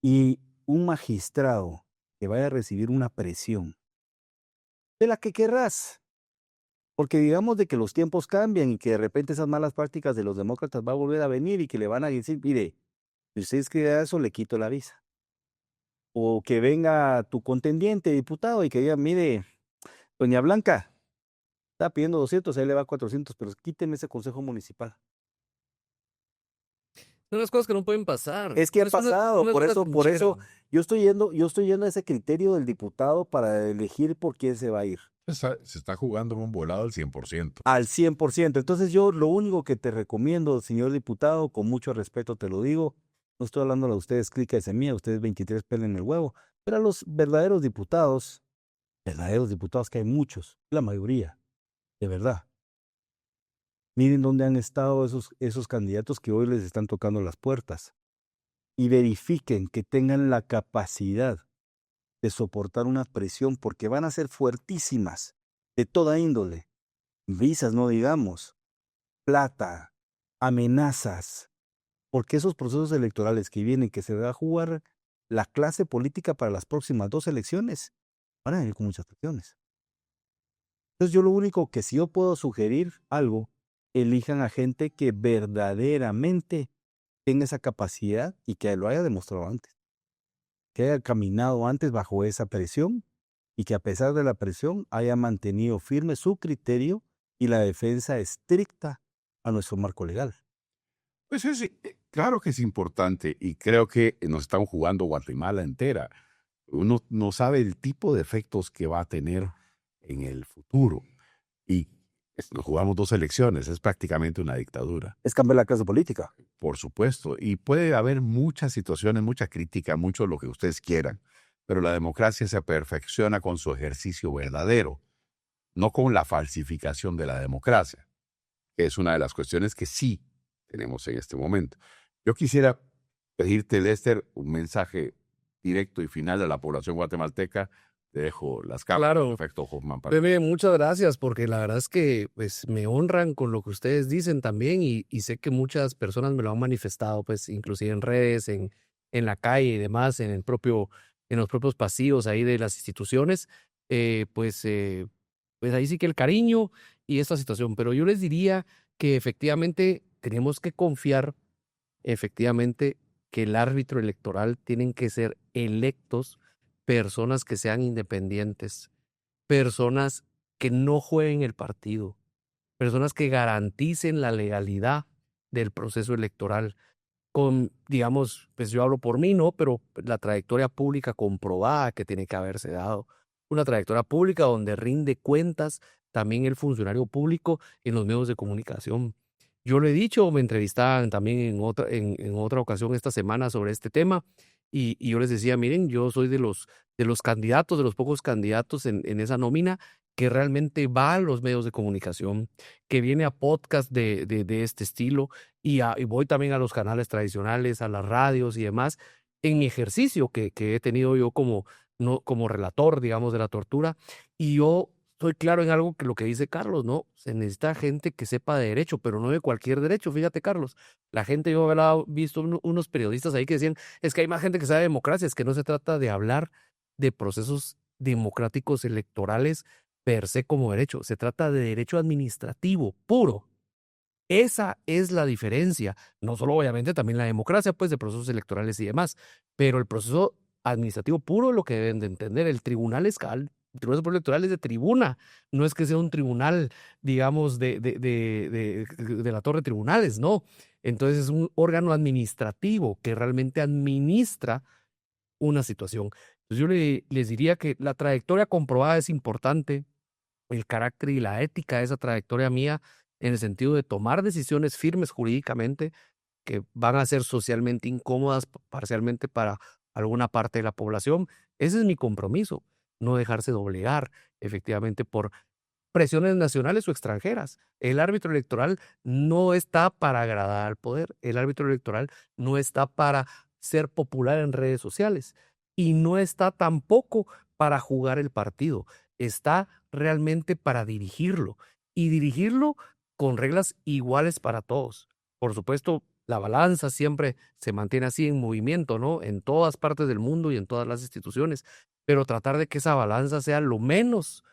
[SPEAKER 4] y un magistrado que vaya a recibir una presión de la que querrás. Porque digamos de que los tiempos cambian y que de repente esas malas prácticas de los demócratas va a volver a venir y que le van a decir, mire, si usted escribe eso, le quito la visa. O que venga tu contendiente, diputado, y que diga, mire, doña Blanca, está pidiendo 200, ahí le va 400, pero quíteme ese consejo municipal.
[SPEAKER 3] son las cosas que no pueden pasar.
[SPEAKER 4] Es que ha
[SPEAKER 3] Es una-
[SPEAKER 4] pasado,
[SPEAKER 3] una
[SPEAKER 4] por eso
[SPEAKER 3] trinchera.
[SPEAKER 4] yo estoy yendo a ese criterio del diputado para elegir por quién se va a ir.
[SPEAKER 2] Se está jugando en un volado al 100%.
[SPEAKER 4] Al 100%. Entonces yo lo único que te recomiendo, señor diputado, con mucho respeto te lo digo, no estoy hablando a ustedes clica de semilla, ustedes 23 pelen el huevo, pero a los verdaderos diputados que hay muchos, la mayoría, de verdad. Miren dónde han estado esos candidatos que hoy les están tocando las puertas y verifiquen que tengan la capacidad de soportar una presión porque van a ser fuertísimas de toda índole. Visas, no digamos, plata, amenazas, porque esos procesos electorales que vienen, que se va a jugar la clase política para las próximas 2 elecciones, van a venir con muchas presiones. Entonces yo lo único que si yo puedo sugerir algo, elijan a gente que verdaderamente tenga esa capacidad y que lo haya demostrado antes, que haya caminado antes bajo esa presión y que a pesar de la presión haya mantenido firme su criterio y la defensa estricta a nuestro marco legal.
[SPEAKER 2] Pues claro que es importante y creo que nos estamos jugando Guatemala entera. Uno no sabe el tipo de efectos que va a tener en el futuro. Y nos jugamos 2 elecciones, es prácticamente una dictadura.
[SPEAKER 4] Es cambiar la clase política.
[SPEAKER 2] Por supuesto, y puede haber muchas situaciones, mucha crítica, mucho lo que ustedes quieran, pero la democracia se perfecciona con su ejercicio verdadero, no con la falsificación de la democracia, que es una de las cuestiones que sí tenemos en este momento. Yo quisiera pedirte, Lester, un mensaje directo y final a la población guatemalteca. Te dejo las cámaras.
[SPEAKER 3] Claro.
[SPEAKER 2] Perfecto, Hoffman.
[SPEAKER 3] Bebé, muchas gracias, porque la verdad es que pues, me honran con lo que ustedes dicen también y sé que muchas personas me lo han manifestado, pues inclusive en redes, en la calle y demás, en los propios pasillos ahí de las instituciones, pues ahí sí que el cariño y esta situación. Pero yo les diría que efectivamente tenemos que confiar, efectivamente, que el árbitro electoral tienen que ser electos personas que sean independientes, personas que no jueguen el partido, personas que garanticen la legalidad del proceso electoral con, digamos, pues yo hablo por mí, ¿no? Pero la trayectoria pública comprobada que tiene que haberse dado. Una trayectoria pública donde rinde cuentas también el funcionario público en los medios de comunicación. Yo lo he dicho, me entrevistaban también en otra ocasión esta semana sobre este tema y yo les decía, miren, yo soy de los candidatos, de los pocos candidatos en esa nómina que realmente va a los medios de comunicación, que viene a podcast de este estilo y voy también a los canales tradicionales, a las radios y demás, en mi ejercicio que he tenido yo como relator, digamos, de la tortura. Y yo estoy claro en algo que lo que dice Carlos, ¿no? Se necesita gente que sepa de derecho, pero no de cualquier derecho. Fíjate, Carlos, la gente, yo había visto unos periodistas ahí que decían, es que hay más gente que sabe de democracia, es que no se trata de hablar de procesos democráticos electorales per se como derecho, se trata de derecho administrativo puro. Esa es la diferencia, no solo obviamente también la democracia, pues de procesos electorales y demás, pero el proceso administrativo puro es lo que deben de entender. El Tribunal Superior Electoral es de tribuna, no es que sea un tribunal, digamos, de la torre de tribunales, no. Entonces es un órgano administrativo que realmente administra una situación. Entonces yo les diría que la trayectoria comprobada es importante, el carácter y la ética de esa trayectoria mía en el sentido de tomar decisiones firmes jurídicamente que van a ser socialmente incómodas parcialmente para alguna parte de la población. Ese es mi compromiso, no dejarse doblegar efectivamente por presiones nacionales o extranjeras. El árbitro electoral no está para agradar al poder, el árbitro electoral no está para ser popular en redes sociales y no está tampoco para jugar el partido, está realmente para dirigirlo y dirigirlo con reglas iguales para todos. Por supuesto, la balanza siempre se mantiene así en movimiento, ¿no? En todas partes del mundo y en todas las instituciones, pero tratar de que esa balanza sea lo menos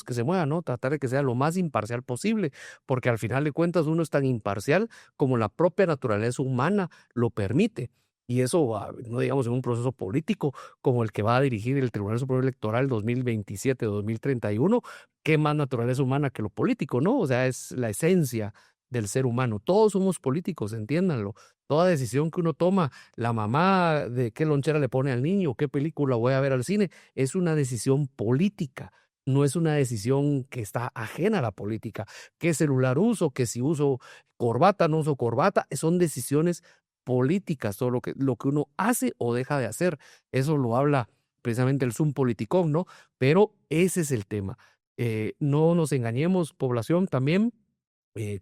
[SPEAKER 3] que se mueva, ¿no? Tratar de que sea lo más imparcial posible, porque al final de cuentas uno es tan imparcial como la propia naturaleza humana lo permite. Y eso, no digamos, en un proceso político como el que va a dirigir el Tribunal Superior Electoral 2027-2031, ¿qué más naturaleza humana que lo político, no? O sea, es la esencia del ser humano. Todos somos políticos, entiéndanlo. Toda decisión que uno toma, la mamá de qué lonchera le pone al niño, qué película voy a ver al cine, es una decisión política. No es una decisión que está ajena a la política. ¿Qué celular uso? Que si uso corbata, no uso corbata, son decisiones políticas, todo lo que uno hace o deja de hacer. Eso lo habla precisamente el Zoom Politicón, ¿no? Pero ese es el tema. No nos engañemos, población, también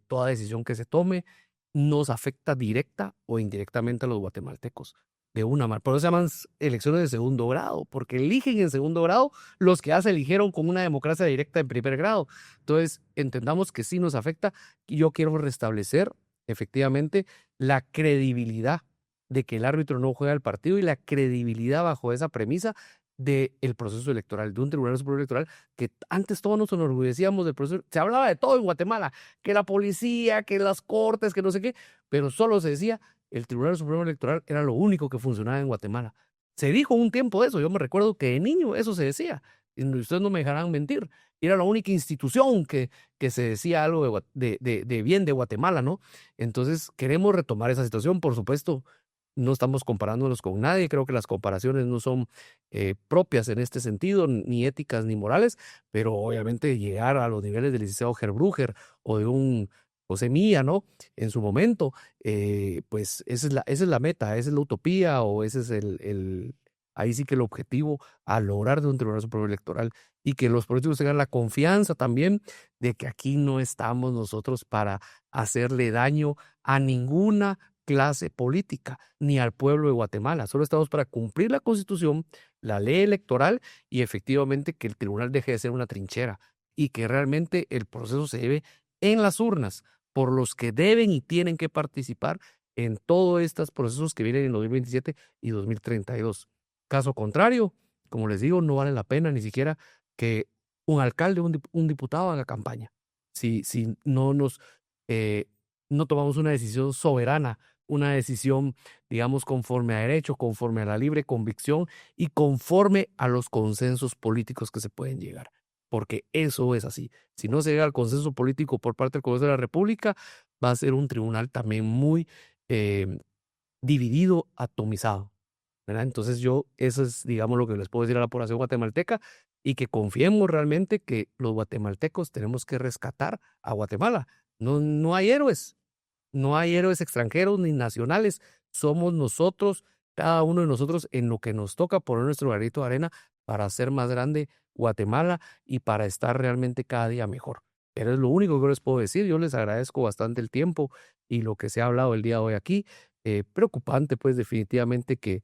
[SPEAKER 3] toda decisión que se tome nos afecta directa o indirectamente a los guatemaltecos. De una manera. Por eso se llaman elecciones de segundo grado, porque eligen en segundo grado los que ya se eligieron con una democracia directa en primer grado. Entonces, entendamos que sí nos afecta. Y yo quiero restablecer efectivamente la credibilidad de que el árbitro no juega el partido y la credibilidad bajo esa premisa del proceso electoral, de un Tribunal Superior Electoral, que antes todos nos enorgullecíamos del proceso. Se hablaba de todo en Guatemala, que la policía, que las cortes, que no sé qué, pero solo se decía el Tribunal Supremo Electoral era lo único que funcionaba en Guatemala. Se dijo un tiempo eso, yo me recuerdo que de niño eso se decía, y ustedes no me dejarán mentir, era la única institución que se decía algo de bien de Guatemala, ¿no? Entonces queremos retomar esa situación, por supuesto, no estamos comparándonos con nadie, creo que las comparaciones no son propias en este sentido, ni éticas ni morales, pero obviamente llegar a los niveles del licenciado Gerbruger o de un José Mía, ¿no? En su momento, pues esa es la meta, esa es la utopía o ese es ahí sí que el objetivo a lograr de un Tribunal Supremo Electoral y que los políticos tengan la confianza también de que aquí no estamos nosotros para hacerle daño a ninguna clase política ni al pueblo de Guatemala. Solo estamos para cumplir la Constitución, la ley electoral y efectivamente que el tribunal deje de ser una trinchera y que realmente el proceso se lleve en las urnas por los que deben y tienen que participar en todos estos procesos que vienen en 2027 y 2032. Caso contrario, como les digo, no vale la pena ni siquiera que un alcalde o un diputado haga campaña. Si no no tomamos una decisión soberana, una decisión, digamos, conforme a derecho, conforme a la libre convicción y conforme a los consensos políticos que se pueden llegar. Porque eso es así. Si no se llega al consenso político por parte del Congreso de la República, va a ser un tribunal también muy dividido, atomizado, ¿verdad? Entonces eso es, digamos, lo que les puedo decir a la población guatemalteca y que confiemos realmente que los guatemaltecos tenemos que rescatar a Guatemala. No hay héroes. No hay héroes extranjeros ni nacionales. Somos nosotros, cada uno de nosotros, en lo que nos toca poner nuestro granito de arena para hacer más grande Guatemala y para estar realmente cada día mejor. Pero es lo único que les puedo decir. Yo les agradezco bastante el tiempo y lo que se ha hablado el día de hoy aquí. Preocupante, pues, definitivamente que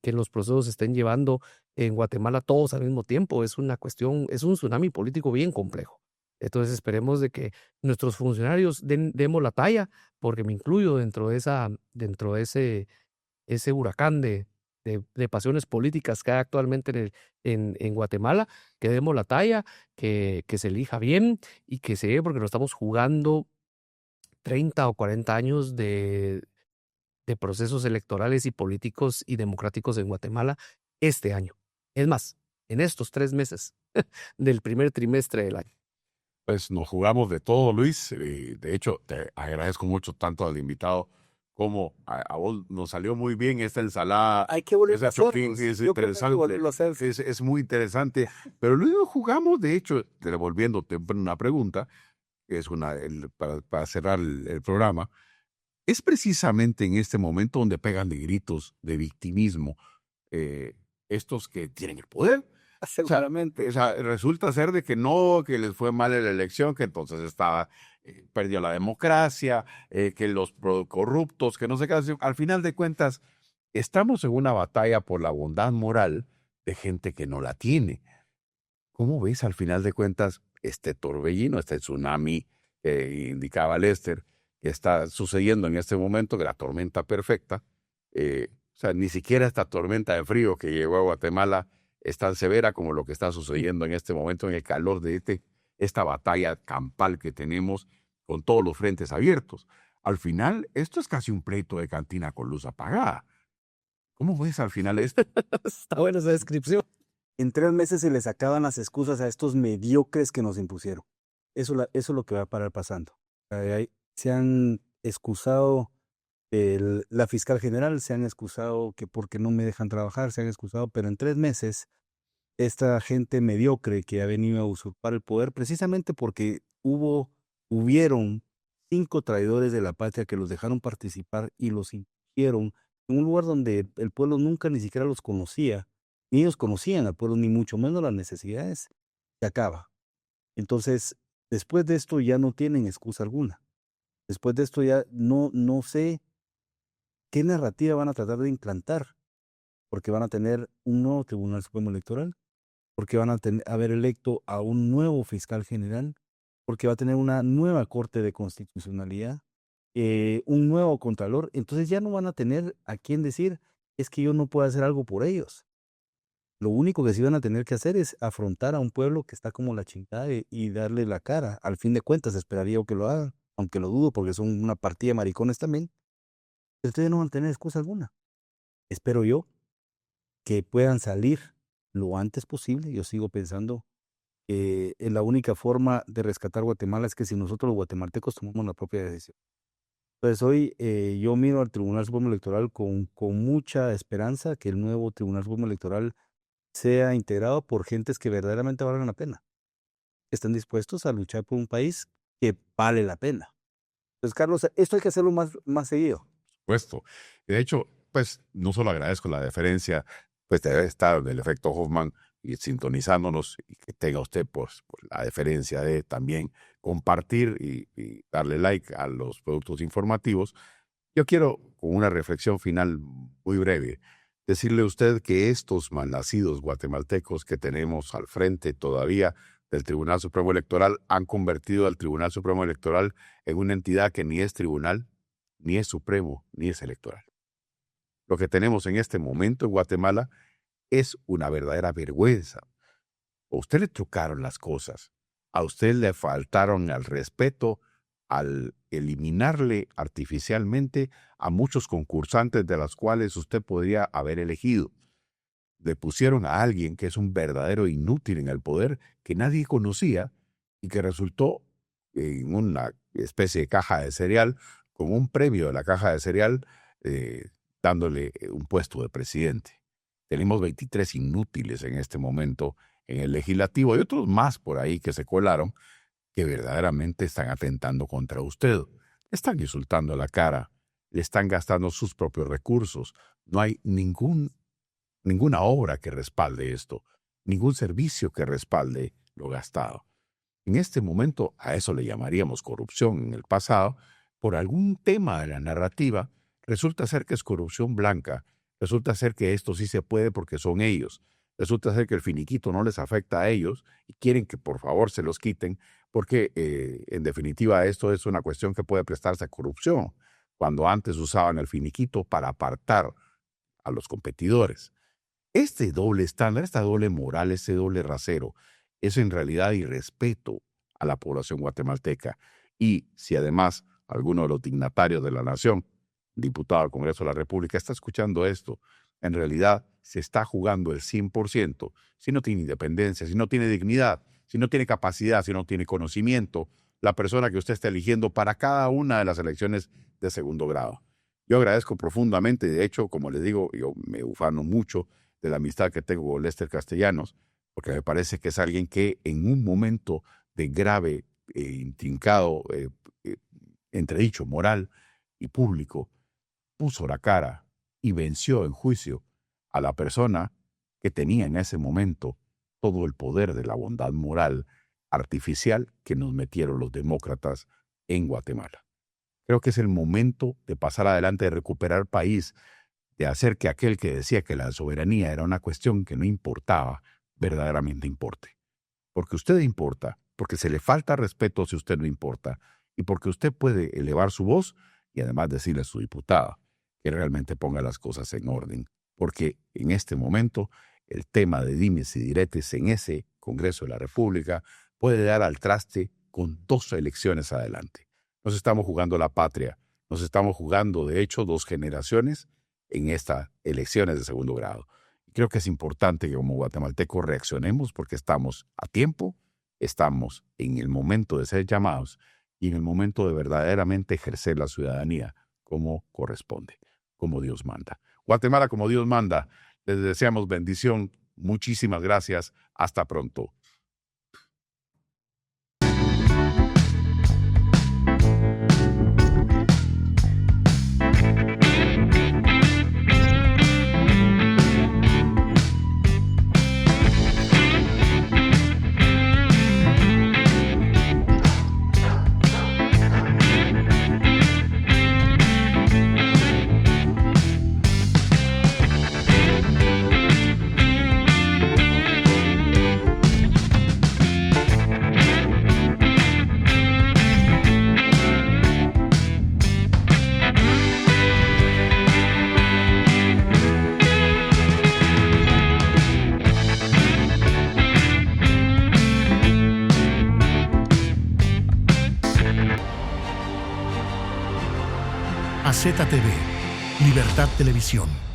[SPEAKER 3] los procesos se estén llevando en Guatemala todos al mismo tiempo. Es una cuestión, es un tsunami político bien complejo. Entonces esperemos de que nuestros funcionarios demos la talla, porque me incluyo dentro de ese huracán de pasiones políticas que hay actualmente en Guatemala, que demos la talla, que se elija bien y que se lleve, porque nos estamos jugando 30 o 40 años de procesos electorales y políticos y democráticos en Guatemala este año. Es más, en estos 3 meses del primer trimestre del año.
[SPEAKER 2] Pues nos jugamos de todo, Luis. De hecho, te agradezco mucho tanto al invitado como a vos nos salió muy bien esta ensalada.
[SPEAKER 4] Hay que volver a hacerlo.
[SPEAKER 2] Yo creo que hay que volverlo a hacer. Es muy interesante. Pero luego jugamos, de hecho, devolviéndote una pregunta, que es para cerrar el programa, es precisamente en este momento donde pegan de gritos de victimismo estos que tienen el poder.
[SPEAKER 4] Seguramente.
[SPEAKER 2] O sea, resulta ser de que no, que les fue mal en la elección, que entonces perdió la democracia, que los corruptos, que no sé qué. Al final de cuentas, estamos en una batalla por la bondad moral de gente que no la tiene. ¿Cómo ves al final de cuentas este torbellino, este tsunami que indicaba Lester, que está sucediendo en este momento, que la tormenta perfecta? O sea, ni siquiera esta tormenta de frío que llegó a Guatemala es tan severa como lo que está sucediendo en este momento en el calor de esta batalla campal que tenemos con todos los frentes abiertos. Al final, esto es casi un pleito de cantina con luz apagada. ¿Cómo ves al final esto?
[SPEAKER 3] Está buena esa descripción.
[SPEAKER 4] En 3 meses se les acaban las excusas a estos mediocres que nos impusieron. Eso es lo que va a parar pasando. Se han excusado la fiscal general, se han excusado que porque no me dejan trabajar, se han excusado, pero en 3 meses esta gente mediocre que ha venido a usurpar el poder, precisamente porque hubieron 5 traidores de la patria que los dejaron participar y los surgieron en un lugar donde el pueblo nunca ni siquiera los conocía, ni ellos conocían al pueblo, ni mucho menos las necesidades, se acaba. Entonces, después de esto ya no tienen excusa alguna. Después de esto ya no sé qué narrativa van a tratar de implantar, porque van a tener un nuevo Tribunal Supremo Electoral, porque van a haber electo a un nuevo fiscal general, porque va a tener una nueva Corte de Constitucionalidad, un nuevo Contralor. Entonces ya no van a tener a quién decir, es que yo no puedo hacer algo por ellos. Lo único que sí van a tener que hacer es afrontar a un pueblo que está como la chingada y darle la cara. Al fin de cuentas, esperaría yo que lo hagan, aunque lo dudo porque son una partida de maricones también. Pero ustedes no van a tener excusa alguna. Espero yo que puedan salir lo antes posible. Yo sigo pensando que la única forma de rescatar Guatemala es que si nosotros los guatemaltecos tomamos la propia decisión. Entonces hoy yo miro al Tribunal Supremo Electoral con mucha esperanza que el nuevo Tribunal Supremo Electoral sea integrado por gentes que verdaderamente valgan la pena, que están dispuestos a luchar por un país que vale la pena. Entonces, Carlos, esto hay que hacerlo más seguido.
[SPEAKER 2] Supuesto. De hecho, pues no solo agradezco la deferencia, pues de estar del efecto Hoffman y sintonizándonos y que tenga usted pues la deferencia de también compartir y darle like a los productos informativos. Yo quiero, con una reflexión final muy breve, decirle a usted que estos malnacidos guatemaltecos que tenemos al frente todavía del Tribunal Supremo Electoral han convertido al Tribunal Supremo Electoral en una entidad que ni es tribunal, ni es supremo, ni es electoral. Lo que tenemos en este momento en Guatemala es una verdadera vergüenza. A usted le trucaron las cosas, a usted le faltaron al respeto al eliminarle artificialmente a muchos concursantes de los cuales usted podría haber elegido. Le pusieron a alguien que es un verdadero inútil en el poder, que nadie conocía y que resultó en una especie de caja de cereal, con un premio de la caja de cereal, dándole un puesto de presidente. Tenemos 23 inútiles en este momento en el legislativo y otros más por ahí que se colaron, que verdaderamente están atentando contra usted. Le están insultando a la cara, le están gastando sus propios recursos. No hay ninguna obra que respalde esto, ningún servicio que respalde lo gastado. En este momento a eso le llamaríamos corrupción. En el pasado, por algún tema de la narrativa, resulta ser que es corrupción blanca, resulta ser que esto sí se puede porque son ellos, resulta ser que el finiquito no les afecta a ellos y quieren que por favor se los quiten porque en definitiva esto es una cuestión que puede prestarse a corrupción, cuando antes usaban el finiquito para apartar a los competidores. Este doble estándar, esta doble moral, ese doble rasero, es en realidad irrespeto a la población guatemalteca. Y si además alguno de los dignatarios de la nación, diputado al Congreso de la República, está escuchando esto, en realidad se está jugando el 100%, si no tiene independencia, si no tiene dignidad, si no tiene capacidad, si no tiene conocimiento, la persona que usted está eligiendo para cada una de las elecciones de segundo grado. Yo agradezco profundamente, de hecho, como les digo, yo me ufano mucho de la amistad que tengo con Lester Castellanos, porque me parece que es alguien que en un momento de grave, intrincado, entredicho moral y público, puso la cara y venció en juicio a la persona que tenía en ese momento todo el poder de la bondad moral artificial que nos metieron los demócratas en Guatemala. Creo que es el momento de pasar adelante, de recuperar país, de hacer que aquel que decía que la soberanía era una cuestión que no importaba, verdaderamente importe. Porque usted importa, porque se le falta respeto si usted no importa, y porque usted puede elevar su voz y además decirle a su diputada que realmente ponga las cosas en orden. Porque en este momento el tema de dimes y diretes en ese Congreso de la República puede dar al traste con 2 elecciones adelante. Nos estamos jugando la patria, nos estamos jugando, de hecho, 2 generaciones en estas elecciones de segundo grado. Creo que es importante que como guatemaltecos reaccionemos porque estamos a tiempo, estamos en el momento de ser llamados y en el momento de verdaderamente ejercer la ciudadanía como corresponde, como Dios manda. Guatemala como Dios manda. Les deseamos bendición. Muchísimas gracias. Hasta pronto.
[SPEAKER 1] AZTV, Libertad Televisión.